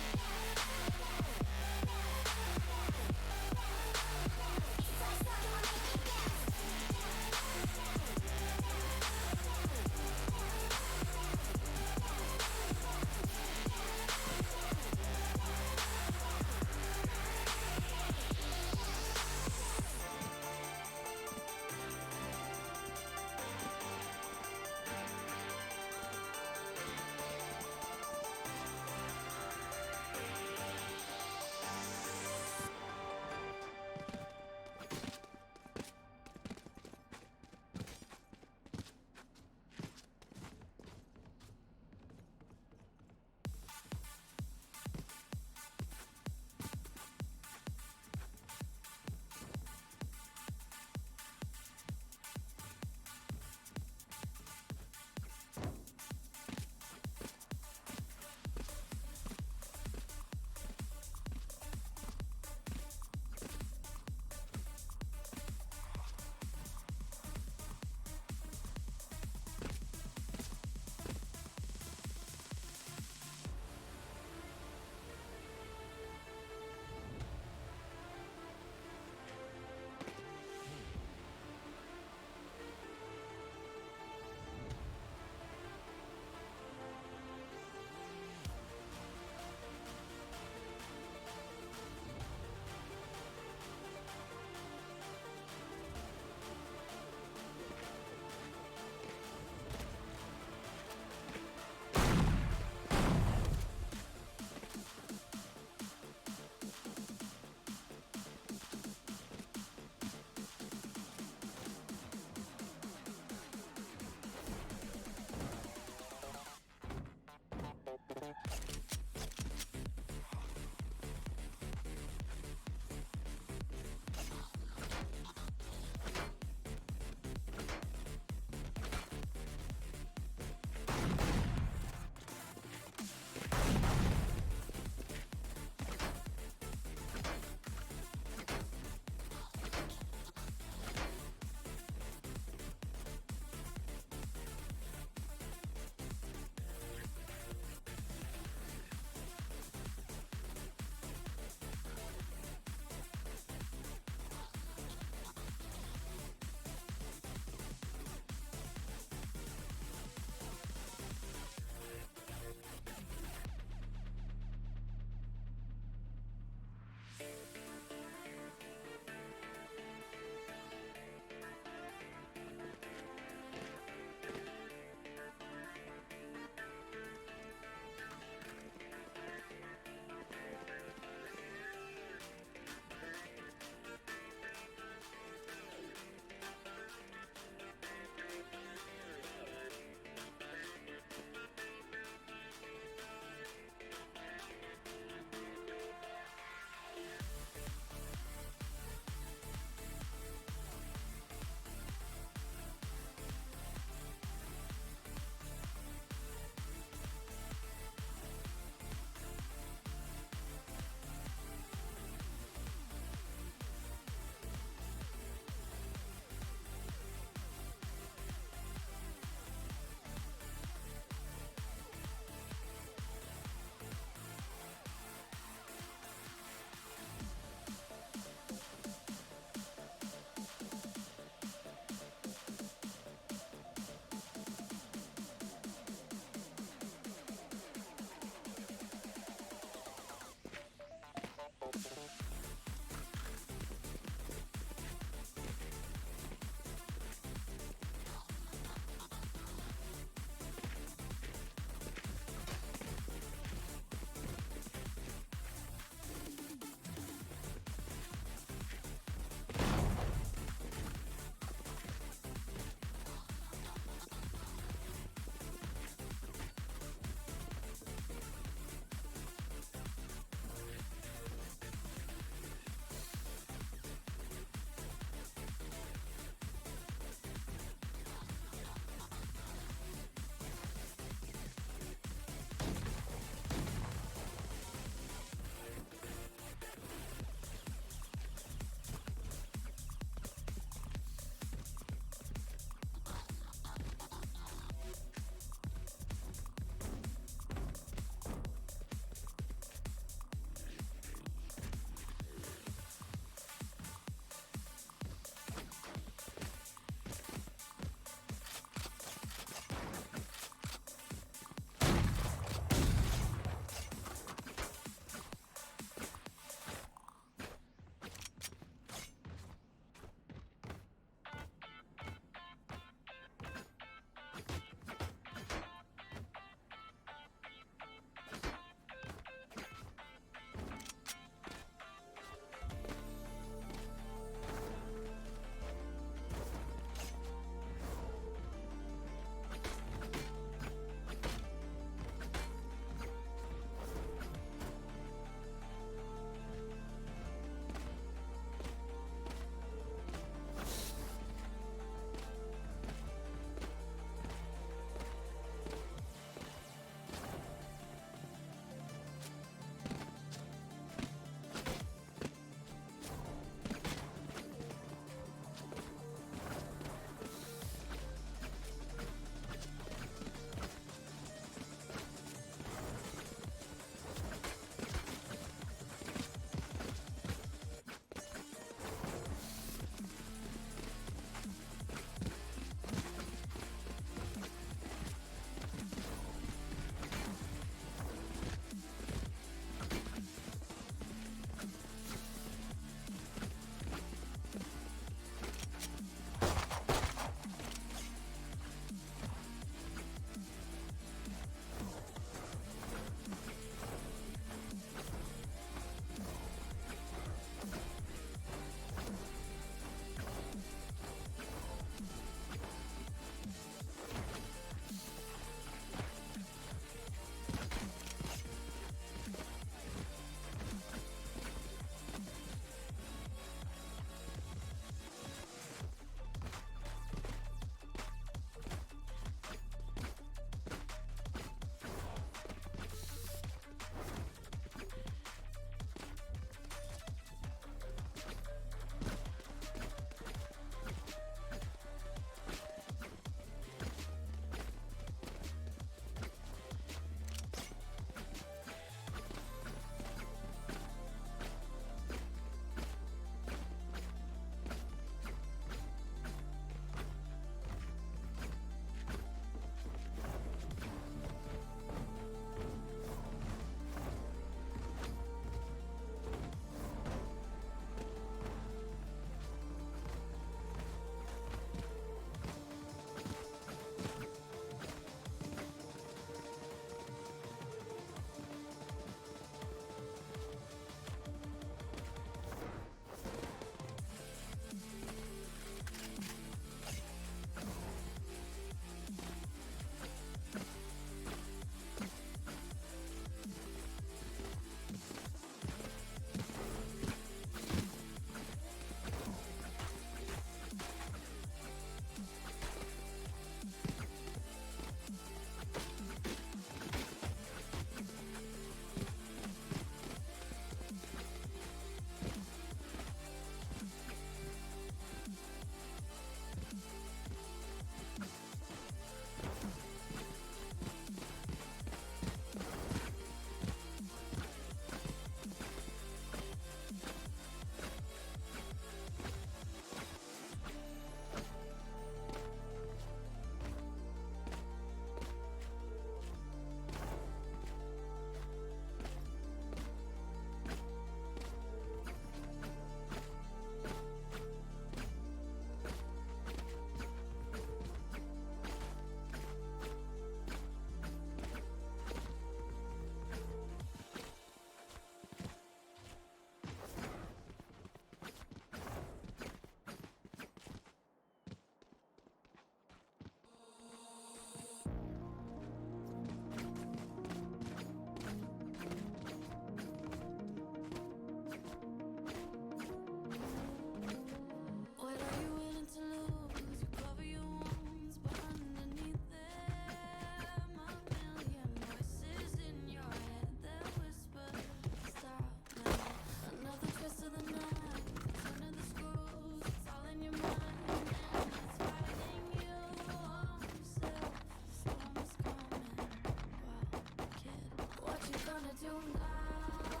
S1: now.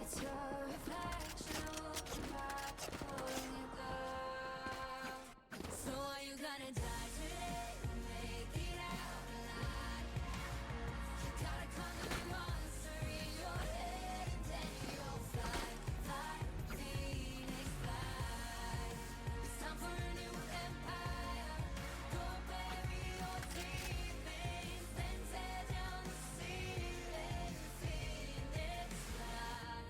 S1: It's your reflection looking back to pull you down. So are you gonna die today or make it out alive? You gotta conquer the monster in your head and then you'll fly, fly, Phoenix fly. It's time for a new empire. Go bury your demons, then tear down the ceiling, Phoenix fly.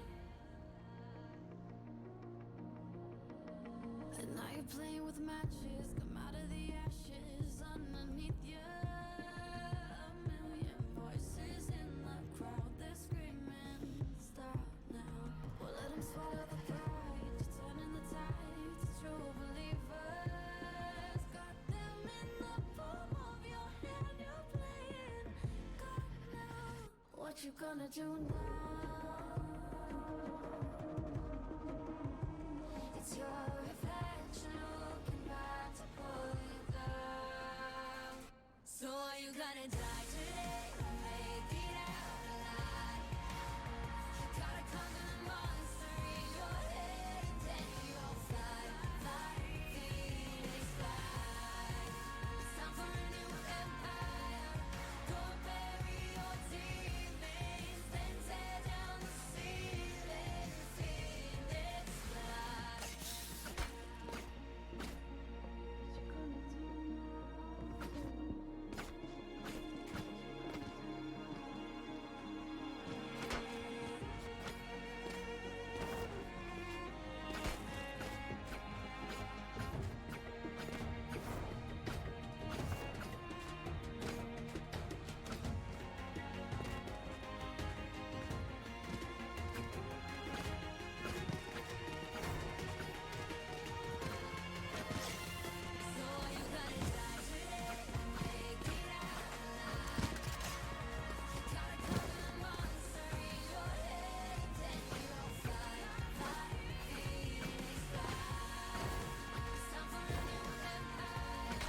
S1: And now you're playing with matches, come out of the ashes underneath you. A million voices in the crowd, they're screaming, stop now. Well, let them swallow the pride, you're turning the tide to true believers. Got them in the palm of your hand, you're playing God now. What you gonna do now? It's your reflection looking back to pull you down. So are you gonna die today or make it out alive? You gotta conquer the monster in your head and then you'll fly, fly, Phoenix fly. It's time for a new empire. Go bury your demons, then tear down the ceiling, Phoenix fly. So are you gonna die today or make it out alive? You gotta conquer the monster in your head and then you'll fly, fly, Phoenix fly. It's time for a new empire.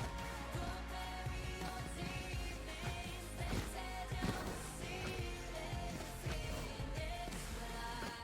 S1: Go bury your demons, then tear down the ceiling, Phoenix fly.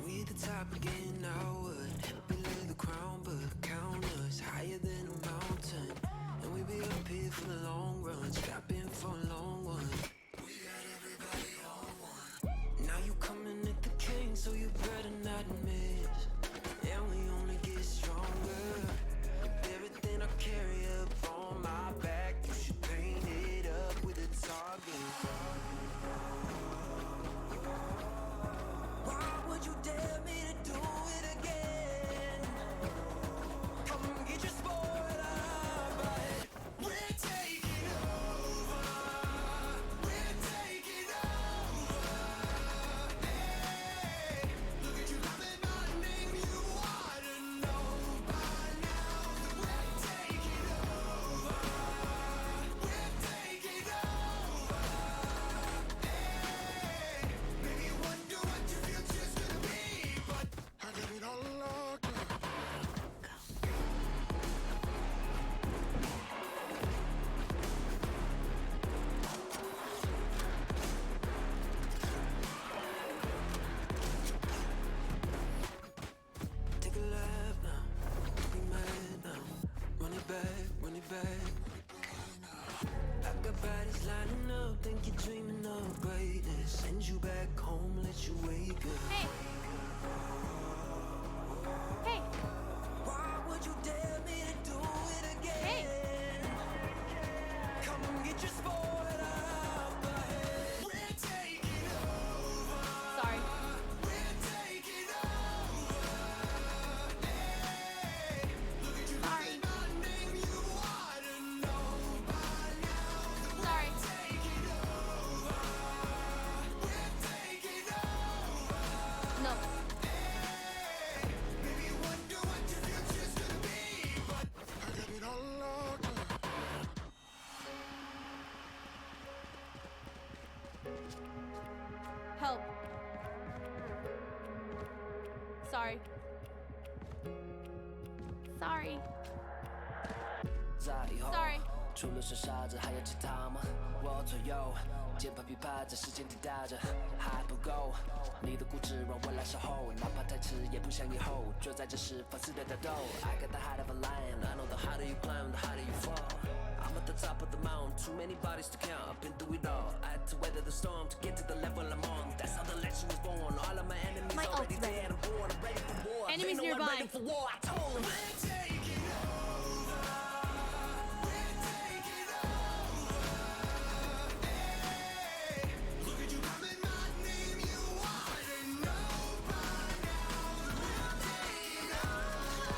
S7: We at the top again, now what? Below the crown, but count us higher than a mountain. And we be up here for the long run, strapping for a long one. We got everybody on one. Now you coming at the king, so you better not miss. And we only get stronger. Everything I carry up on my back, you should paint it up with a target. Why would you dare me to do it again? Come get your spoiler, but we're taking over. We're taking over. Hey, look at you loving my name. You ought to know by now that we're taking over. We're taking over. Hey, maybe you wonder what your future's gonna be, but I got it all locked up. Take a lap now, be mad now. Run it back, run it back. I got bodies lining up, think you're dreaming of greatness. Send you back home, let you wake up.
S1: Hey. Hey.
S7: Why would you dare me to do it again? Come get your spoiler, but we're taking over.
S1: Sorry.
S7: We're taking over. Hey, look at you
S1: Sorry.
S7: loving my name. You ought to know by now that
S1: Sorry.
S7: we're taking over. We're taking over.
S1: No.
S8: Help. Sorry. Sorry.
S7: 在以后
S8: Sorry.
S7: 除了是傻子还有其他吗？我左右键盘琵琶在时间滴答着，还不够。你的固执让我来守候，哪怕太迟也不想以后。就在这时放肆的打斗。I got the heart of a lion, I know the harder you climb, the harder you fall. I'm at the top of the mountain, too many bodies to count. I've been through it all. I had to weather the storm to get to the level I'm on. That's how the legend was born. All of my enemies
S8: My
S7: already
S8: ult's ready.
S7: dead. I'm born, I'm ready for war.
S8: Enemies
S7: Ain't no one
S8: nearby.
S7: ready for war. I told them. We're taking over. We're taking over. Hey, look at you calling my name. You ought to know by now. We're taking over.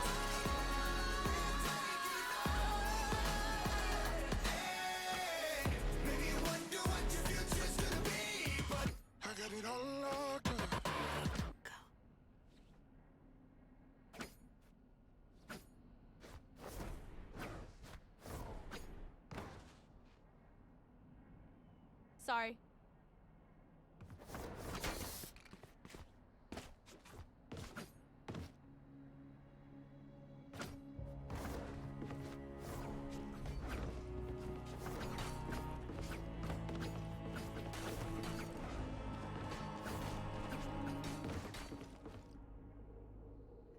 S7: Hey, maybe you wonder what your future's gonna be, but I got it all locked up.
S8: Sorry.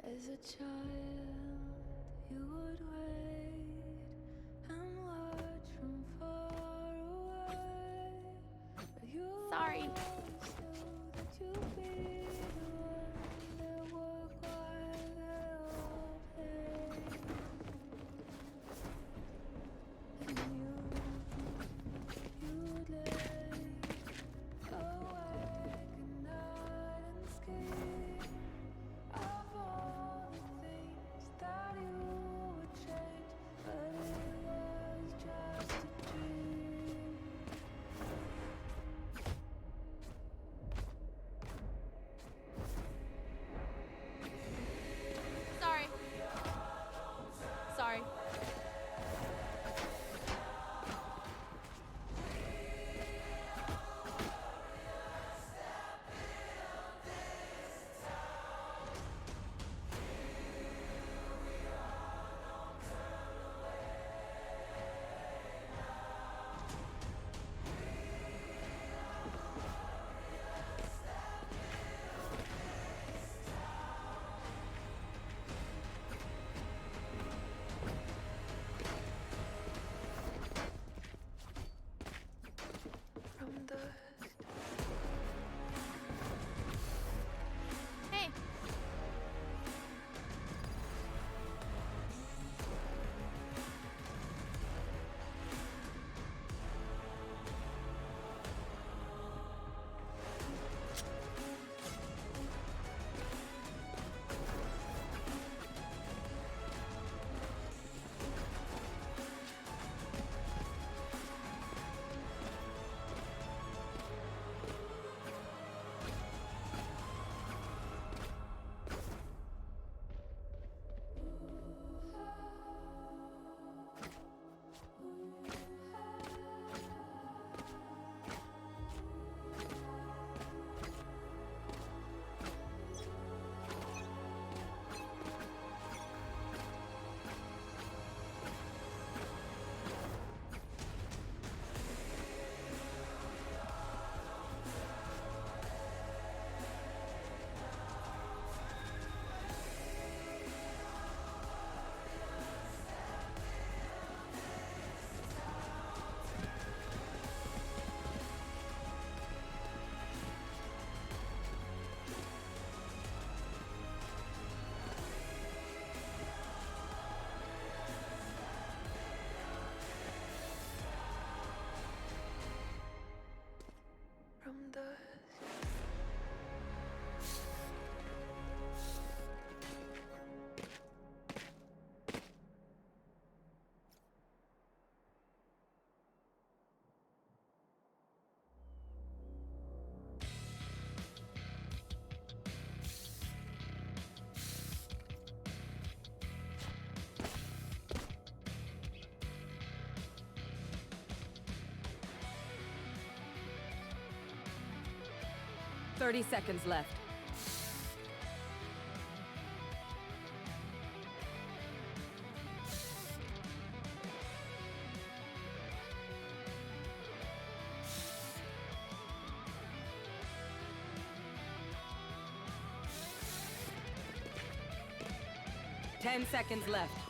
S1: As a child, you would wait and watch from far away
S5: 30 seconds left. Ten seconds left.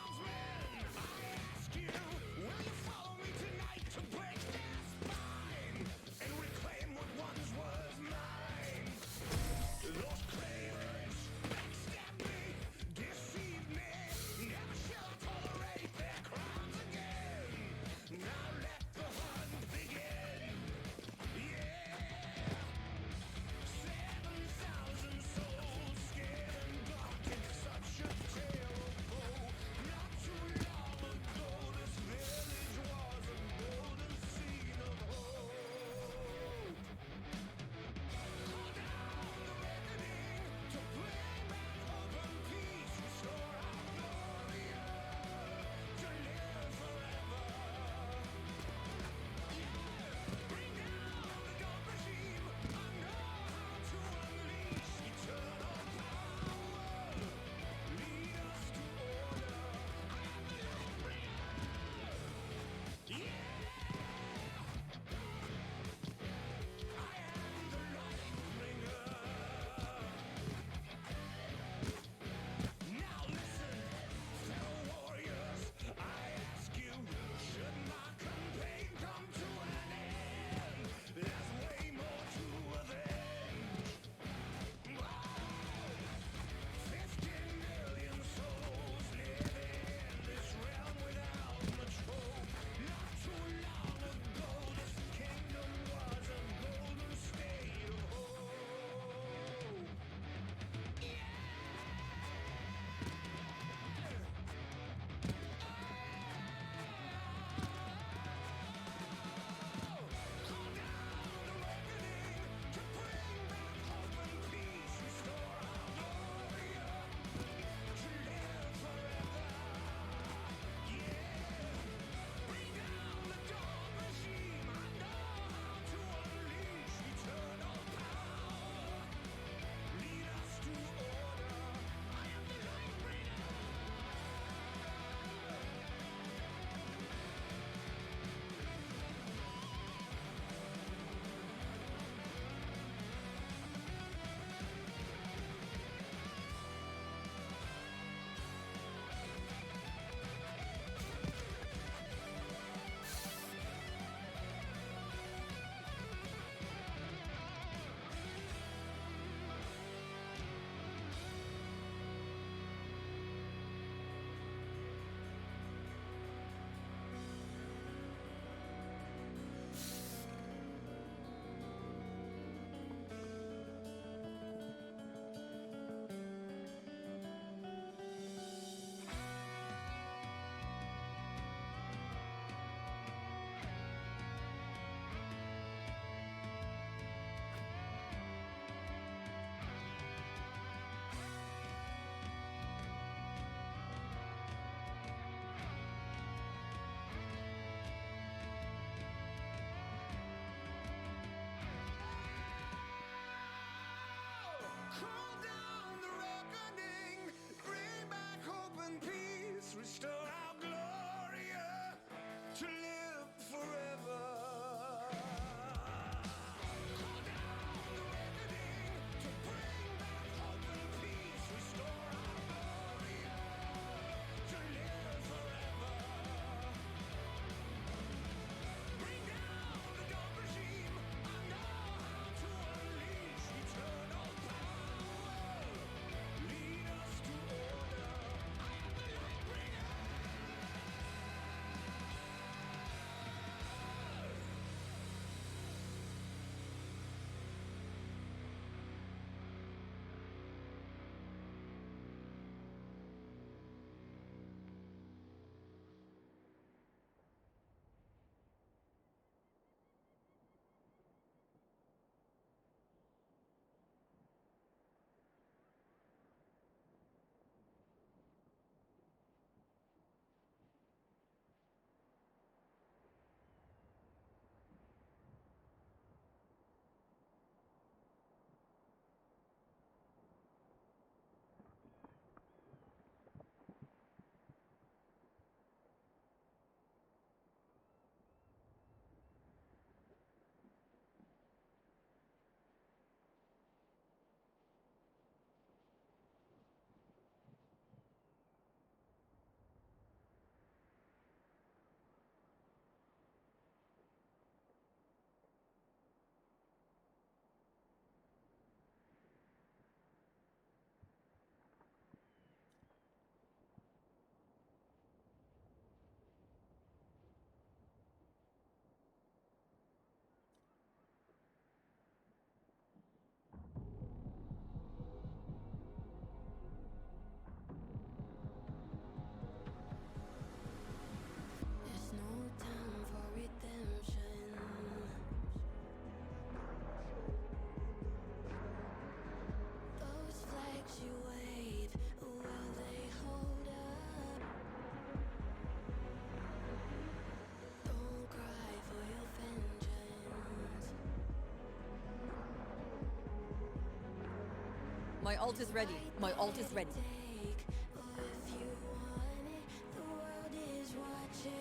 S5: My ult is ready. My ult is ready.
S1: Take if you want it, the world is watching.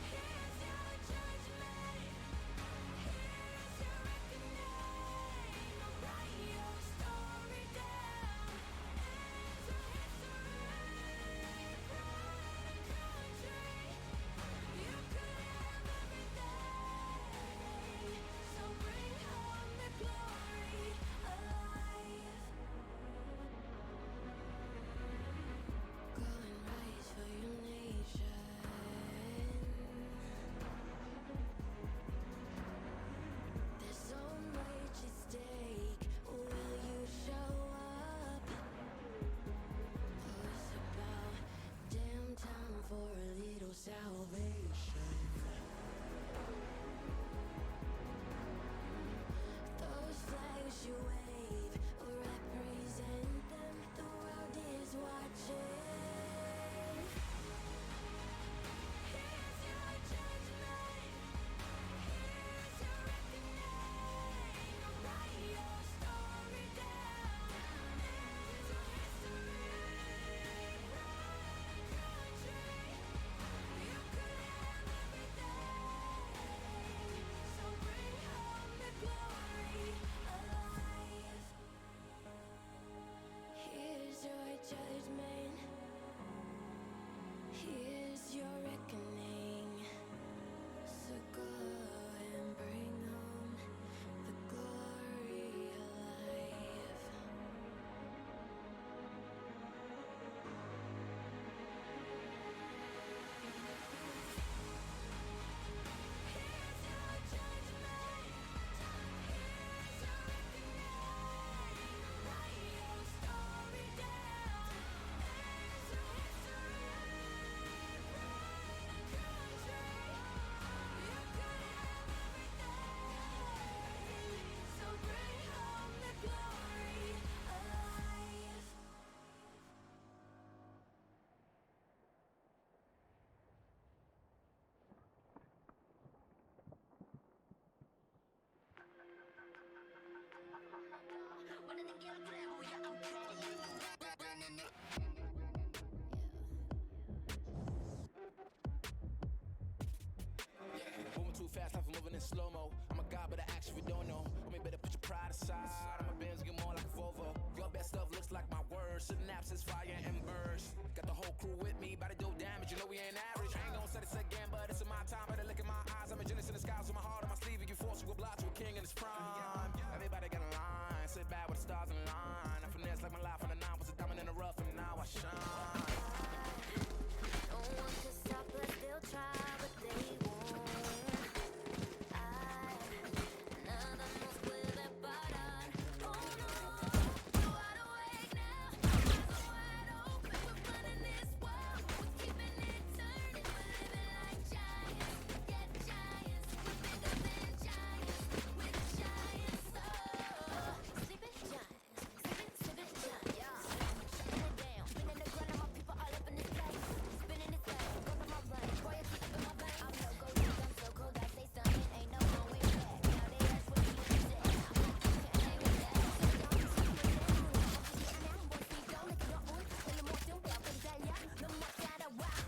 S1: Here's your judgment. Here's your reckoning. Write your story down. Enter history. Pride and country. You could have everything. So bring home the glory alive. Going rise for your nation. There's so much at stake. Will you show up? Oh, it's about damn time for a little salvation. Those flags you wave represent them. The world is watching. Here's your judgment. Here's your reckoning. Write your story down. Into history. Pride and country. You could have everything. So bring home the glory alive. Here's your judgment. Here's your reckoning. So go and bring home the glory alive. Here's your judgment. Here's your reckoning. Write your story down. Enter history. Pride and country. You could have everything. So bring home the glory alive.
S9: Moving too fast, life moving in slow-mo. I'm a god, but I actually don't know. Homie, better put your pride aside. I'm a Benz, get more like a Volvo. Your best stuff looks like my words. Synapses, fire, and burst. Got the whole crew with me, about to do damage. You know we ain't average. I ain't gonna say this again, but it's in my time. Better look in my eyes. I'm a genius in the skies with my heart on my sleeve. You force, you oblige to a king in his prime. Everybody got a line. Sit back with the stars in line. I finesse like my life on the nine. Was a diamond in the rough, and now I shine.
S1: No one can stop us, they'll try, but they won't. Nada nos puede parar. Oh no, we're wide awake now. Eyes are wide open, we're running this world. We're keeping it turning, we're living like giants. Yeah, giants, we're bigger than giants. We're giants, oh. Sleeping giants, sleeping giants, yeah. Shutting it down, spinning the ground, and my people all up in this place. Spinning this way, go to my brain, royalty up in my veins. I'm so cold, I'm so cold, I say something, ain't no way back. Now they ask what you said, can't hang with that.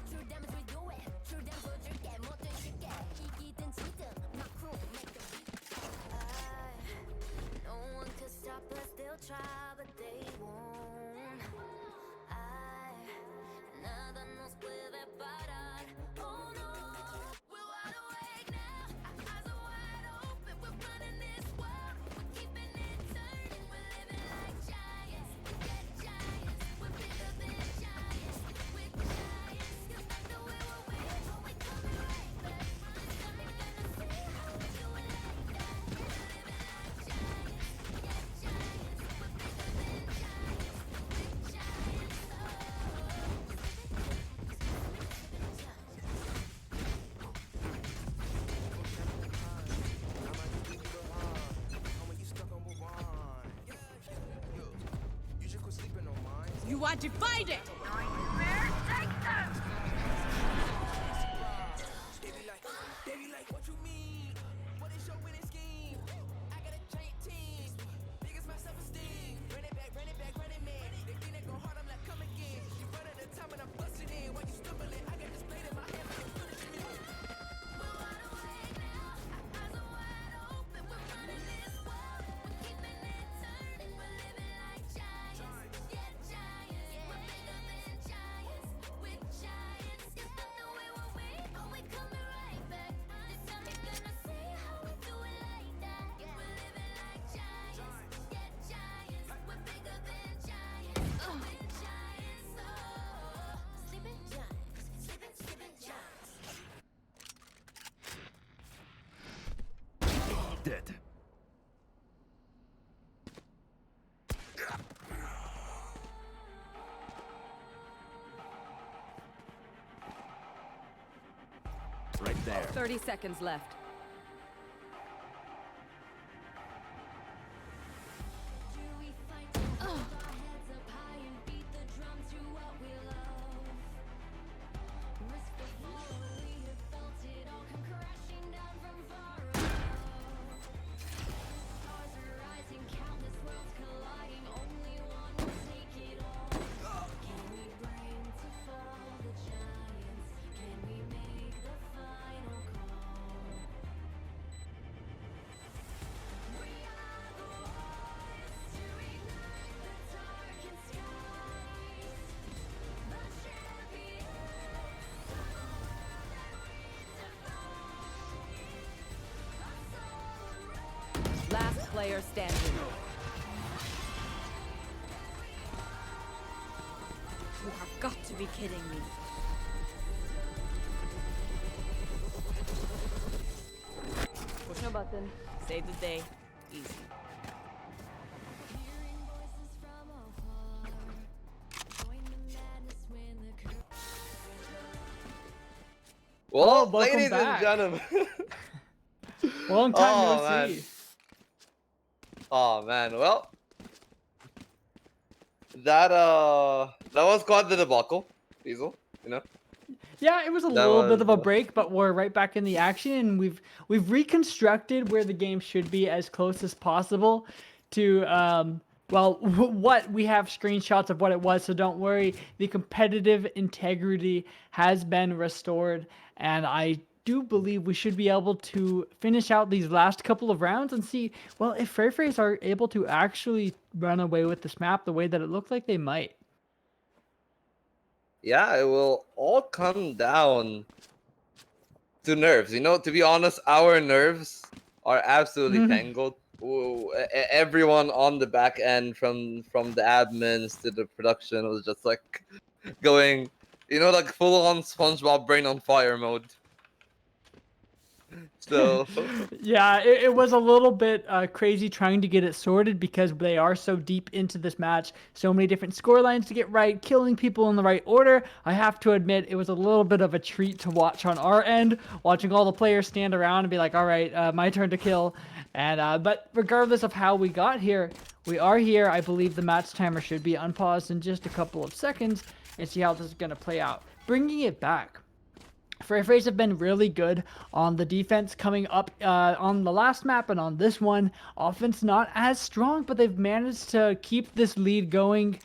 S1: True damage we do it, true damage we drink it, 뭐든 쉽게 이기든 지든 my crew make the beat. No one could stop us, they'll try, but they won't. Nada nos puede parar. Oh no, we're wide awake now. Eyes are wide open, we're running this world. We're keeping it turning, we're living like giants. Yeah, giants, we're bigger than giants. We're giants, you like the way we're weird, but we coming right back. It's coming, gonna say how we do it like that. We're living like giants. Yeah, giants, we're bigger than giants. We're giants, oh.
S5: You are divided.
S9: They be like, what you mean? What is your winning scheme? I got a giant team.
S6: Dead. Right there.
S5: 30 seconds left. Last player standing.
S8: You have got to be kidding me.
S5: Push a button.
S8: Save the day. Easy.
S4: Well,
S3: welcome
S4: ladies
S3: back.
S4: and gentlemen.
S3: Long time
S4: Oh,
S3: no
S4: man.
S3: see.
S4: Oh man, well, that was quite the debacle, Diesel. You know.
S3: Yeah, it was a
S4: That
S3: little bit of a
S4: was,
S3: break, but we're right back in the action, and we've reconstructed where the game should be as close as possible to well, what we have screenshots of what it was, so don't worry. The competitive integrity has been restored, and I do believe we should be able to finish out these last couple of rounds and see, well, if Freyfrays are able to actually run away with this map the way that it looked like they might.
S4: Yeah, it will all come down to nerves. You know, to be honest, our nerves are absolutely tangled. Everyone on the back end, from the admins to the production, was just like going, you know, like full on SpongeBob brain on fire mode. So
S3: Yeah, it was a little bit crazy trying to get it sorted because they are so deep into this match. So many different score lines to get right, killing people in the right order. I have to admit, it was a little bit of a treat to watch on our end, watching all the players stand around and be like, all right, my turn to kill. And but regardless of how we got here, we are here. I believe the match timer should be unpaused in just a couple of seconds and see how this is going to play out. Bringing it back. Freyfrays have been really good on the defense coming up on the last map and on this one. Offense not as strong, but they've managed to keep this lead going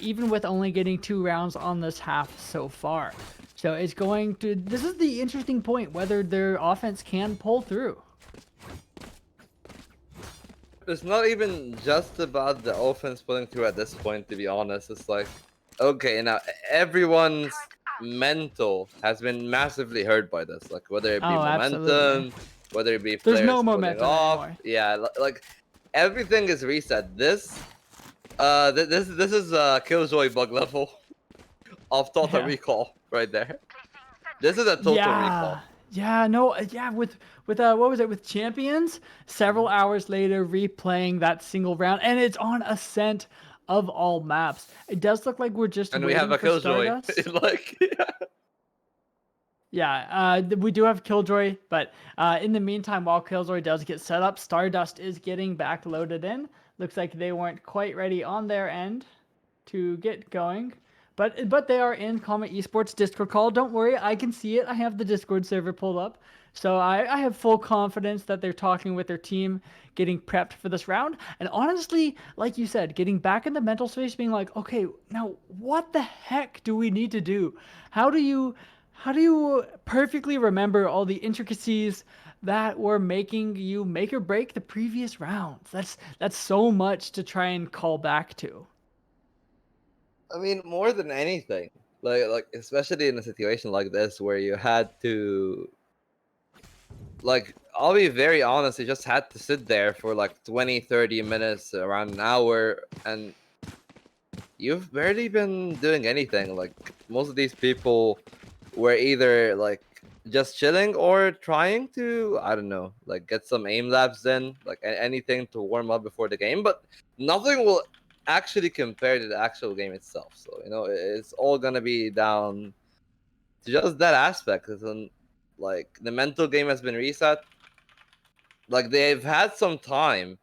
S3: even with only getting 2 rounds on this half so far. So it's going to... This is the interesting point, whether their offense can pull through.
S4: it's not even just about the offense pulling through at this point, to be honest. It's like, okay, now everyone's mental has been massively hurt by this. Like, whether it be momentum,
S3: absolutely.
S4: whether it be
S3: There's
S4: players
S3: no
S4: pulling
S3: momentum
S4: off.
S3: anymore.
S4: Yeah, like everything is reset. This is Killjoy bug level of total recall right there. This is a total recall.
S3: Yeah, no, yeah, with what was it, with Champions? Several hours later, replaying that single round, and it's on Ascent of all maps. It does look like we're just
S4: And
S3: waiting
S4: we have a
S3: for
S4: Killjoy.
S3: Stardust.
S4: Like,
S3: Yeah, we do have Killjoy, but in the meantime, while Killjoy does get set up, Stardust is getting back loaded in. Looks like they weren't quite ready on their end to get going. But they are in Comet Esports Discord call. Don't worry, I can see it. I have the Discord server pulled up. So I have full confidence that they're talking with their team, getting prepped for this round. And honestly, like you said, getting back in the mental space, being like, okay, now what the heck do we need to do? How do you perfectly remember all the intricacies that were making you make or break the previous rounds? That's so much to try and call back to.
S4: I mean, more than anything, like especially in a situation like this where you had to, like, I'll be very honest, you just had to sit there for like 20-30 minutes, around an hour, and you've barely been doing anything. Like, most of these people were either like just chilling or trying to, I don't know, like get some aim labs in, like anything to warm up before the game. But nothing will actually compare to the actual game itself. So it's all gonna be down to just that aspect. Like the mental game has been reset. Like they've had some time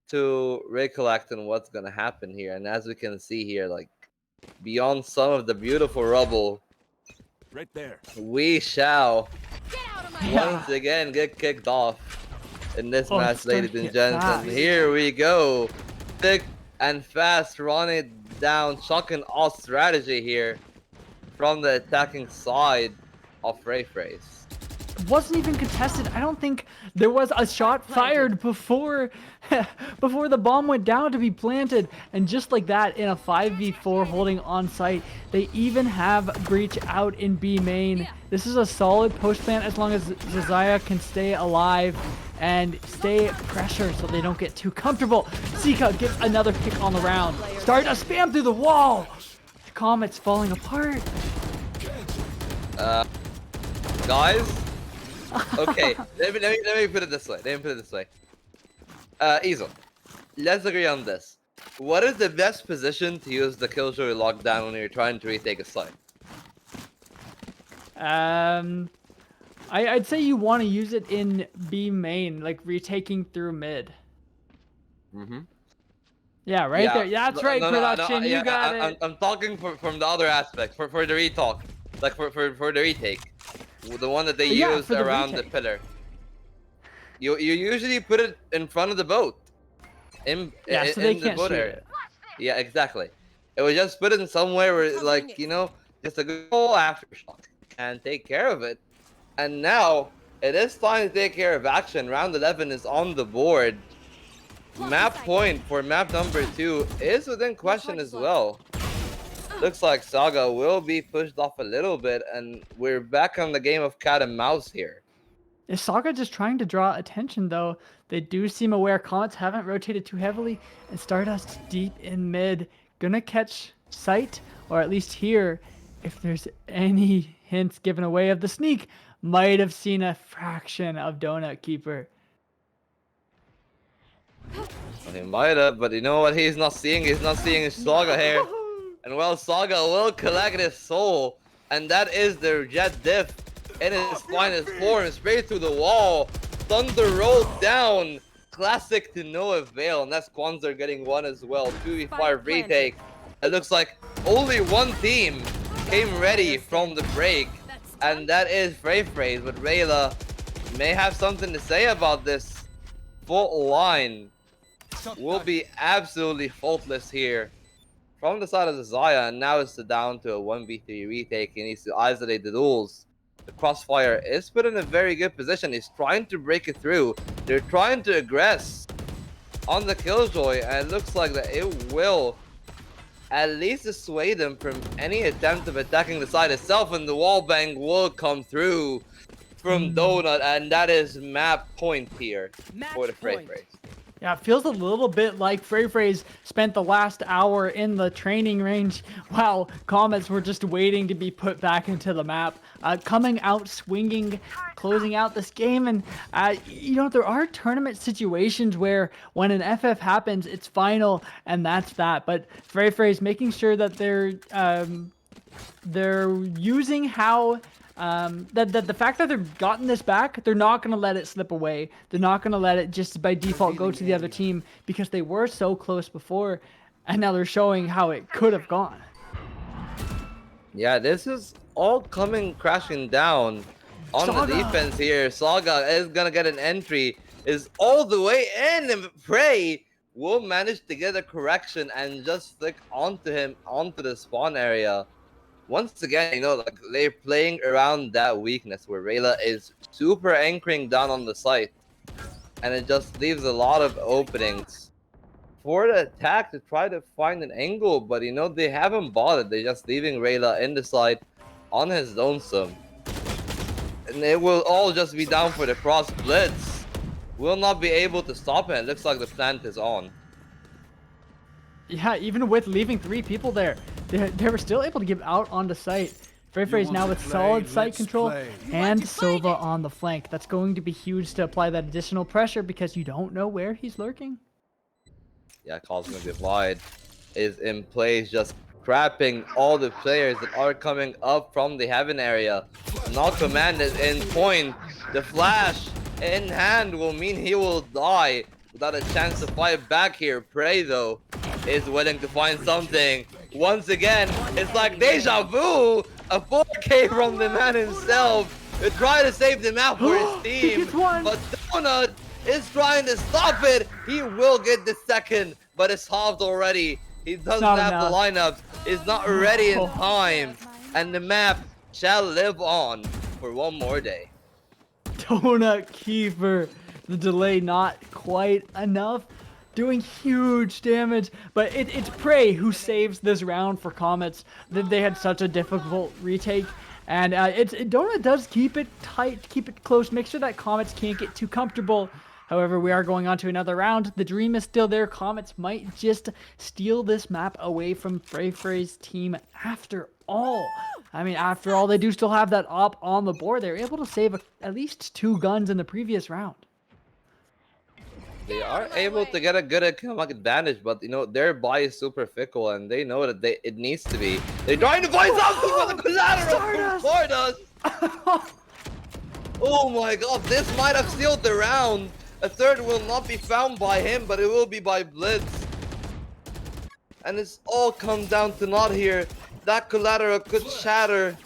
S4: to recollect on what's gonna happen here, and as we can see here, like beyond some of the beautiful rubble,
S6: Right there.
S4: we shall once again get kicked off in this
S3: Oh, it's
S4: match,
S3: starting
S4: ladies
S3: to
S4: and
S3: get
S4: gents.
S3: fast.
S4: And here we go, thick and fast, running down, chucking all strategy here from the attacking side of Frey's.
S3: Wasn't even contested. I don't think there was a shot fired before before the bomb went down to be planted. And just like that, in a 5v4 holding on site, they even have breach out in B main. This is a solid post plant as long as Zaya can stay alive and stay pressure so they don't get too comfortable. Zika gets another pick on the round. Starting to spam through the wall. Comet's falling apart.
S4: Guys, okay, let me put it this way. Easel, let's agree on this. What is the best position to use the Killjoy lockdown when you're trying to retake a site?
S3: I'd say you want to use it in B main, like retaking through mid.
S4: Mm-hmm.
S3: Yeah, right there. Yeah, that's right, production. You got it.
S4: I'm talking from the other aspect, for the retalk, like for the retake, the one that they use around the pillar. You usually put it in front of the boat, in the boat area. Yeah, exactly. It was just put it in somewhere where, like, just a good old aftershock and take care of it. And now it is time to take care of action. Round 11 is on the board. Map point for map number 2 is within question as well. Looks like Saga will be pushed off a little bit, and we're back on the game of cat and mouse here.
S3: Is Saga just trying to draw attention, though? They do seem aware Comets haven't rotated too heavily, and Stardust deep in mid. Gonna catch sight, or at least hear, if there's any hints given away of the sneak. Might have seen a fraction of Donut Keeper.
S4: He might have, but you know what he's not seeing? He's not seeing his Saga here. And well, Saga will collect his soul, and that is the Jet Diff in his finest form, straight through the wall. Thunder rolled down. Classic to no avail, and that's Kwanzaa getting one as well. 2v5 retake. It looks like only one team came ready from the break, and that is Frey's, but Rayla may have something to say about this. Full line will be absolutely faultless here from the side of the Zaya, and now it's down to a 1v3 retake. He needs to isolate the duels. The Crossfire is put in a very good position. He's trying to break it through. They're trying to aggress on the Killjoy, and it looks like that it will at least dissuade them from any attempt of attacking the side itself, and the wallbang will come through from Donut, and that is map point here for the Frey's.
S3: Yeah, it feels a little bit like Frey's spent the last hour in the training range while Comets were just waiting to be put back into the map. Coming out swinging, closing out this game. And, there are tournament situations where when an FF happens, it's final and that's that. But Frey's making sure that they're using how... that the fact that they've gotten this back, they're not going to let it slip away. They're not going to let it just by default go to the other team, because they were so close before, and now they're showing how it could have gone.
S4: Yeah, this is all coming crashing down on the defense here. Saga is going to get an entry, is all the way in, and Frey will manage to get a correction and just flick onto him, onto the spawn area. Once again, like they're playing around that weakness where Rayla is super anchoring down on the site, and it just leaves a lot of openings for the attack to try to find an angle. But they haven't bothered. They're just leaving Rayla in the site on his lonesome, and it will all just be down for the cross blitz. Will not be able to stop it. It looks like the plant is on. Yeah,
S3: even with leaving 3 people there, they were still able to get out onto site. Frey's now with solid site control and Silva on the flank. That's going to be huge to apply that additional pressure because you don't know where he's lurking.
S4: Yeah, Cosmic Divide is in place, just crapping all the players that are coming up from the heaven area. Not commanded in point. The flash in hand will mean he will die without a chance to fight back here. Prey, though, is willing to find something. Once again, it's like deja vu. A 4K from the man himself to try to save the map for his team. But Donut is trying to stop it. He will get the second, but it's halved already. He doesn't have the lineups. He's not ready in time. And the map shall live on for one more day.
S3: Donut Keeper. The delay not quite enough. Doing huge damage, but it's Prey who saves this round for Comets. They had such a difficult retake, and Donut does keep it tight, keep it close, make sure that Comets can't get too comfortable. However, we are going on to another round. The dream is still there. Comets might just steal this map away from Frey's team after all. I mean, after all, they do still have that op on the board. They're able to save at least 2 guns in the previous round.
S4: They are able to get a good economic advantage, but you know their buy is super fickle, and they know that it needs to be. They're trying to find something with the collateral from Stardust. Oh my god, this might have sealed the round. A third will not be found by him, but it will be by Blitz. And it's all come down to naught here. That collateral could shatter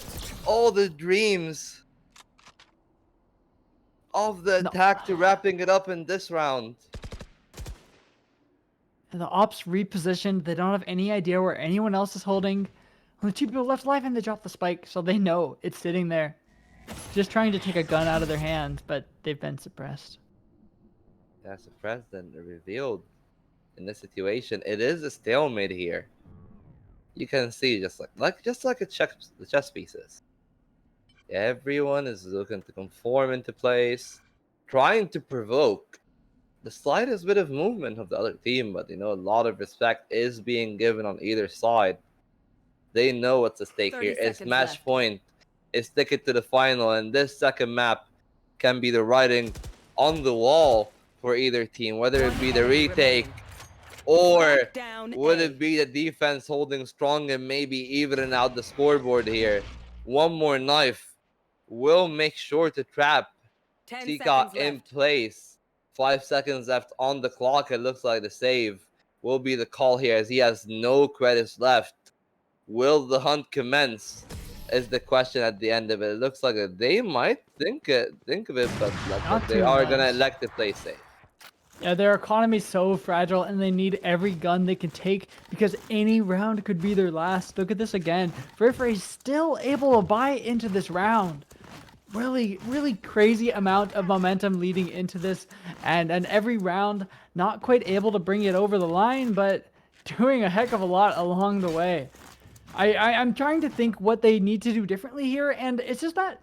S4: all the dreams of the attack to wrapping it up in this round.
S3: And the ops repositioned. They don't have any idea where anyone else is holding. Only 2 people left alive, and they drop the spike, so they know it's sitting there. Just trying to take a gun out of their hands, but they've been suppressed.
S4: Yeah, suppressed and revealed in this situation. It is a stalemate here. You can see just like a chess pieces. Everyone is looking to conform into place, trying to provoke the slightest bit of movement of the other team, but you know, a lot of respect is being given on either side. They know what's at stake here. It's match point. It's ticket to the final, and this second map can be the writing on the wall for either team, whether it be the retake or would it be the defense holding strong and maybe evening out the scoreboard here. One more knife will make sure to trap Tika in place. 5 seconds left on the clock. It looks like the save will be the call here as he has no credits left. Will the hunt commence is the question at the end of it. It looks like they might think of it, but they are going to elect to play safe.
S3: Yeah, their economy is so fragile, and they need every gun they can take because any round could be their last. Look at this again. Frey's still able to buy into this round. Really, really crazy amount of momentum leading into this, and every round not quite able to bring it over the line, but doing a heck of a lot along the way. I'm trying to think what they need to do differently here, and it's just that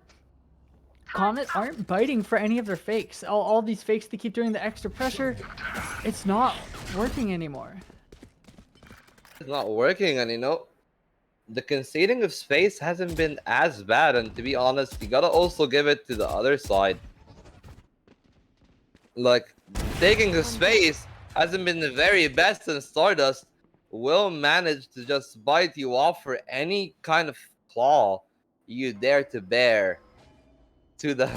S3: Comet aren't biting for any of their fakes. All these fakes they keep doing the extra pressure, it's not working anymore.
S4: It's not working, and you know, the conceding of space hasn't been as bad, and to be honest, you gotta also give it to the other side. Like, taking the space hasn't been the very best, and Stardust will manage to just bite you off for any kind of claw you dare to bear to the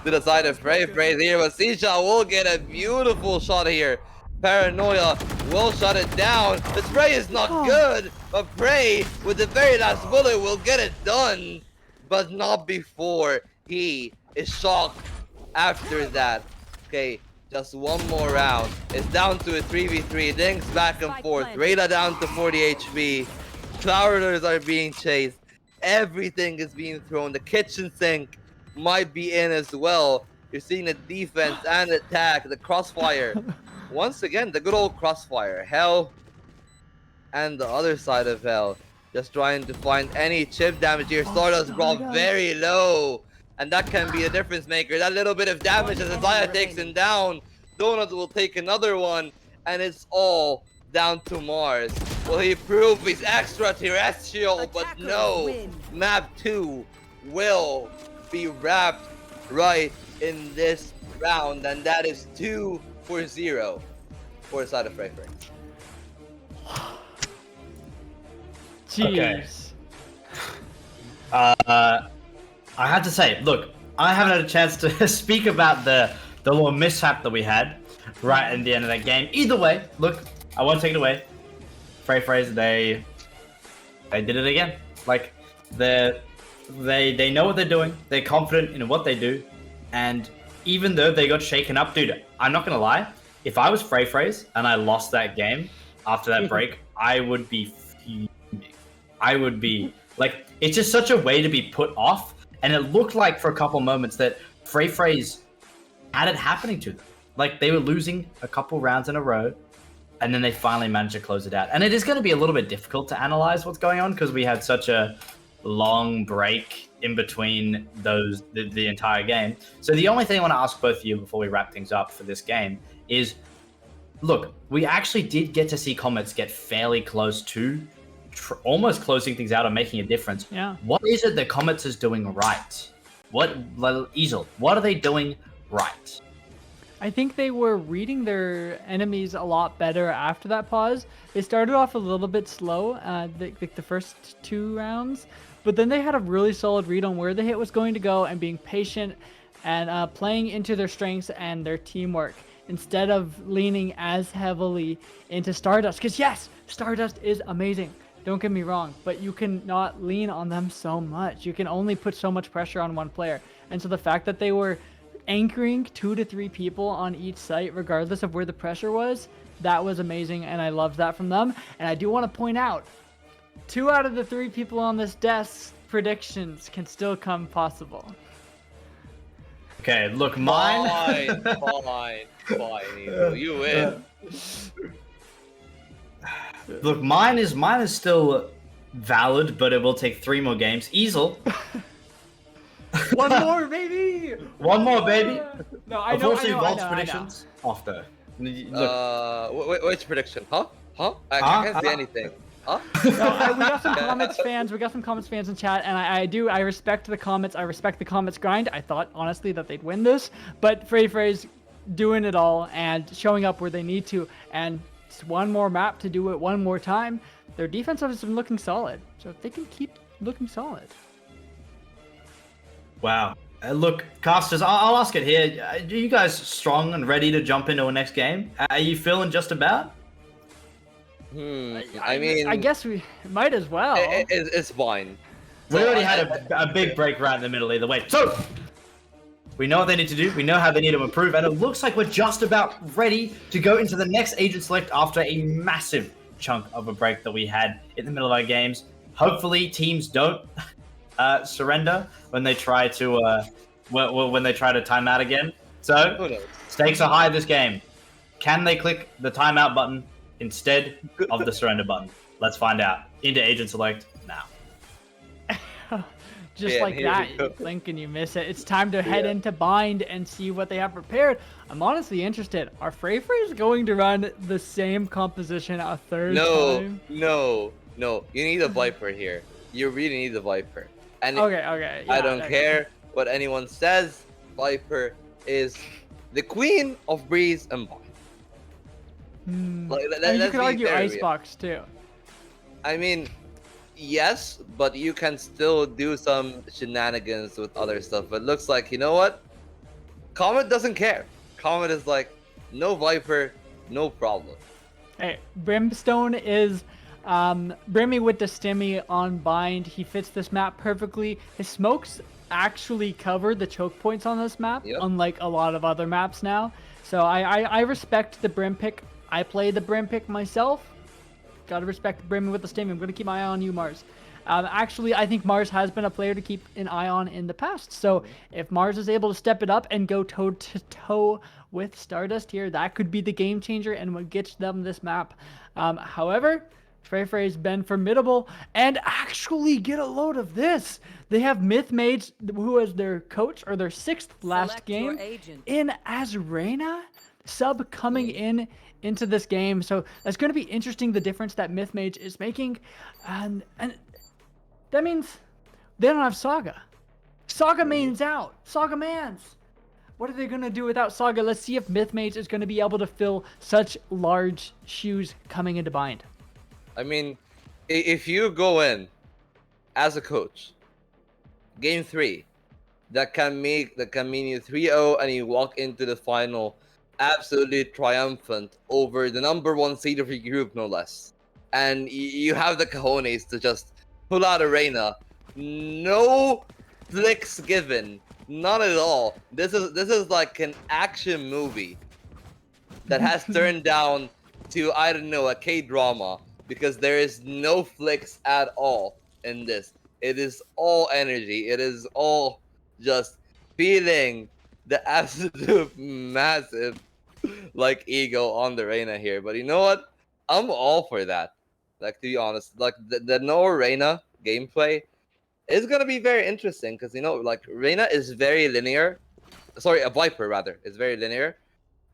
S4: to the side of Frey here, but Sisha will get a beautiful shot here. Paranoia will shut it down. The spray is not good, but Prey with the very last bullet will get it done, but not before he is shocked after that. Okay, just one more round. It's down to a 3v3. Dinks back and forth. Rada down to 40 HP. Clouders are being chased. Everything is being thrown. The kitchen sink might be in as well. You're seeing the defense and attack, the crossfire. Once again, the good old crossfire. Hell and the other side of Hell. Just trying to find any chip damage here. Stardust brought very low. And that can be a difference maker. That little bit of damage as Isaiah takes him down. Donut will take another one. And it's all down to Mars. Will he prove he's extraterrestrial? But
S5: Attackers
S4: no,
S5: win.
S4: map 2 will be wrapped right in this round, and that is 2-0 for the side of Frey.
S3: Jeez.
S2: I have to say, look, I haven't had a chance to speak about the little mishap that we had right at the end of that game. Either way, look, I won't take it away. Frey, they did it again. Like they know what they're doing. They're confident in what they do, and even though they got shaken up, dude, I'm not gonna lie. If I was Frey and I lost that game after that break, I would be fuming. I would be like, it's just such a way to be put off, and it looked like for a couple moments that Frey's had it happening to them. Like they were losing a couple rounds in a row, and then they finally managed to close it out. And it is going to be a little bit difficult to analyze what's going on because we had such a long break in between the entire game. So the only thing I want to ask both of you before we wrap things up for this game is, look, we actually did get to see Comets get fairly close to almost closing things out and making a difference.
S3: Yeah.
S2: What is it that Comets is doing right? Easel, what are they doing right?
S3: I think they were reading their enemies a lot better after that pause. They started off a little bit slow, the first 2 rounds, but then they had a really solid read on where the hit was going to go and being patient and playing into their strengths and their teamwork instead of leaning as heavily into Stardust. Because yes, Stardust is amazing. Don't get me wrong, but you cannot lean on them so much. You can only put so much pressure on one player. And so the fact that they were anchoring 2 to 3 people on each site, regardless of where the pressure was, that was amazing, and I loved that from them. And I do want to point out, 2 out of the 3 people on this desk predictions can still come possible.
S2: Okay, look, mine.
S4: Fine, Easel, you win.
S2: Look, mine is still valid, but it will take 3 more games. Easel.
S3: One more, baby!
S2: One more, baby.
S3: No, I know.
S2: Unfortunately, Vault's predictions off though. Look,
S4: Which prediction? Huh? I can't see anything. Huh?
S3: No, we got some Comets fans. We got some Comets fans in chat, and I respect the Comets. I respect the Comets grind. I thought honestly that they'd win this, but Frey's doing it all and showing up where they need to, and it's one more map to do it one more time. Their defense has been looking solid, so if they can keep looking solid.
S2: wow. Look, casters, I'll ask it here. Are you guys strong and ready to jump into a next game? Are you feeling just about?
S4: I mean,
S3: I guess we might as well.
S4: It's fine.
S2: We already had a big break right in the middle either way. So, we know what they need to do. We know how they need to improve. And it looks like we're just about ready to go into the next Agent Select after a massive chunk of a break that we had in the middle of our games. Hopefully, teams don't surrender when they try to when they try to time out again. So, stakes are high this game. Can they click the timeout button instead of the surrender button? Let's find out. Into Agent Select now.
S3: Just like that, you blink and you miss it. It's time to head into Bind and see what they have prepared. I'm honestly interested. Are Frey's going to run the same composition a third time?
S4: No. You need a Viper here. You really need a Viper. And
S3: Okay. Yeah,
S4: I don't care what anyone says. Viper is the queen of Breeze and Bind.
S3: You could argue Icebox too.
S4: I mean, yes, but you can still do some shenanigans with other stuff. But it looks like, you know what? Comet doesn't care. Comet is like, no Viper, no problem.
S3: Hey, Brimstone is Brimmy with the stimmy on Bind. He fits this map perfectly. His smokes actually cover the choke points on this map, unlike a lot of other maps now. So I respect the Brim pick. I play the Brim pick myself. Gotta respect Brimmy with the stimmy. I'm gonna keep my eye on you, Mars. Actually, I think Mars has been a player to keep an eye on in the past. So if Mars is able to step it up and go toe-to-toe with Stardust here, that could be the game changer and what gets them this map. However, Frey's been formidable, and actually get a load of this. They have Myth Mage, who was their coach, or their 6th last game, in Azrena. sub coming into this game. So that's going to be interesting, the difference that MythMage is making. And that means they don't have Saga. Saga main's out. Saga mans. What are they going to do without Saga? Let's see if MythMage is going to be able to fill such large shoes coming into bind.
S4: I mean, if you go in as a coach, game 3, that can mean you 3-0 and you walk into the final absolutely triumphant over the number 1 seed of your group, no less. And you have the cojones to just pull out Arena. No flicks given. None at all. This is like an action movie that has turned down to, I don't know, a K-drama, because there is no flicks at all in this. It is all energy. It is all just feeling the absolute massive like ego on the Reyna here. But you know what? I'm all for that. Like, to be honest, like the no Reyna gameplay is gonna be very interesting, because you know, like, Reyna is very linear. Sorry, a Viper rather is very linear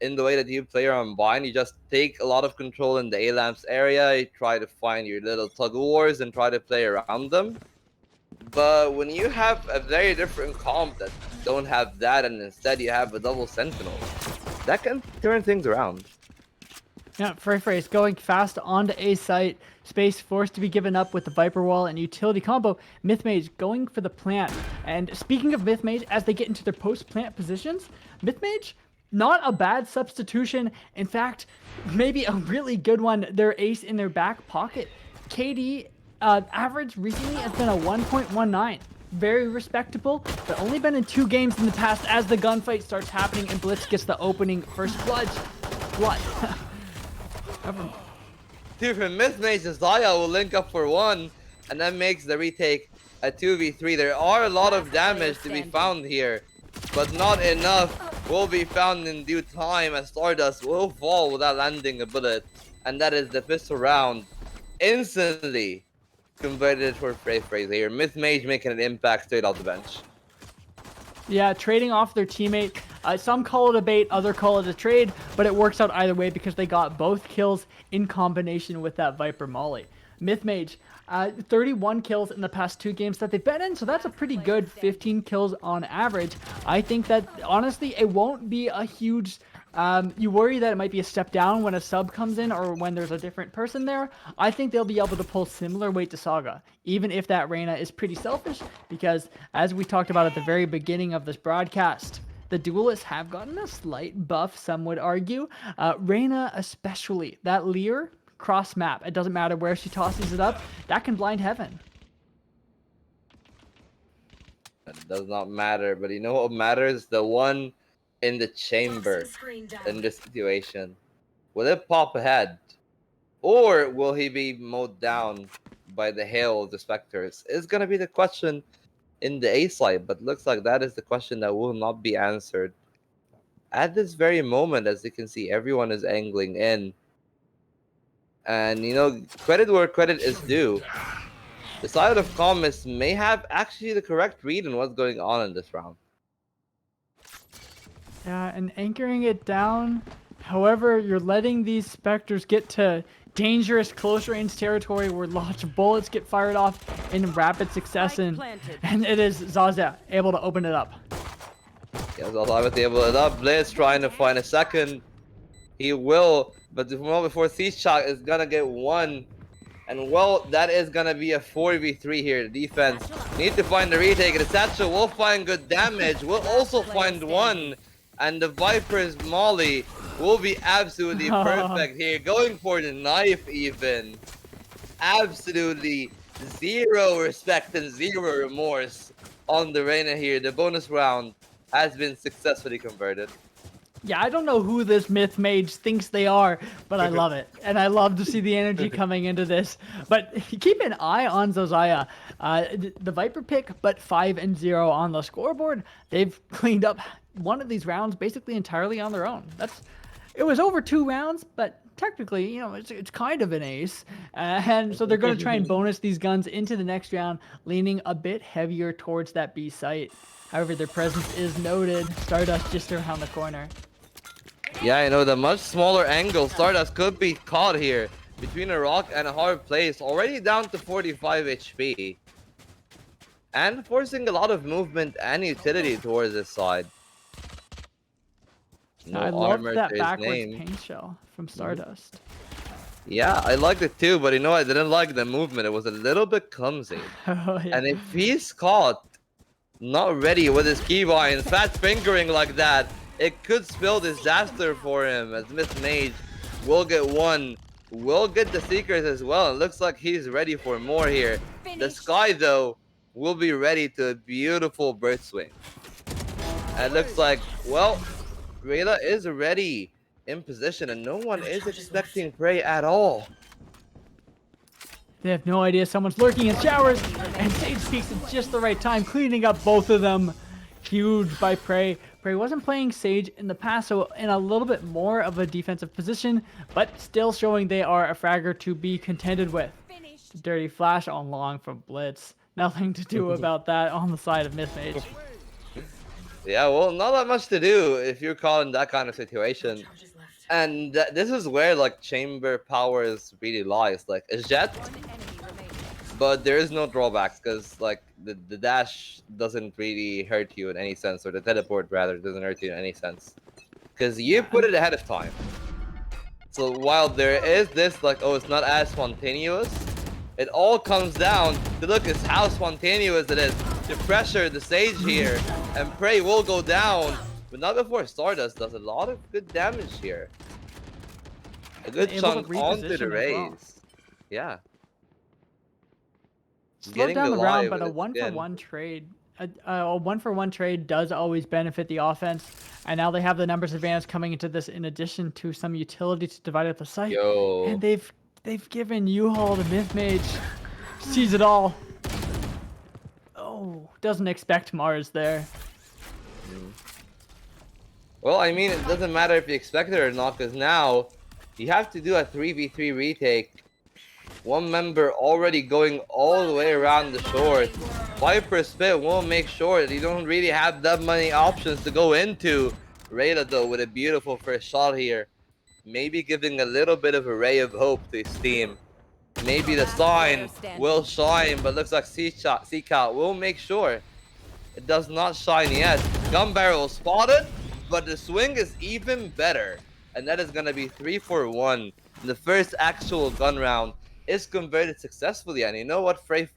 S4: in the way that you play her on Bind. You just take a lot of control in the A-Lamps area, you try to find your little tug of wars and try to play around them. But when you have a very different comp that don't have that, and instead you have a double Sentinel, that can turn things around.
S3: Yeah, Frey going fast onto A site. Space forced to be given up with the Viper Wall and utility combo. MythMage going for the plant. And speaking of MythMage, as they get into their post-plant positions, MythMage, not a bad substitution. In fact, maybe a really good one. Their ace in their back pocket. KD average recently has been a 1.19. Very respectable, but only been in 2 games in the past as the gunfight starts happening and Blitz gets the opening first blood.
S4: Dude, from MythMage, Zaya will link up for 1, and that makes the retake a 2v3. There are a lot of damage to be found here, but not enough will be found in due time, as Stardust will fall without landing a bullet. And that is the pistol round instantly converted for Frey here. MythMage making an impact straight off the bench.
S3: Yeah, trading off their teammate. Some call it a bait, other call it a trade, but it works out either way because they got both kills in combination with that Viper Molly. MythMage, 31 kills in the past 2 games that they've been in, so that's a pretty good 15 kills on average. I think that, honestly, it won't be a huge... you worry that it might be a step down when a sub comes in or when there's a different person there. I think they'll be able to pull similar weight to Saga, even if that Reyna is pretty selfish, because as we talked about at the very beginning of this broadcast, the duelists have gotten a slight buff, some would argue. Reyna especially, that Lear cross map, it doesn't matter where she tosses it up, that can blind heaven.
S4: It does not matter, but you know what matters? The one in the chamber in this situation. Will it pop ahead? Or will he be mowed down by the hail of the Spectres? Is gonna be the question in the A side, but looks like that is the question that will not be answered. At this very moment, as you can see, everyone is angling in. And you know, credit where credit is due. The side of Commerce may have actually the correct read on what's going on in this round.
S3: Yeah, and anchoring it down. However, you're letting these Spectres get to dangerous close range territory where lots of bullets get fired off in rapid succession. And it is Zaza able to open it up.
S4: Yeah, Zaza able to open it up. Blitz trying to find a second. He will, but the moment before Shot is gonna get 1. And well, that is gonna be a 4v3 here. The defense need to find the retake. The Satchel will find good damage. Will also find 1. And the Viper's Molly will be absolutely perfect here. Going for the knife even. Absolutely 0 respect and 0 remorse on the Reyna here. The bonus round has been successfully converted.
S3: Yeah, I don't know who this MythMage thinks they are, but I love it. And I love to see the energy coming into this. But keep an eye on Zozaya. The Viper pick, but 5-0 on the scoreboard. They've cleaned up one of these rounds basically entirely on their own. It was over 2 rounds, but technically, you know, it's kind of an ace. And so they're going to try and bonus these guns into the next round, leaning a bit heavier towards that B site. However, their presence is noted. Stardust just around the corner.
S4: Yeah, you know, the much smaller angle Stardust could be caught here between a rock and a hard place, already down to 45 HP. And forcing a lot of movement and utility towards this side. No
S3: I love
S4: armor
S3: that
S4: to his
S3: backwards
S4: name.
S3: paint shell from Stardust.
S4: Yeah, I liked it too, but you know, I didn't like the movement. It was a little bit clumsy.
S3: Oh, yeah.
S4: And if he's caught not ready with his keybind, fat fingering like that, it could spell disaster for him, as Miss Mage will get one, will get the Seekers as well. It looks like he's ready for more here. The Sky, though, will be ready to a beautiful bird swing. And it looks like, well, Rayla is ready in position, and no one is expecting Prey at all.
S3: They have no idea someone's lurking in showers, and Sage peeks at just the right time, cleaning up both of them. Huge by Prey. Prey wasn't playing Sage in the past, so in a little bit more of a defensive position, but still showing they are a fragger to be contended with. Dirty flash on long from Blitz. Nothing to do about that on the side of Miss Mage.
S4: Yeah, well, not that much to do if you're caught in that kind of situation. And this is where, like, chamber powers really lies. Like, a Jet, but there is no drawbacks, because, like, the dash doesn't really hurt you in any sense, or the teleport, rather, doesn't hurt you in any sense. Because you put it ahead of time. So while there is this, like, oh, it's not as spontaneous, it all comes down to, look, it's how spontaneous it is to pressure the Sage here. And Prey will go down, but not before Stardust does a lot of good damage here. A good chunk onto the raise. Yeah.
S3: Slowed down the round, but a one-for-one trade. A 1-for-1 trade does always benefit the offense, and now they have the numbers advantage coming into this, in addition to some utility to divide up the site.
S4: Yo.
S3: And they've given U-Haul the Myth Mage. Sees it all. Oh, doesn't expect Mars there.
S4: Well, I mean, it doesn't matter if you expect it or not, because now you have to do a 3v3 retake. One member already going all the way around the short. Viper Spit will make sure that you don't really have that many options to go into. Rayla, though, with a beautiful first shot here. Maybe giving a little bit of a ray of hope to his team. Maybe the sign will shine, but looks like CEC will make sure it does not shine yet. Gun barrel spotted, but the swing is even better. And that is going to be 3-for-1. The first actual gun round is converted successfully. And you know what, Frey,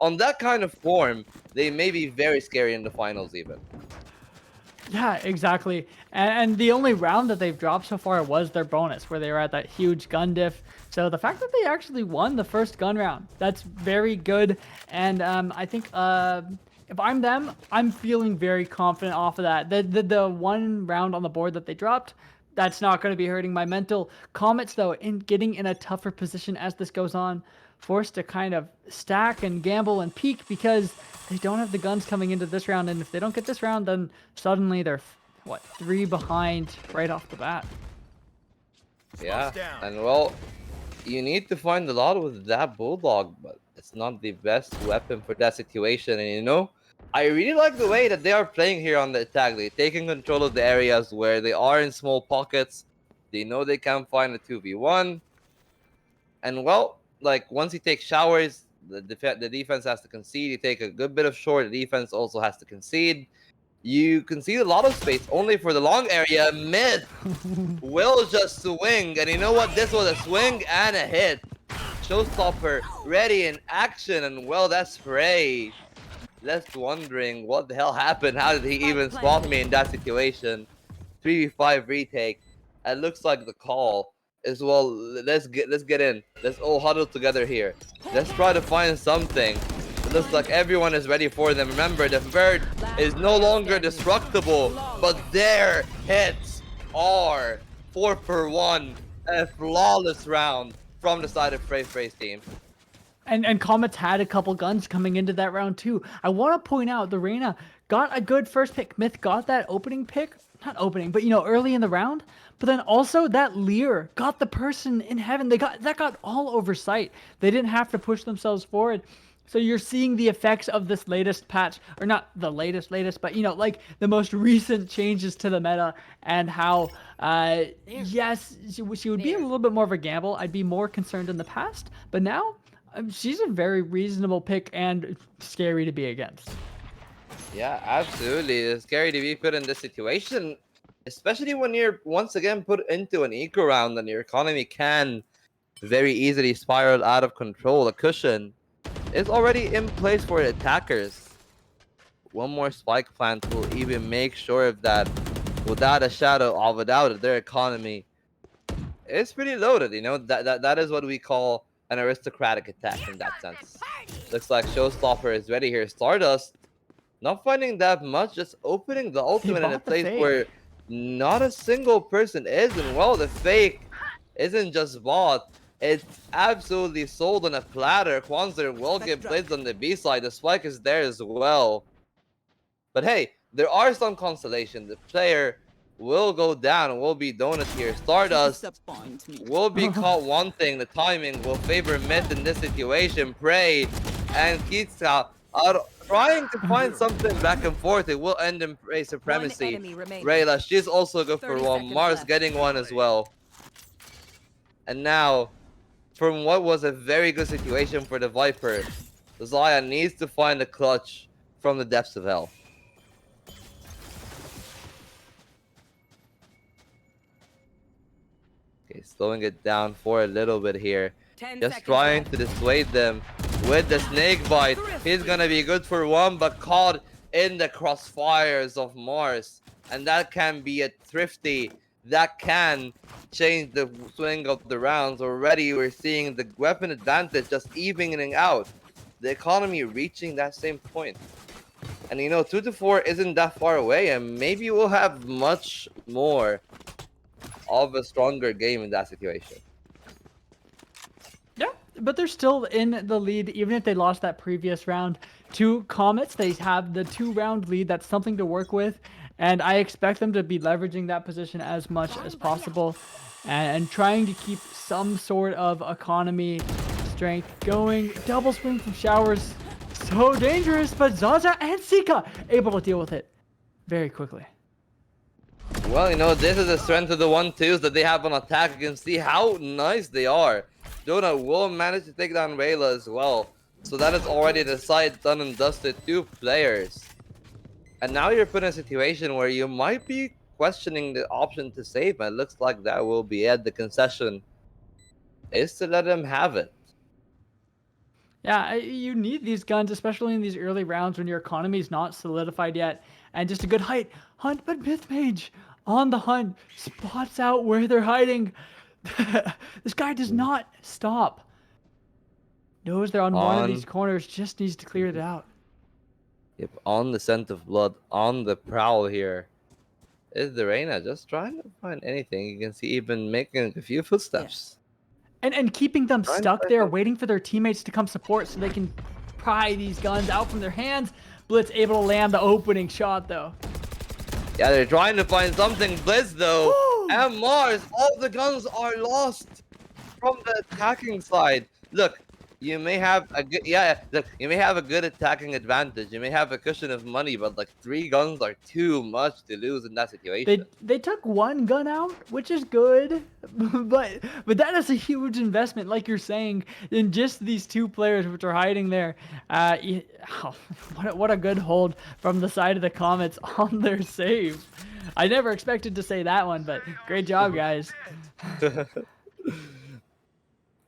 S4: on that kind of form, they may be very scary in the finals even.
S3: Yeah, exactly. And the only round that they've dropped so far was their bonus, where they were at that huge gun diff. So the fact that they actually won the first gun round, that's very good. And I think if I'm them, I'm feeling very confident off of that. The one round on the board that they dropped, that's not going to be hurting my mental. Comets, though, in getting in a tougher position as this goes on, forced to kind of stack and gamble and peek because they don't have the guns coming into this round. And if they don't get this round, then suddenly they're, what, 3 behind right off the bat.
S4: Yeah, and well, you need to find a lot with that Bulldog, but it's not the best weapon for that situation. And you know, I really like the way that they are playing here on the attack. They're taking control of the areas where they are in small pockets. They know they can find a 2v1. And well, like, once you take showers, the defense has to concede. You take a good bit of short, the defense also has to concede. You concede a lot of space only for the long area. Mid will just swing. And you know what? This was a swing and a hit. Showstopper ready in action. And well, that's Prey. Left wondering what the hell happened. How did he even spot me in that situation? 3v5 retake. It looks like the call is, well, let's get in. Let's all huddle together here. Let's try to find something. It looks like everyone is ready for them. Remember, the bird is no longer destructible, but their hits are 4-for-1. A flawless round from the side of Frey's team.
S3: And Comets had a couple guns coming into that round too. I want to point out the Reyna got a good first pick. Myth got that opening pick. Not opening, but, you know, early in the round. But then also that Lear got the person in heaven. That got all over sight. They didn't have to push themselves forward. So you're seeing the effects of this latest patch, or not the latest, but you know, like the most recent changes to the meta, and how, yes, she would be a little bit more of a gamble. I'd be more concerned in the past, but now she's a very reasonable pick and scary to be against.
S4: Yeah, absolutely. It's scary to be put in this situation, especially when you're once again put into an eco round and your economy can very easily spiral out of control. A cushion is already in place for the attackers. One more spike plant will even make sure of that without a shadow of a doubt their economy is pretty loaded. You know, that is what we call an aristocratic attack in that sense. Looks like Showstopper is ready here. Stardust not finding that much, just opening the ultimate in a
S3: bought the
S4: place
S3: fake.
S4: where not a single person is. And well, the fake isn't just bought, it's absolutely sold on a platter. Kwanzaa will get blazed on the B side. The spike is there as well. But hey, there are some consolation. The player will go down and will be donuts here. Stardust will be caught wanting. The timing will favor Myth in this situation. Prey and Kitsa are trying to find something back and forth. It will end in Prey supremacy. Rayla, she's also good for one. Mars
S5: left.
S4: getting one as well. And now, from what was a very good situation for the Viper, Zaya needs to find a clutch from the depths of hell. Okay, slowing it down for a little bit here.
S5: 10
S4: Just
S5: seconds
S4: trying
S5: left.
S4: to dissuade them with the snake bite. He's gonna be good for one, but caught in the crossfires of Mars. And that can be a thrifty. That can change the swing of the rounds. Already we're seeing the weapon advantage just evening out. The economy reaching that same point. And you know, 2 to 4 isn't that far away, and maybe we'll have much more of a stronger game in that situation.
S3: Yeah, but they're still in the lead, even if they lost that previous round to Comets. They have the 2-round lead. That's something to work with, and I expect them to be leveraging that position as much as possible and trying to keep some sort of economy strength going. Double swing from Showers, so dangerous, but Zaza and Sika able to deal with it very quickly.
S4: Well, you know, this is the strength of the 1-2s that they have on attack. You can see how nice they are. Jonah will manage to take down Rayla as well. So that is already the side done and dusted. 2 players. And now you're put in a situation where you might be questioning the option to save. And it looks like that will be it. The concession is to let them have it.
S3: Yeah, you need these guns, especially in these early rounds when your economy is not solidified yet. And just a good hunt, but Myth Mage on the hunt spots out where they're hiding. This guy does not stop. Knows they're on one of these corners, just needs to clear it out.
S4: Yep, on the scent of blood, on the prowl here. Is the Reyna just trying to find anything? You can see even making a few footsteps.
S3: And keeping them
S4: Trying to
S3: stuck
S4: find
S3: there,
S4: something.
S3: waiting for their teammates to come support so they can pry these guns out from their hands. Blitz able to land the opening shot, though.
S4: Yeah, they're trying to find something. Blitz, though, and Mars, all the guns are lost from the attacking side. Look, you may have a good, look, you may have a good attacking advantage. You may have a cushion of money, but like 3 guns are too much to lose in that situation.
S3: They took 1 gun out, which is good, but that is a huge investment, like you're saying, in just these 2 players which are hiding there. What a good hold from the side of the Comets on their save. I never expected to say that one, but great job, guys.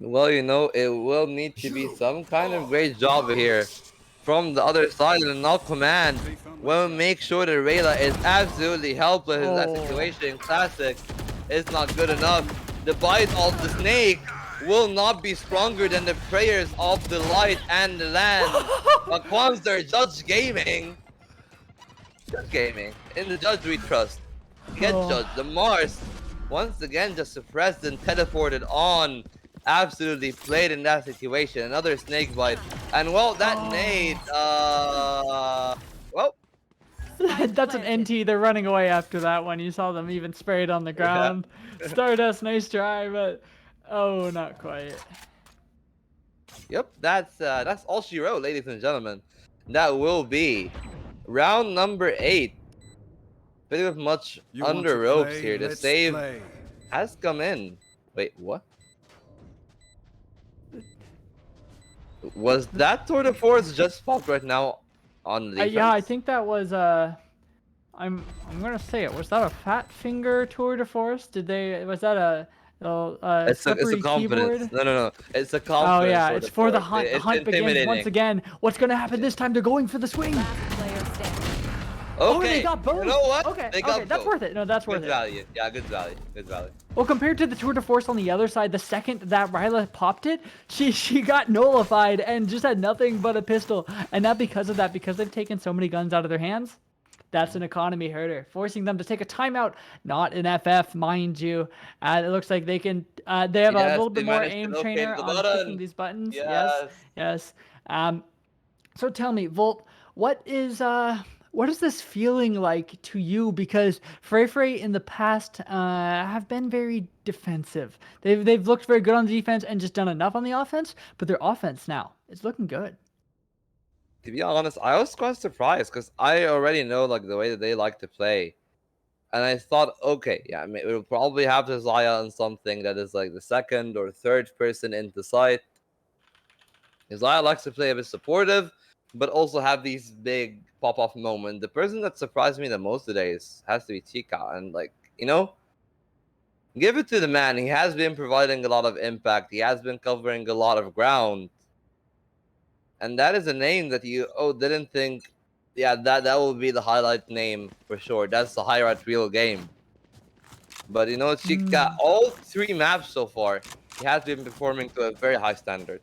S4: Well, you know, it will need to be some kind of great job here from the other side, and now Command will make sure that Rayla is absolutely helpless in that situation. Classic is not good enough. The bite of the snake will not be stronger than the prayers of the light and the land. But Kwanzaa, Judge Gaming. Judge Gaming. In the Judge we trust. Get Judge. The Mars once again just suppressed and teleported on. Absolutely played in that situation. Another snake bite. And well, that nade, well.
S3: That's an NT. They're running away after that one. You saw them even sprayed on the ground. Yeah. Stardust, nice try, but oh, not quite.
S4: Yep, that's all she wrote, ladies and gentlemen. That will be round number 8. Pretty much
S6: You want
S4: under
S6: to
S4: ropes
S6: play?
S4: here. The
S6: Let's
S4: save
S6: play.
S4: has come in. Wait, what? Was that tour de force just popped right now on the defense?
S3: Yeah, I think that was I'm gonna say it. Was that a fat finger tour de force? Was that a
S4: It's a
S3: slippery
S4: confidence.
S3: keyboard?
S4: No. It's a
S3: Oh
S4: confidence
S3: yeah,
S4: tour
S3: it's
S4: de
S3: for the
S4: force.
S3: hunt. The
S4: It's
S3: hunt begins once
S4: intimidating.
S3: again. What's gonna happen this time? They're going for the swing.
S5: Last player standing.
S3: Oh,
S4: Okay.
S3: they got both.
S4: You know what?
S3: Okay,
S4: They got
S3: that's
S4: both.
S3: worth it. No, that's worth
S4: Good
S3: it.
S4: value. Yeah, good value. Good value.
S3: Well, compared to the tour de force on the other side, the second that Ryla popped it, she got nullified and just had nothing but a pistol. And not because of that, because they've taken so many guns out of their hands. That's an economy herder, forcing them to take a timeout. Not an FF, mind you. It looks like they can. They have a
S4: Yes,
S3: little
S4: they
S3: bit more
S4: managed to
S3: aim
S4: locate
S3: trainer
S4: the
S3: on
S4: button.
S3: clicking these buttons.
S4: Yes.
S3: Yes. So tell me, Volt, what is this feeling like to you? Because Frey in the past have been very defensive. They've looked very good on the defense and just done enough on the offense, but their offense now is looking good.
S4: To be honest, I was quite surprised because I already know like the way that they like to play. And I thought, okay, yeah, I mean, we'll probably have to Zaya on something that is like the second or third person into sight. Zaya likes to play a bit supportive, but also have these big pop-off moments. The person that surprised me the most today has to be Chica. And like, give it to the man. He has been providing a lot of impact. He has been covering a lot of ground. And that is a name that you didn't think, yeah, that will be the highlight name for sure. That's the highlight reel game. But Chica, all 3 maps so far, he has been performing to a very high standard.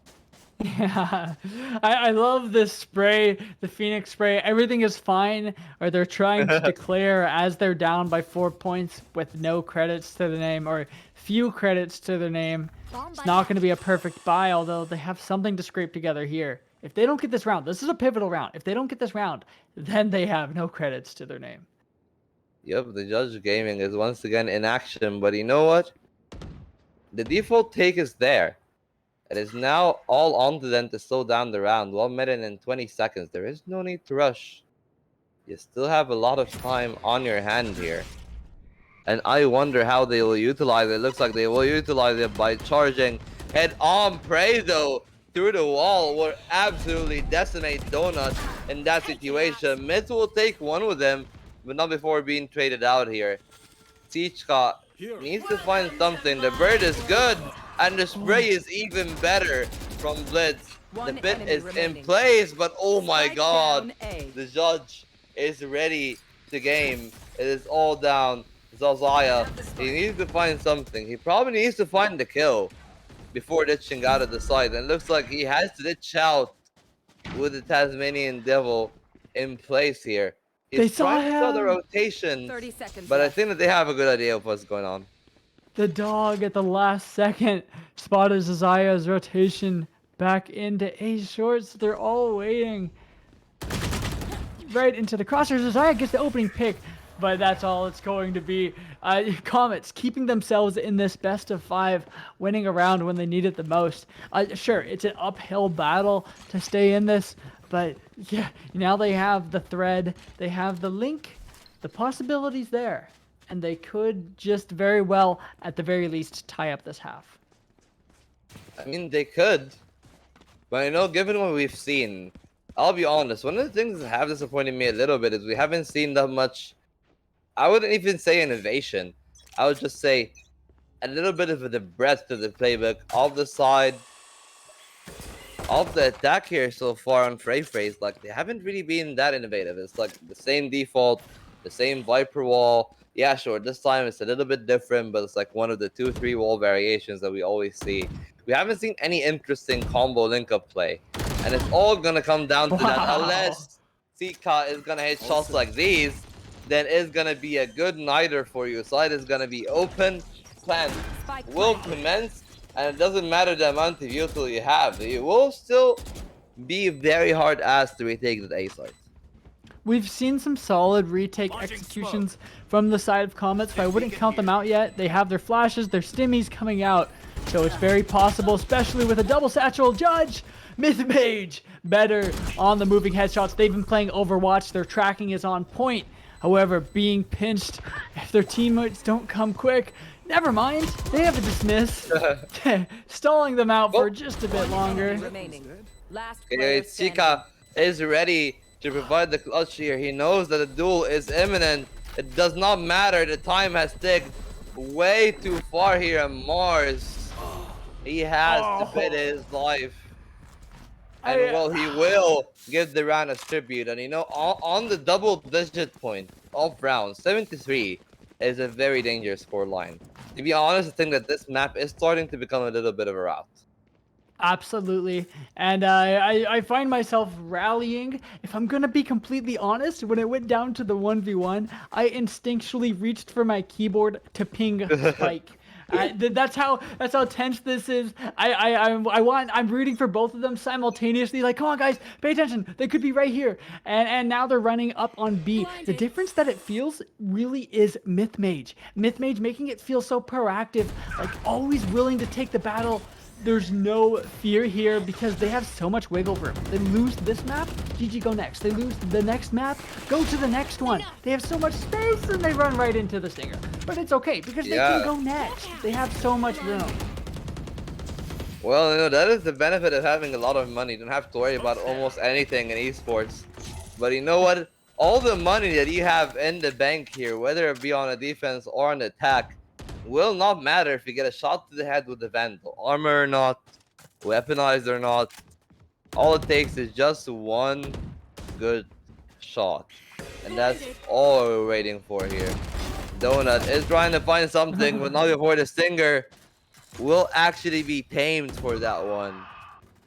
S3: Yeah, I love this spray, the Phoenix spray. Everything is fine, or they're trying to declare as they're down by 4 points with no credits to the name, or few credits to their name. It's not going to be a perfect buy, although they have something to scrape together here. If they don't get this round, this is a pivotal round. If they don't get this round, then they have no credits to their name.
S4: Yep, the Judge Gaming is once again in action, but you know what? The default take is there. It is now all on to them to slow down the round. 1 minute and 20 seconds. There is no need to rush. You still have a lot of time on your hand here. And I wonder how they will utilize it. It looks like they will utilize it by charging head on. Prey though through the wall will absolutely decimate Donut in that situation. Mids will take one with him, but not before being traded out here. Tichka needs to find something. The bird is good, and the spray is even better from Blitz. The bit is in place, but oh my god, the judge is ready to game. It is all down. Zazaya, he needs to find something. He probably needs to find the kill before ditching out of the side. And it looks like he has to ditch out with the Tasmanian Devil in place here. He's trying to sell the rotations,
S5: 30 seconds
S4: but I
S5: left.
S4: think that they have a good idea of what's going on.
S3: The dog at the last second spotted Zazaya's rotation back into A shorts. They're all waiting. Right into the crosshairs. Zazaya gets the opening pick, but that's all it's going to be. Comets keeping themselves in this best of 5, winning a round when they need it the most. Sure, it's an uphill battle to stay in this, but yeah, now they have the thread, they have the link, the possibilities there, and they could just very well, at the very least, tie up this half.
S4: I mean, they could, but given what we've seen, I'll be honest, one of the things that have disappointed me a little bit is we haven't seen that much. I wouldn't even say innovation. I would just say a little bit of the breadth of the playbook of the side of the attack here so far on Frey. Like, they haven't really been that innovative. It's like the same default, the same Viper wall. Yeah, sure, this time it's a little bit different, but it's like one of the 2-3 wall variations that we always see. We haven't seen any interesting combo link-up play. And it's all going to come down to that. Unless Sika is going to hit shots like these, then it's going to be a good nighter for you. Side is going to be open. Plan will commence. And it doesn't matter the amount of util you have. It will still be very hard asked to retake the A side.
S3: We've seen some solid retake executions from the side of Comets, but I wouldn't count them out yet. They have their flashes, their stimmies coming out. So it's very possible, especially with a double satchel judge. Myth Mage better on the moving headshots. They've been playing Overwatch. Their tracking is on point. However, being pinched if their teammates don't come quick. Never mind. They have a dismiss. Stalling them out for just a bit longer.
S5: Remaining. Last
S4: Okay,
S5: player standing.
S4: Chica is ready to provide the clutch here. He knows that the duel is imminent. It does not matter. The time has ticked way too far here. And Mars, he has to bid his life. And well, he will give the round a tribute. And you know, on the double-digit point of round 73 is a very dangerous scoreline. To be honest, I think that this map is starting to become a little bit of a rout.
S3: Absolutely. And I find myself rallying. If I'm going to be completely honest, when it went down to the 1v1, I instinctually reached for my keyboard to ping Spike. That's how tense this is. I'm rooting for both of them simultaneously. Like, come on, guys, pay attention. They could be right here. And now they're running up on B. The difference that it feels really is Myth Mage. Myth Mage making it feel so proactive, like always willing to take the battle. There's no fear here because they have so much wiggle room. They lose this map, GG go next. They lose the next map, go to the next one. They have so much space and they run right into the stinger. But it's okay because they can go next. They have so much room.
S4: Well, you know, that is the benefit of having a lot of money. You don't have to worry about almost anything in esports. But you know what? All the money that you have in the bank here, whether it be on a defense or on attack, will not matter if you get a shot to the head with the Vandal. Armor or not, weaponized or not, all it takes is just one good shot. And that's all we're waiting for here. Donut is trying to find something, but not before the Stinger will actually be tamed for that one.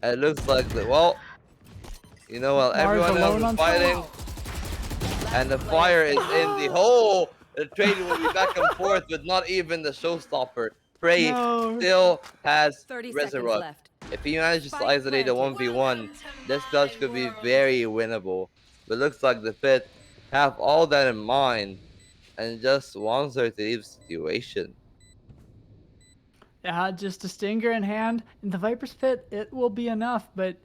S4: And it looks like, well, you know what, everyone else is fighting. And the fire is in the hole. The trade will be back and forth, but not even the showstopper. Prey still has
S5: 30 seconds
S4: Resurrect.
S5: left.
S4: If he manages to isolate the 1v1, this clutch could be very winnable. But looks like the Pit have all that in mind and just wants her to leave the situation.
S3: Yeah, just a stinger in hand. In the Viper's Pit, it will be enough, but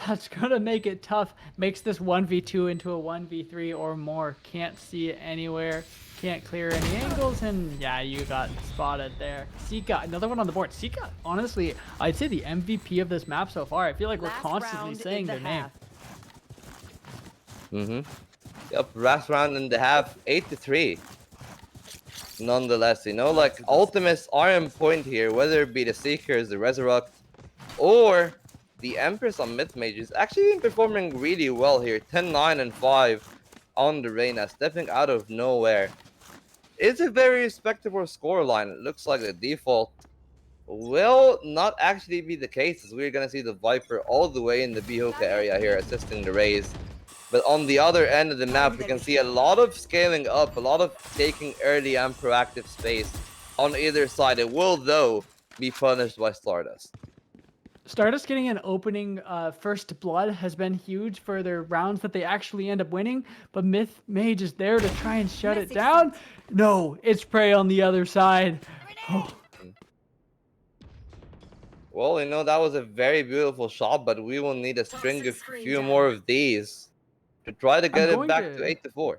S3: that's going to make it tough. Makes this 1v2 into a 1v3 or more. Can't see it anywhere. Can't clear any angles, and yeah, you got spotted there. Sika, another one on the board. Sika, honestly, I'd say the MVP of this map so far. I feel like we're constantly saying their name.
S4: Yep, last round and a half, 8-3. Nonetheless, you know, like, ultimates are in point here, whether it be the Seekers, the Resurrect, or the Empress on Myth Mage is actually been performing really well here. 10-9 and 5 on the Reyna, stepping out of nowhere. It's a very respectable scoreline. It looks like the default will not actually be the case, as we're gonna see the Viper all the way in the B-Hookah area here, assisting the Raze. But on the other end of the map, we can see a lot of scaling up, a lot of taking early and proactive space on either side. It will, though, be punished by Stardust.
S3: Stardust getting an opening first blood has been huge for their rounds that they actually end up winning, but Myth Mage is there to try and shut it down. No, it's Prey on the other side. Oh.
S4: Well, you know, that was a very beautiful shot, but we will need a string of few more of these to try to get it back to 8-4.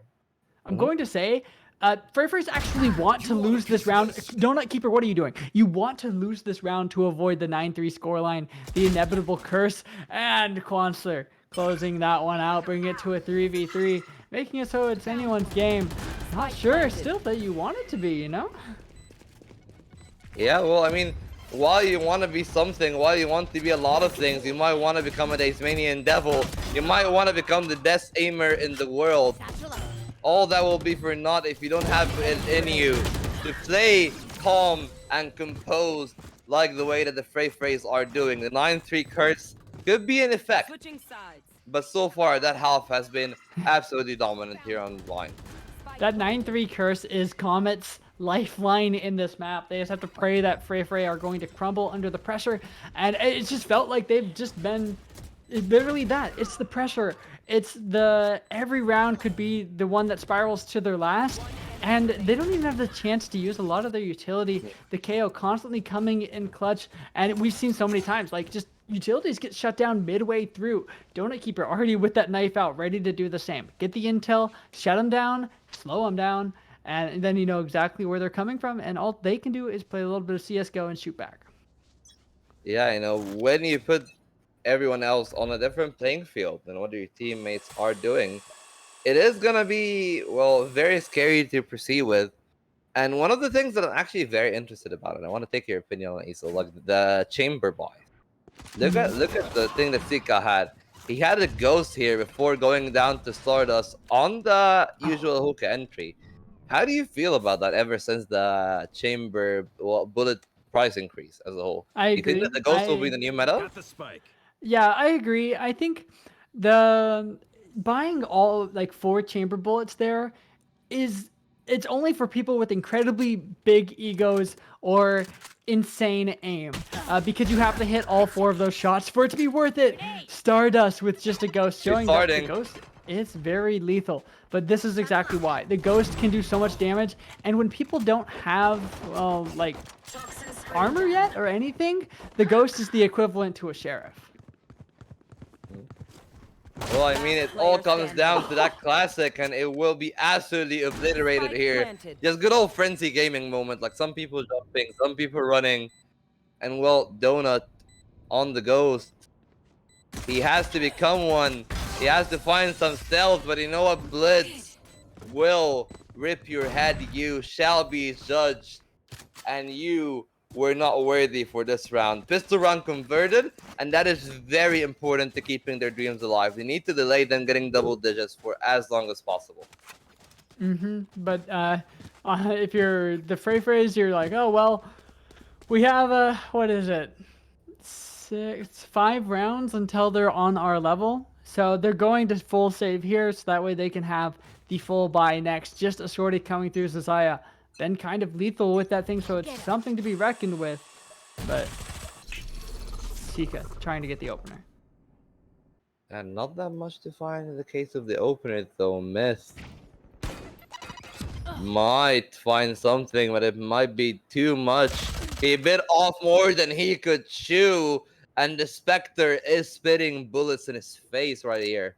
S3: I'm going to say, Freyfreys actually want to lose this round. Donut Keeper, what are you doing? You want to lose this round to avoid the 9-3 scoreline, the inevitable curse, and Quansler closing that one out, bringing it to a 3v3, making it so it's anyone's game. Not sure still that you want it to be, you know?
S4: Yeah, well, I mean, while you want to be something, while you want to be a lot of things, you might want to become a Tasmanian Devil. You might want to become the best aimer in the world. All that will be for naught if you don't have it in you to play calm and composed like the way that the Freyfreys are doing. The 9-3 curse could be in effect, but so far that half has been absolutely dominant here on the line.
S3: That 9-3 curse is Comet's lifeline in this map. They just have to pray that Frey are going to crumble under the pressure, and it just felt like they've just been literally that. It's the pressure. It's the every round could be the one that spirals to their last, and they don't even have the chance to use a lot of their utility. The KO constantly coming in clutch, and we've seen so many times, like, just utilities get shut down midway through. Donut Keeper already with that knife out, ready to do the same. Get the intel, shut them down, slow them down, and then you know exactly where they're coming from, and all they can do is play a little bit of CSGO and shoot back.
S4: Yeah, you know, when you put everyone else on a different playing field than what your teammates are doing, it is gonna be, well, very scary to proceed with. And one of the things that I'm actually very interested about, and I want to take your opinion on Isol, like the chamber buy. Look at the thing that Sika had. He had a ghost here before going down to Stardust on the usual hookah entry. How do you feel about that ever since the chamber bullet price increase as a whole?
S3: I
S4: You think
S3: agree.
S4: that the ghost will be the new meta?
S6: Got the spike.
S3: Yeah, I agree. I think the buying all like 4 chamber bullets there is it's only for people with incredibly big egos or insane aim because you have to hit all 4 of those shots for it to be worth it. Stardust with just a ghost showing that the
S4: farting.
S3: ghost is very lethal, but this is exactly why the ghost can do so much damage. And when people don't have like armor yet or anything, the ghost is the equivalent to a sheriff.
S4: Well, I mean, it all comes down to that classic, and it will be absolutely obliterated here. Just good old frenzy gaming moment, like some people jumping, some people running, and well, Donut on the ghost. He has to become one. He has to find some stealth, but you know what? Blitz will rip your head. You shall be judged, and you were not worthy for this round. Pistol round converted, and that is very important to keeping their dreams alive. They need to delay them getting double digits for as long as possible.
S3: But if you're the phrase, you're like, oh well, we have what is it? 5 rounds until they're on our level. So they're going to full save here, so that way they can have the full buy next. Just a shorty coming through Zazaya. Been kind of lethal with that thing, so it's something to be reckoned with. But Sika trying to get the opener.
S4: And not that much to find in the case of the opener, though. Myth might find something, but it might be too much. He bit off more than he could chew, and the Spectre is spitting bullets in his face right here.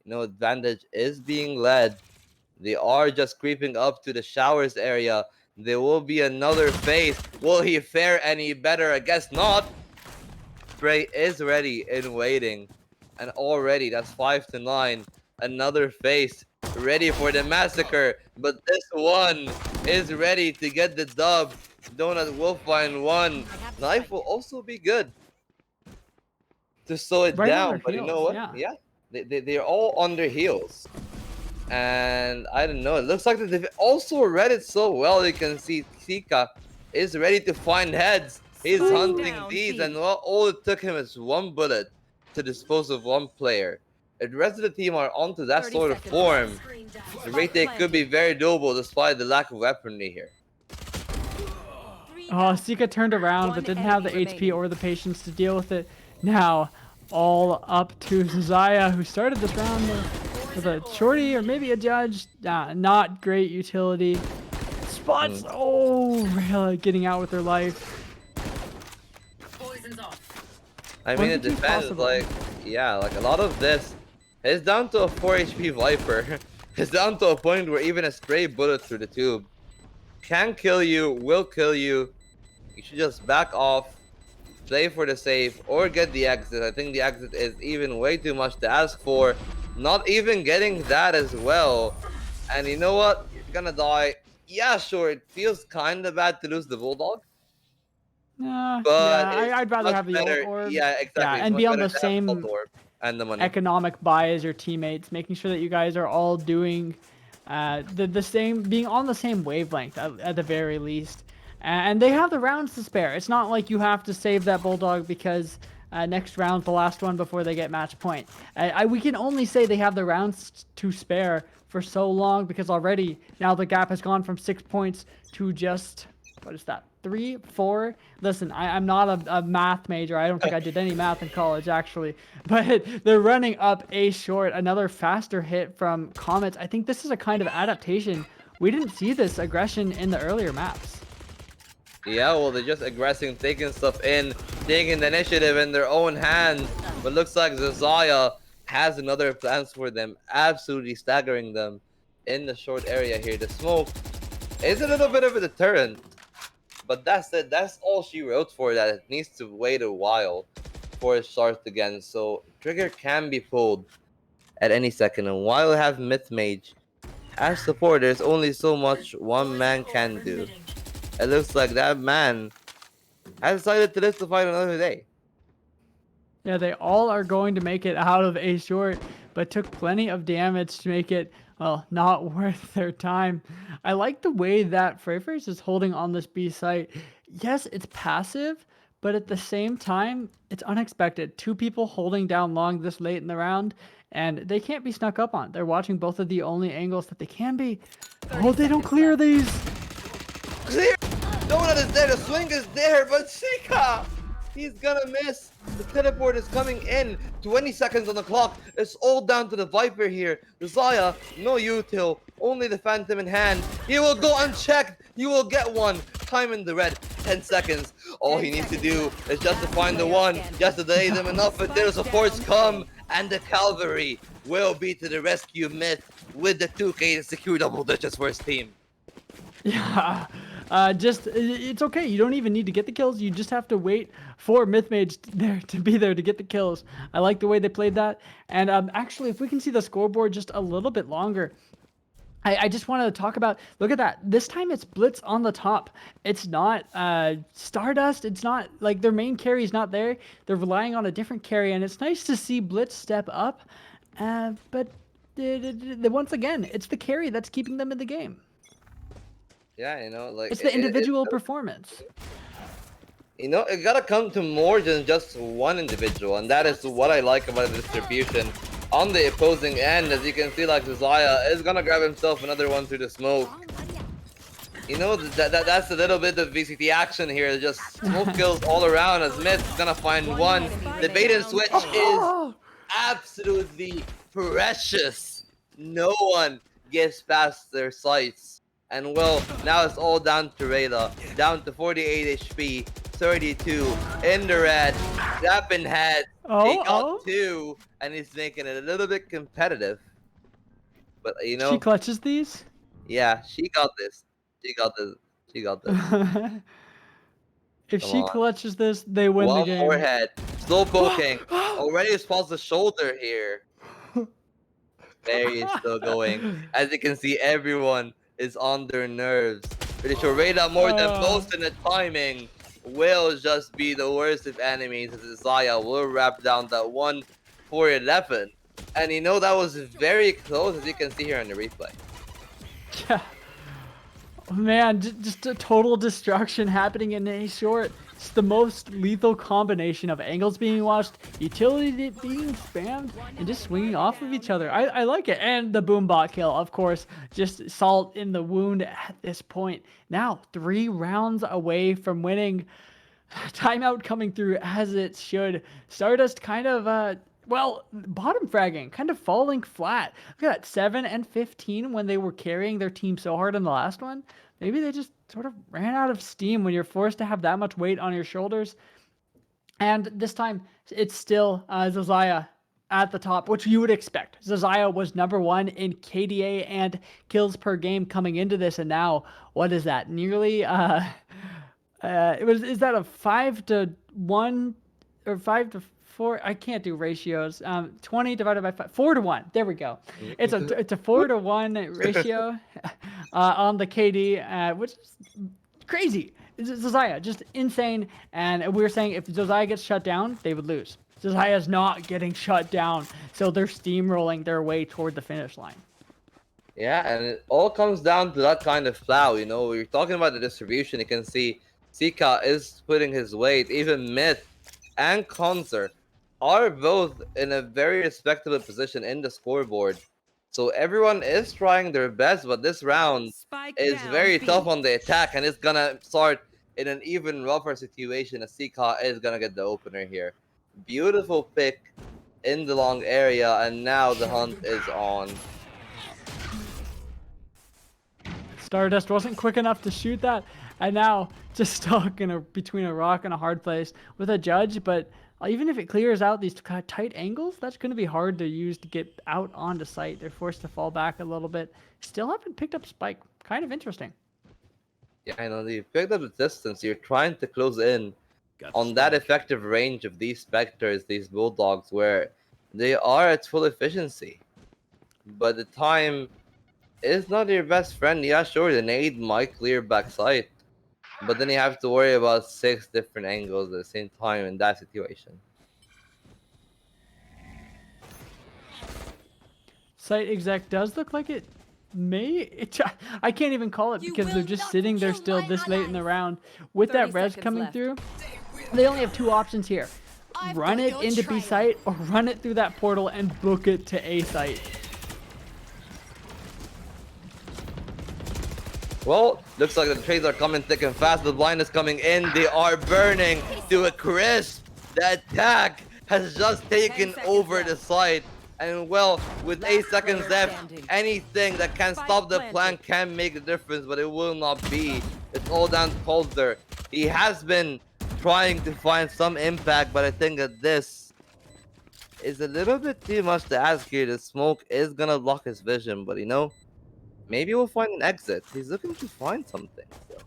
S4: No advantage is being led. They are just creeping up to the showers area. There will be another phase. Will he fare any better? I guess not. Spray is ready and waiting. And already, that's 5 to 9. Another phase ready for the massacre. But this one is ready to get the dub. Donut will find one. Knife will also be good to slow it
S3: Right on
S4: down.
S3: their
S4: But you know
S3: heels,
S4: what? Yeah. They're all on their heels. And I don't know, it looks like they've also read it so well. You can see Sika is ready to find heads. He's hunting these, and well, all it took him is 1 bullet to dispose of 1 player. If the rest of the team are onto that sort of form, the retake could be very doable despite the lack of weaponry here.
S3: Oh, Sika turned around but didn't have the HP or the patience to deal with it. Now, all up to Zazaya, who started this round with a shorty or maybe a judge. Not great utility. Spots. Oh, really getting out with their life.
S4: I mean, it depends. Like, yeah, like a lot of this is down to a 4 HP Viper. It's down to a point where even a stray bullet through the tube can kill you, will kill you. You should just back off, play for the save, or get the exit. I think the exit is even way too much to ask for. Not even getting that as well. And you know what? You're gonna die. Yeah, sure, it feels kind of bad to lose the Bulldog.
S3: But
S4: Yeah,
S3: I'd rather have the ult orb.
S4: Yeah, exactly.
S3: Yeah, and be on the same
S4: and the money.
S3: economic buy as your teammates, making sure that you guys are all doing the same, being on the same wavelength at the very least. And they have the rounds to spare. It's not like you have to save that Bulldog because next round's the last one before they get match point. We can only say they have the rounds to spare for so long because already now the gap has gone from 6 points to just, what is that, 3, 4? Listen, I'm not a math major. I don't think I did any math in college, actually. But they're running up a short. Another faster hit from Comets. I think this is a kind of adaptation we didn't see this aggression in the earlier maps.
S4: Yeah, well, they're just aggressing, taking stuff in, taking the initiative in their own hands. But looks like Zazaya has another plans for them, absolutely staggering them in the short area here. The smoke is a little bit of a deterrent, but that's it. That's all she wrote for that. It needs to wait a while before it starts again. So trigger can be pulled at any second. And while I have Myth Mage as support, there's only so much one man can do. It looks like that man has decided to live to fight another day.
S3: Yeah, they all are going to make it out of a short, but took plenty of damage to make it, well, not worth their time. I like the way that Freyfreys is holding on this B site. Yes, it's passive, but at the same time, it's unexpected. Two people holding down long this late in the round, and they can't be snuck up on. They're watching both of the only angles that they can be. Oh, they don't clear these.
S4: Clear! Donut is there, the swing is there, but Sika! He's gonna miss. The teleport is coming in. 20 seconds on the clock. It's all down to the Viper here. Zaya, no util, only the Phantom in hand. He will go unchecked. He will get one. Time in the red. 10 seconds. All he needs to do is just to find the one. Just to delay them enough until supports come. And the Cavalry will be to the rescue Myth with the 2K to secure double digits for his team.
S3: Yeah, it's okay. You don't even need to get the kills. You just have to wait for Mythmage there to be there to get the kills. I like the way they played that. And actually, if we can see the scoreboard just a little bit longer, I just wanted to talk about, look at that. This time it's Blitz on the top. It's not Stardust. It's not like their main carry is not there. They're relying on a different carry, and it's nice to see Blitz step up. But once again, it's the carry that's keeping them in the game.
S4: Yeah, you know, like
S3: it's the individual performance.
S4: You know, it gotta come to more than just one individual, and that is what I like about the distribution. On the opposing end, as you can see, like Zaya is gonna grab himself another one through the smoke. You know, that's a little bit of VCT action here. Just smoke kills all around as Myth's gonna find one. The bait and switch is absolutely precious. No one gets past their sights. And well, now it's all down to Rayla. Down to 48 HP, 32 in the red. Zapping head. He got two, and he's making it a little bit competitive. But you know,
S3: she clutches these.
S4: Yeah, she got this. She got this. She got this.
S3: If she clutches this, they win the game.
S4: One more head. Slow poking. Already spots the shoulder here. There he is still going. As you can see, everyone is on their nerves. Pretty sure Rayla more than most in the timing will just be the worst of enemies, as Zaya will wrap down that one for 11. And you know, that was very close, as you can see here on the replay.
S3: Yeah. Man, just a total destruction happening in a short. It's the most lethal combination of angles being watched, utility being spammed, and just swinging off of each other. I like it. And the boombot kill, of course, just salt in the wound at this point. Now, 3 rounds away from winning. Timeout coming through as it should. Stardust kind of, well, bottom fragging, kind of falling flat. Look at that, 7 and 15 when they were carrying their team so hard in the last one. Maybe they just sort of ran out of steam when you're forced to have that much weight on your shoulders. And this time, it's still Zazaya at the top, which you would expect. Zazaya was #1 in KDA and kills per game coming into this, and now, what is that? Nearly, is that a 5-to-1 or 5-to-4? I can't do ratios. 20 divided by 5, 4-to-1. There we go. It's a 4-to-1 ratio on the KD, which is crazy. Zazaya, just insane. And we were saying if Zazaya gets shut down, they would lose. Zazaya's not getting shut down, so they're steamrolling their way toward the finish line.
S4: Yeah, and it all comes down to that kind of plow. You know, we're talking about the distribution. You can see Sika is putting his weight. Even Myth and Concert are both in a very respectable position in the scoreboard. So everyone is trying their best, but this round is very tough on the attack, and it's gonna start in an even rougher situation as Sika is gonna get the opener here. Beautiful pick in the long area, and now the hunt is on.
S3: Stardust wasn't quick enough to shoot that, and now just stuck in between a rock and a hard place with a judge. But even if it clears out these kind of tight angles, that's going to be hard to use to get out onto site. They're forced to fall back a little bit. Still haven't picked up spike. Kind of interesting.
S4: Yeah, I know. You picked up the distance. You're trying to close in
S6: Got
S4: on that effective range of these Spectres, these Bulldogs, where they are at full efficiency. But the time is not your best friend. Yeah, sure, the nade might clear backside. But then you have to worry about 6 different angles at the same time in that situation.
S3: Site exec does look like it may. I can't even call it because they're just sitting there still this late in the round. With that
S5: 30
S3: res
S5: seconds
S3: coming
S5: left.
S3: through, they only have 2 options here. Run it into B site or run it through that portal and book it to A site.
S4: Well, looks like the trades are coming thick and fast. The blind is coming in. They are burning to a crisp. The attack has just taken over the site. And well, with 8 seconds left, anything that can stop the plan can make a difference, but it will not be. It's all down to Colzer. He has been trying to find some impact, but I think that this is a little bit too much to ask here. The smoke is gonna block his vision, but you know, maybe we'll find an exit. He's looking to find something. So.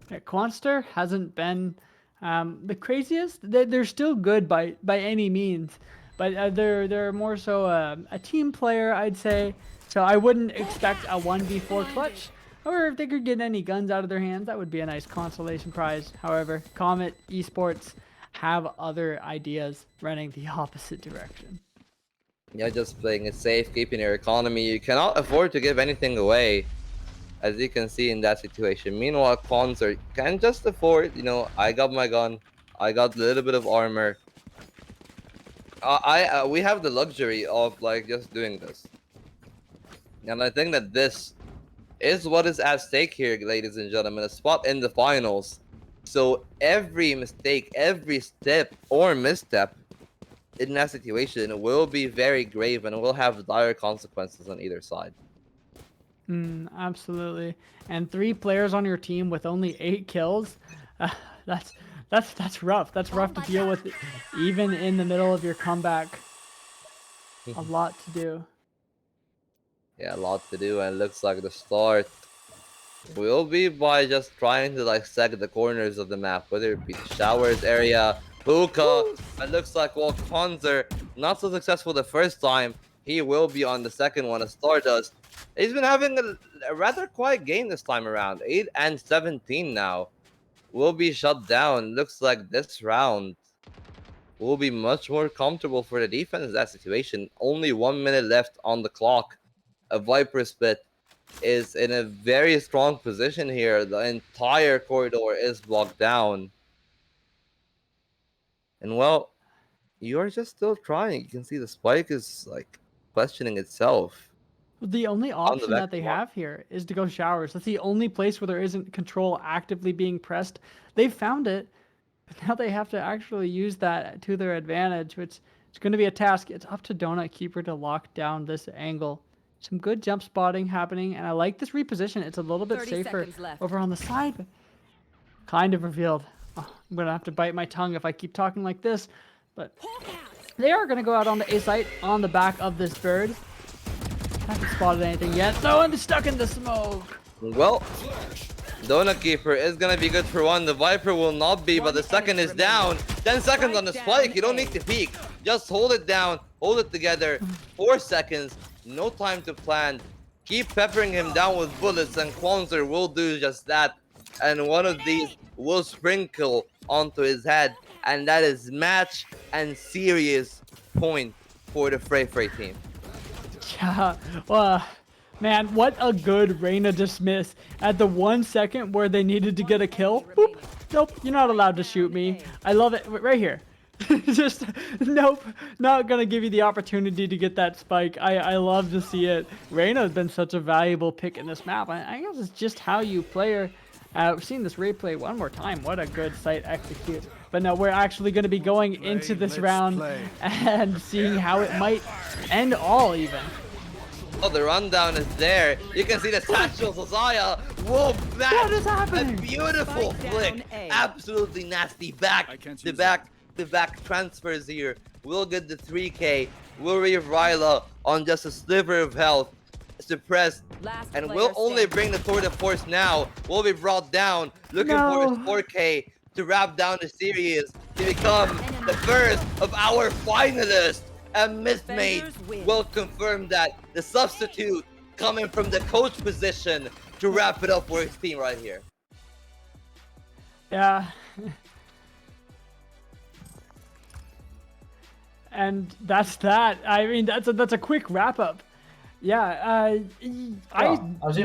S3: Yeah, Quanster hasn't been the craziest. They're still good by any means, but they're more so a team player, I'd say. So I wouldn't expect a 1v4 clutch. However, if they could get any guns out of their hands, that would be a nice consolation prize. However, Comet Esports have other ideas running the opposite direction.
S4: Yeah, just playing it safe, keeping your economy. You cannot afford to give anything away, as you can see in that situation. Meanwhile, Quanzer can just afford, you know, I got my gun, I got a little bit of armor. We have the luxury of like just doing this, and I think that this is what is at stake here, ladies and gentlemen. A spot in the finals. So every mistake, every step or misstep in that situation will be very grave and will have dire consequences on either side.
S3: Absolutely. And 3 players on your team with only 8 kills. That's rough. That's rough to deal with, even in the middle of your comeback. A lot to do.
S4: Yeah, a lot to do, and it looks like the start will be by just trying to like seg the corners of the map, whether it be the showers area, hookah. It looks like, well, Quanzer not so successful the first time. He will be on the second one as Stardust. He's been having a rather quiet game this time around. 8 and 17 now. Will be shut down. Looks like this round will be much more comfortable for the defense in that situation. Only 1 minute left on the clock. A Viper split is in a very strong position here. The entire corridor is blocked down. And well, you're just still trying. You can see the spike is like questioning itself.
S3: The only option that they
S4: back
S3: have here is to go showers. That's the only place where there isn't control actively being pressed. They found it, but now they have to actually use that to their advantage, which is going to be a task. It's up to Donut Keeper to lock down this angle. Some good jump spotting happening, and I like this reposition. It's a little bit
S5: 30
S3: safer
S5: seconds left.
S3: over on the side, but kind of revealed. Oh, I'm going to have to bite my tongue if I keep talking like this, but they are going to go out on the A site on the back of this bird. Haven't spotted anything yet. No one's stuck in the smoke.
S4: Well, Donut Keeper is gonna be good for 1. The Viper will not be, but the second is down. 10 seconds on the spike. You don't need to peek. Just hold it down. Hold it together. 4 seconds. No time to plan. Keep peppering him down with bullets, and Quanzer will do just that. And one of these will sprinkle onto his head. And that is match and serious point for the Frey team.
S3: Yeah, well, man, what a good Reyna dismiss at the 1 second where they needed to get a kill. Boop. Nope, you're not allowed to shoot me. I love it. Right here. Just, nope, not gonna give you the opportunity to get that spike. I love to see it. Reyna has been such a valuable pick in this map. I guess it's just how you play her. We've seen this replay one more time. What a good site execute. But no, we're actually going to be going into this round and seeing how it might end all even.
S4: Oh, the rundown is there. You can see the satchel. Zaya will back.
S3: What is happening?
S4: A beautiful
S5: Spike
S4: flick.
S5: down A.
S4: Absolutely nasty. Back to back to back transfers here. We'll get the 3K. We'll revive Ryla on just a sliver of health. Suppressed.
S5: Last
S4: And
S5: player
S4: we'll only
S5: standing.
S4: bring the tour de force now. Will be brought down. Looking for his 4K to wrap down the series to become the first of our finalists. And Mythmate
S5: Defenders win.
S4: will confirm that the substitute coming from the coach position to wrap it up for his team right here.
S3: Yeah. And that's that. I mean, that's a quick wrap up. Yeah, I
S2: was eating my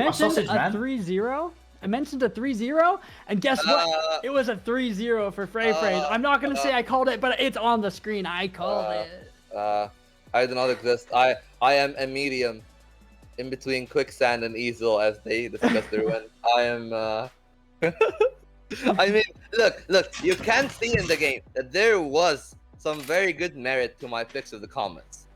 S3: mentioned
S2: sausage,
S3: a
S2: man.
S3: 3-0. I mentioned a 3-0, and guess what? It was a 3-0 for Frey Frey. I'm not gonna say I called it, but it's on the screen. I called it.
S4: I do not exist. I am a medium in between quicksand and easel as they discuss their win. I am I mean, look, you can see in the game that there was some very good merit to my picks of the comments.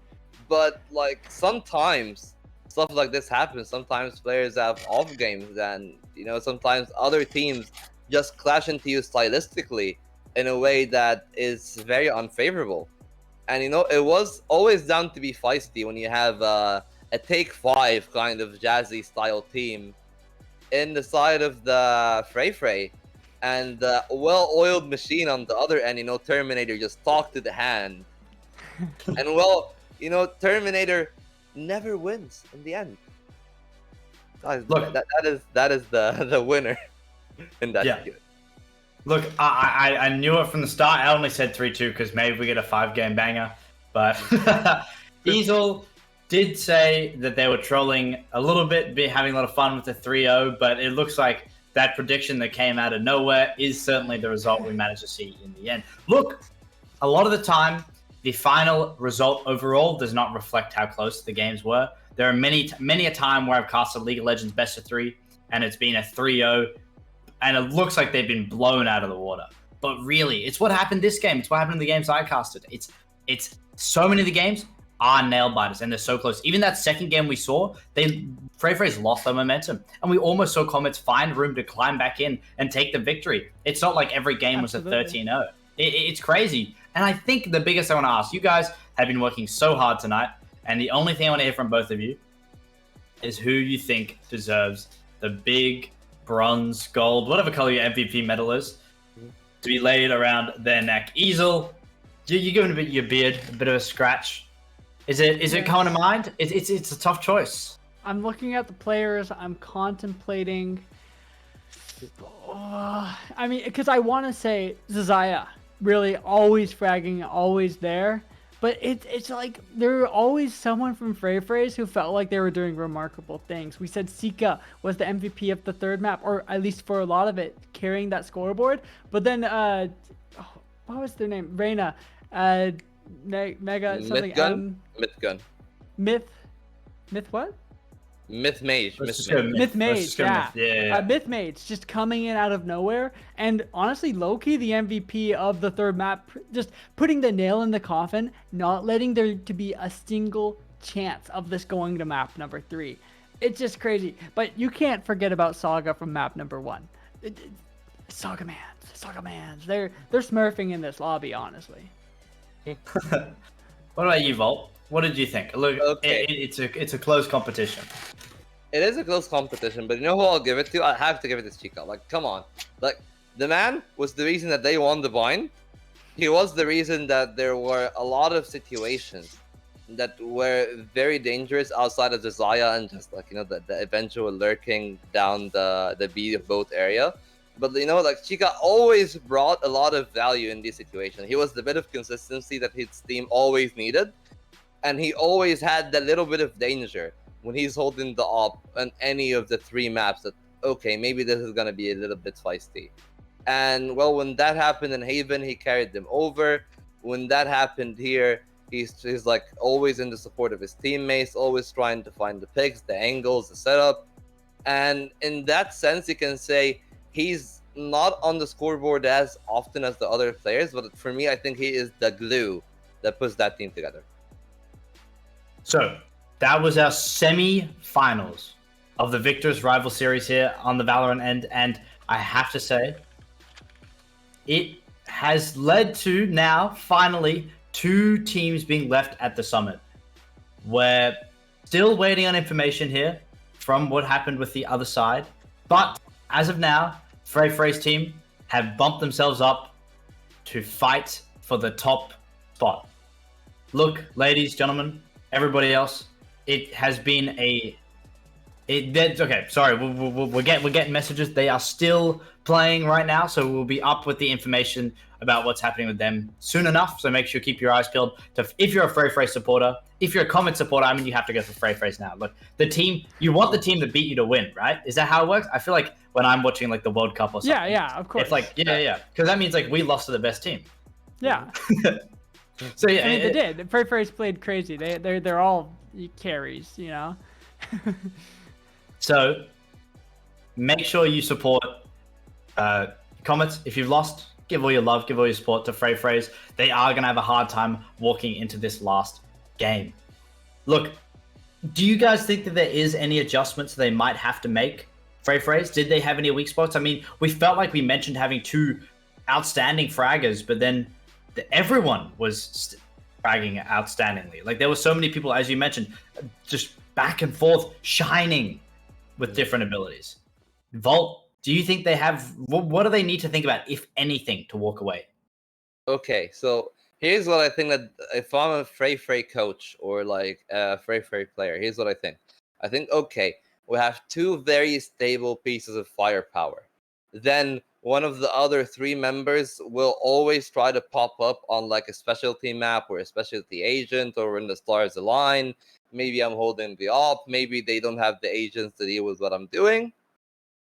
S4: But like sometimes stuff like this happens. Sometimes players have off games, and you know, sometimes other teams just clash into you stylistically in a way that is very unfavorable. And you know, it was always down to be feisty when you have a take 5 kind of jazzy style team in the side of the Frey and the well-oiled machine on the other end. You know, Terminator just talked to the hand. And well, you know, Terminator never wins in the end. Guys,
S2: Look.
S4: that is the winner in that
S2: Yeah.
S4: game.
S2: Look, I knew it from the start. I only said 3-2 because maybe we get a 5-game banger. But Easel did say that they were trolling a little bit, having a lot of fun with the 3-0. But it looks like that prediction that came out of nowhere is certainly the result we managed to see in the end. Look, a lot of the time, the final result overall does not reflect how close the games were. There are many a time where I've casted League of Legends best of 3, and it's been a 3-0, and it looks like they've been blown out of the water. But really, it's what happened this game. It's what happened in the games I casted. It's so many of the games are nail biters, and they're so close. Even that second game we saw, Frey's lost their momentum, and we almost saw Comets find room to climb back in and take the victory. It's not like every game was a 13-0. It's crazy. And I think the biggest I want to ask, you guys have been working so hard tonight, and the only thing I want to hear from both of you is who you think deserves the big bronze, gold, whatever color your MVP medal is, to be laid around their neck. Easel, you're giving a bit your beard a bit of a scratch. Is it coming to mind? It's a tough choice.
S3: I'm looking at the players. I'm contemplating. I mean, because I want to say Zaya, really always fragging, always there. But it's like there were always someone from Frey's who felt like they were doing remarkable things. We said Sika was the MVP of the third map, or at least for a lot of it, carrying that scoreboard. But then, what was their name? Reina, Mega something.
S4: Mythgun.
S3: Myth what?
S4: Myth Mage.
S3: Myth Mage, yeah.
S2: Yeah.
S3: Myth Mage just coming in out of nowhere, and honestly, low-key the MVP of the third map, just putting the nail in the coffin, not letting there to be a single chance of this going to map number 3. It's just crazy. But you can't forget about Saga from map number 1. Saga mans. They're smurfing in this lobby, honestly.
S2: What about you, Volt? What did you think? Look,
S4: Okay.
S2: it's a close competition.
S4: It is a close competition, but you know who I'll give it to? I have to give it to Chica. Like, come on. Like, the man was the reason that they won the bind. He was the reason that there were a lot of situations that were very dangerous outside of the Zaya and just like, you know, the eventual lurking down the B of both area. But you know, like Chica always brought a lot of value in this situation. He was the bit of consistency that his team always needed. And he always had that little bit of danger when he's holding the op on any of the 3 maps that, okay, maybe this is going to be a little bit feisty. And, well, when that happened in Haven, he carried them over. When that happened here, he's like always in the support of his teammates, always trying to find the picks, the angles, the setup. And in that sense, you can say he's not on the scoreboard as often as the other players, but for me, I think he is the glue that puts that team together.
S2: So, That was our semi-finals of the Victoris rival series here on the Valorant end, and I have to say, it has led to now finally 2 teams being left at the summit. We're still waiting on information here from what happened with the other side, but as of now, Frey's team have bumped themselves up to fight for the top spot. Look, ladies, gentlemen, everybody else, it has been okay. Sorry, we're getting messages. They are still playing right now, so we'll be up with the information about what's happening with them soon enough. So make sure you keep your eyes peeled. If you're a Frey supporter, if you're a Comet supporter, I mean, you have to go for Frey now. Look, the team, you want the team that beat you to win, right? Is that how it works? I feel like when I'm watching like the World Cup or something,
S3: Yeah, of course.
S2: it's like yeah, because that means like we lost to the best team.
S3: Yeah.
S2: So yeah,
S3: I mean, they did. Frey's played crazy. They're all carries, you know.
S2: So make sure you support Comets. If you've lost, give all your love, give all your support to Frey's. They are going to have a hard time walking into this last game. Look, do you guys think that there is any adjustments they might have to make? Frey's, did they have any weak spots? I mean, we felt like we mentioned having 2 outstanding fraggers, but then everyone was fragging outstandingly. Like there were so many people, as you mentioned, just back and forth shining with different abilities. Volt, do you think they have, what do they need to think about, if anything, to walk away?
S4: Okay, so here's what I think, that if I'm a Frey coach or like a Frey player, here's what I think. I think, okay, we have 2 very stable pieces of firepower. Then one of the other 3 members will always try to pop up on like a specialty map or a specialty agent, or when the stars align. Maybe I'm holding the op. Maybe they don't have the agents to deal with what I'm doing.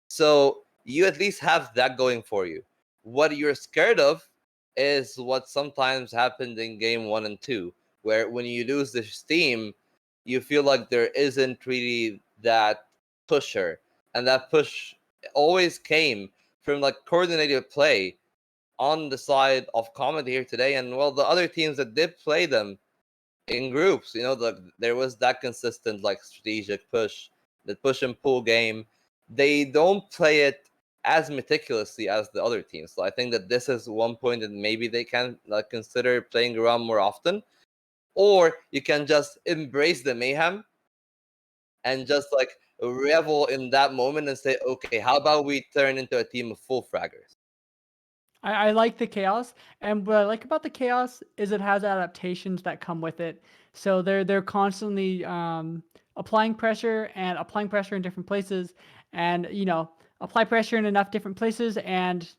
S4: So you at least have that going for you. What you're scared of is what sometimes happened in game 1 and 2, where when you lose this team, you feel like there isn't really that pusher. And that push always came from like coordinated play on the side of Comet here today. And well, the other teams that did play them in groups, you know, there was that consistent like strategic push, the push and pull game. They don't play it as meticulously as the other teams. So I think that this is one point that maybe they can like consider playing around more often, or you can just embrace the mayhem and just like revel in that moment and say, okay, how about we turn into a team of full fraggers?
S3: I like the chaos, and what I like about the chaos is it has adaptations that come with it. So they're constantly applying pressure in different places, and apply pressure in enough different places, and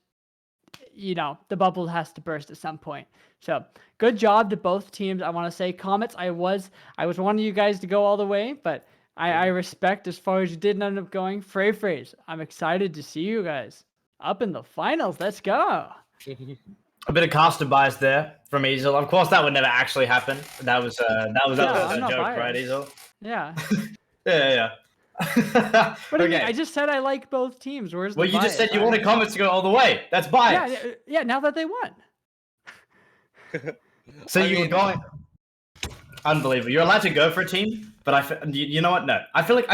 S3: the bubble has to burst at some point. So good job to both teams. I want to say, Comets, I was wanting you guys to go all the way, but I respect as far as you did end up going. Frey's, I'm excited to see you guys up in the finals. Let's go.
S2: A bit of caster bias there from Easel. Of course, that would never actually happen. That was a joke,
S3: biased.
S2: right, Easel?
S3: Yeah.
S2: Yeah.
S3: What do you mean? I just said I like both teams. Where's the
S2: Well, you just
S3: bias?
S2: said you wanted Comets to go all the way. That's bias.
S3: Yeah. Now that they won.
S2: So you were going. Unbelievable. You're allowed to go for a team, but you know what? No. I feel like,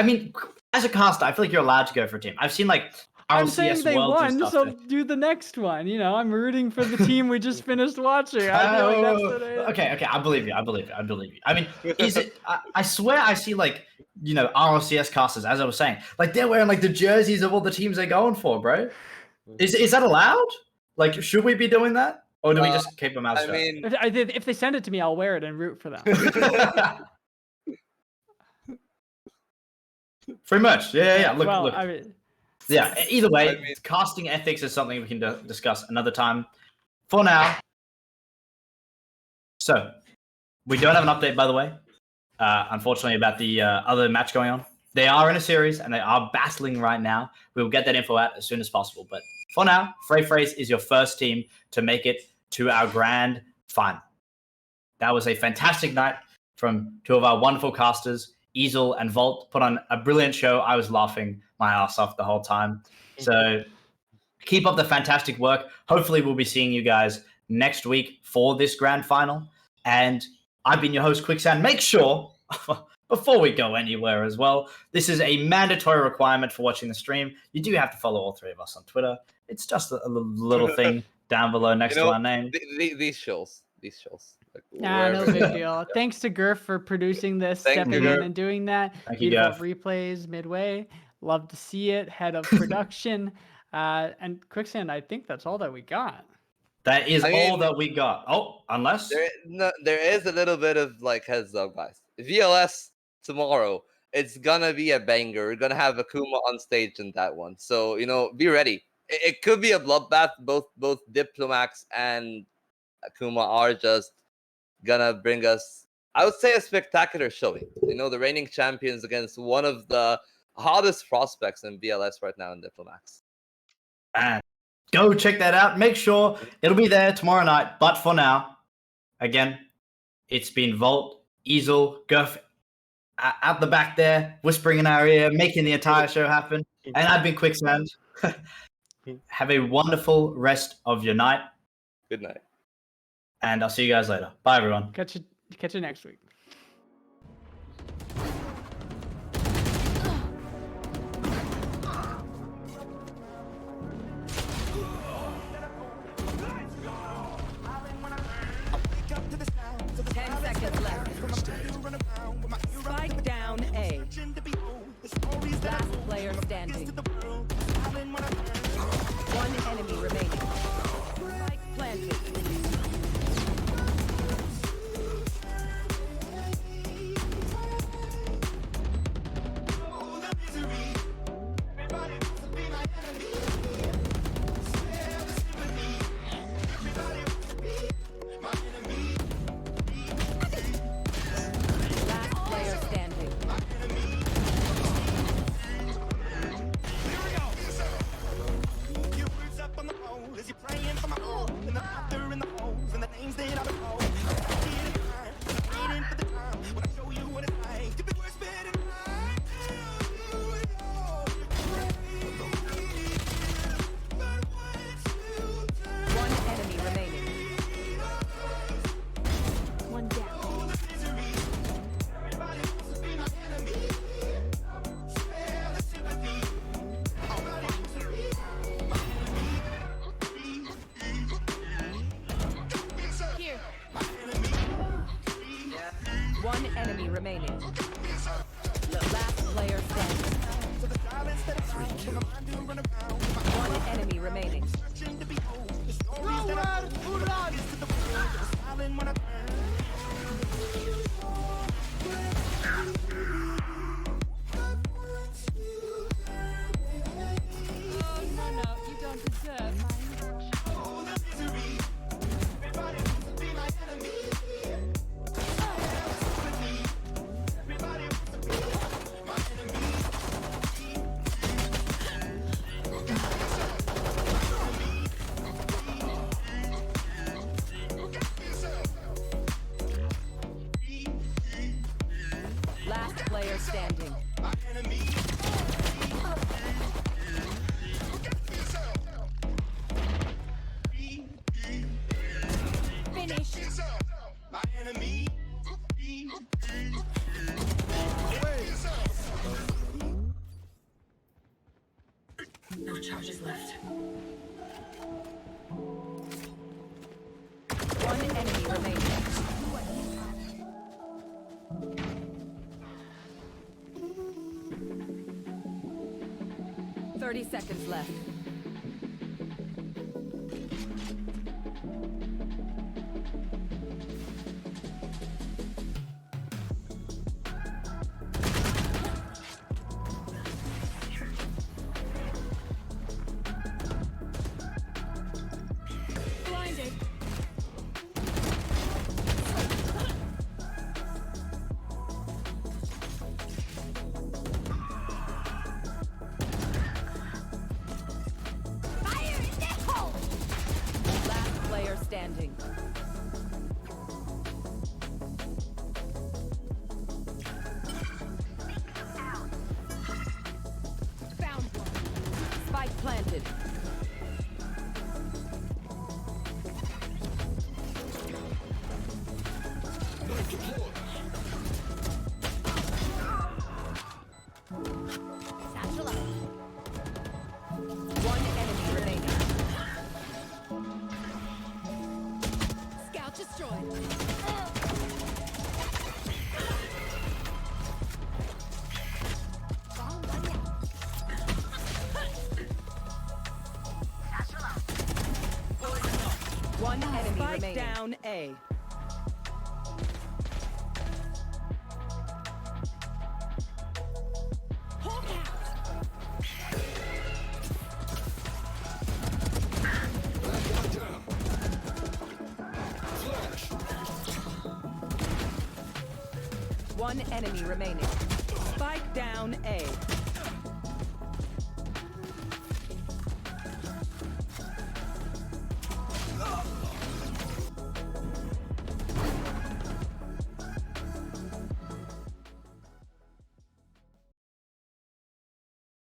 S2: as a caster, I feel like you're allowed to go for a team. I've seen like
S3: I'm
S2: RLCS
S3: saying they
S2: Worlds and
S3: won,
S2: stuff.
S3: so do the next one. I'm rooting for the team we just finished watching. I feel like that's what it is.
S2: Okay. I believe you. I mean, is it? I swear I see like RLCS casters, as I was saying, like they're wearing like the jerseys of all the teams they're going for, bro. Is that allowed? Like, should we be doing that, or do we just keep them out?
S4: I mean,
S3: if they send it to me, I'll wear it and root for them.
S2: Pretty much, yeah. Look.
S3: I mean,
S2: yeah. Either way, casting ethics is something we can discuss another time. For now, so we don't have an update, by the way. Unfortunately, about the other match going on. They are in a series and they are battling right now. We will get that info out as soon as possible. But for now, Frey's is your first team to make it to our grand final. That was a fantastic night from 2 of our wonderful casters, Easel and Volt. Put on a brilliant show. I was laughing my ass off the whole time. So keep up the fantastic work. Hopefully we'll be seeing you guys next week for this grand final. And I've been your host, Quicksand. Make sure, before we go anywhere as well, this is a mandatory requirement for watching the stream. You do have to follow all three of us on Twitter. It's just a little thing down below next to our name.
S4: These shows. Like,
S3: Nah, no
S4: wherever-
S3: big deal. Thanks to Gurf for producing this,
S4: Thank
S3: stepping
S2: you,
S3: in
S2: Gurf.
S3: and doing that.
S2: Thank you,
S3: Beautiful
S2: Gurf.
S3: replays midway. Love to see it. Head of production. And Quicksand, I think that's all that we got.
S2: That is
S4: I
S2: all
S4: mean-
S2: that we got. Oh, unless
S4: there is a little bit of like heads up, guys. VLS tomorrow, it's gonna be a banger. We're gonna have Akuma on stage in that one, so be ready. It could be a bloodbath. Both Diplomax and Akuma are just gonna bring us, I would say, a spectacular showing. The reigning champions against one of the hottest prospects in VLS right now in Diplomax.
S2: and go check that out. Make sure it'll be there tomorrow night. But for now, again, it's been Volt, Easel, Gurf out the back there, whispering in our ear, making the entire show happen. And I've been Quicksand. Have a wonderful rest of your night.
S4: Good night.
S2: And I'll see you guys later. Bye, everyone.
S3: Catch you next week.
S5: Spike down A. Last player standing. One enemy remaining. Spike planted. Last player standing. One enemy remaining. One down. Here. One enemy remaining. Last player standing. One enemy remaining. Oh, no, you don't deserve mine. Last player standing. Finish.
S1: No charges left.
S5: One enemy remaining. 30 seconds left. Blinded. Fire in the hole! Last player standing. Found one. Spike planted. One enemy
S8: Spike
S5: remaining.
S8: down A. Hawk out.
S5: One enemy remaining.
S8: Spike down A.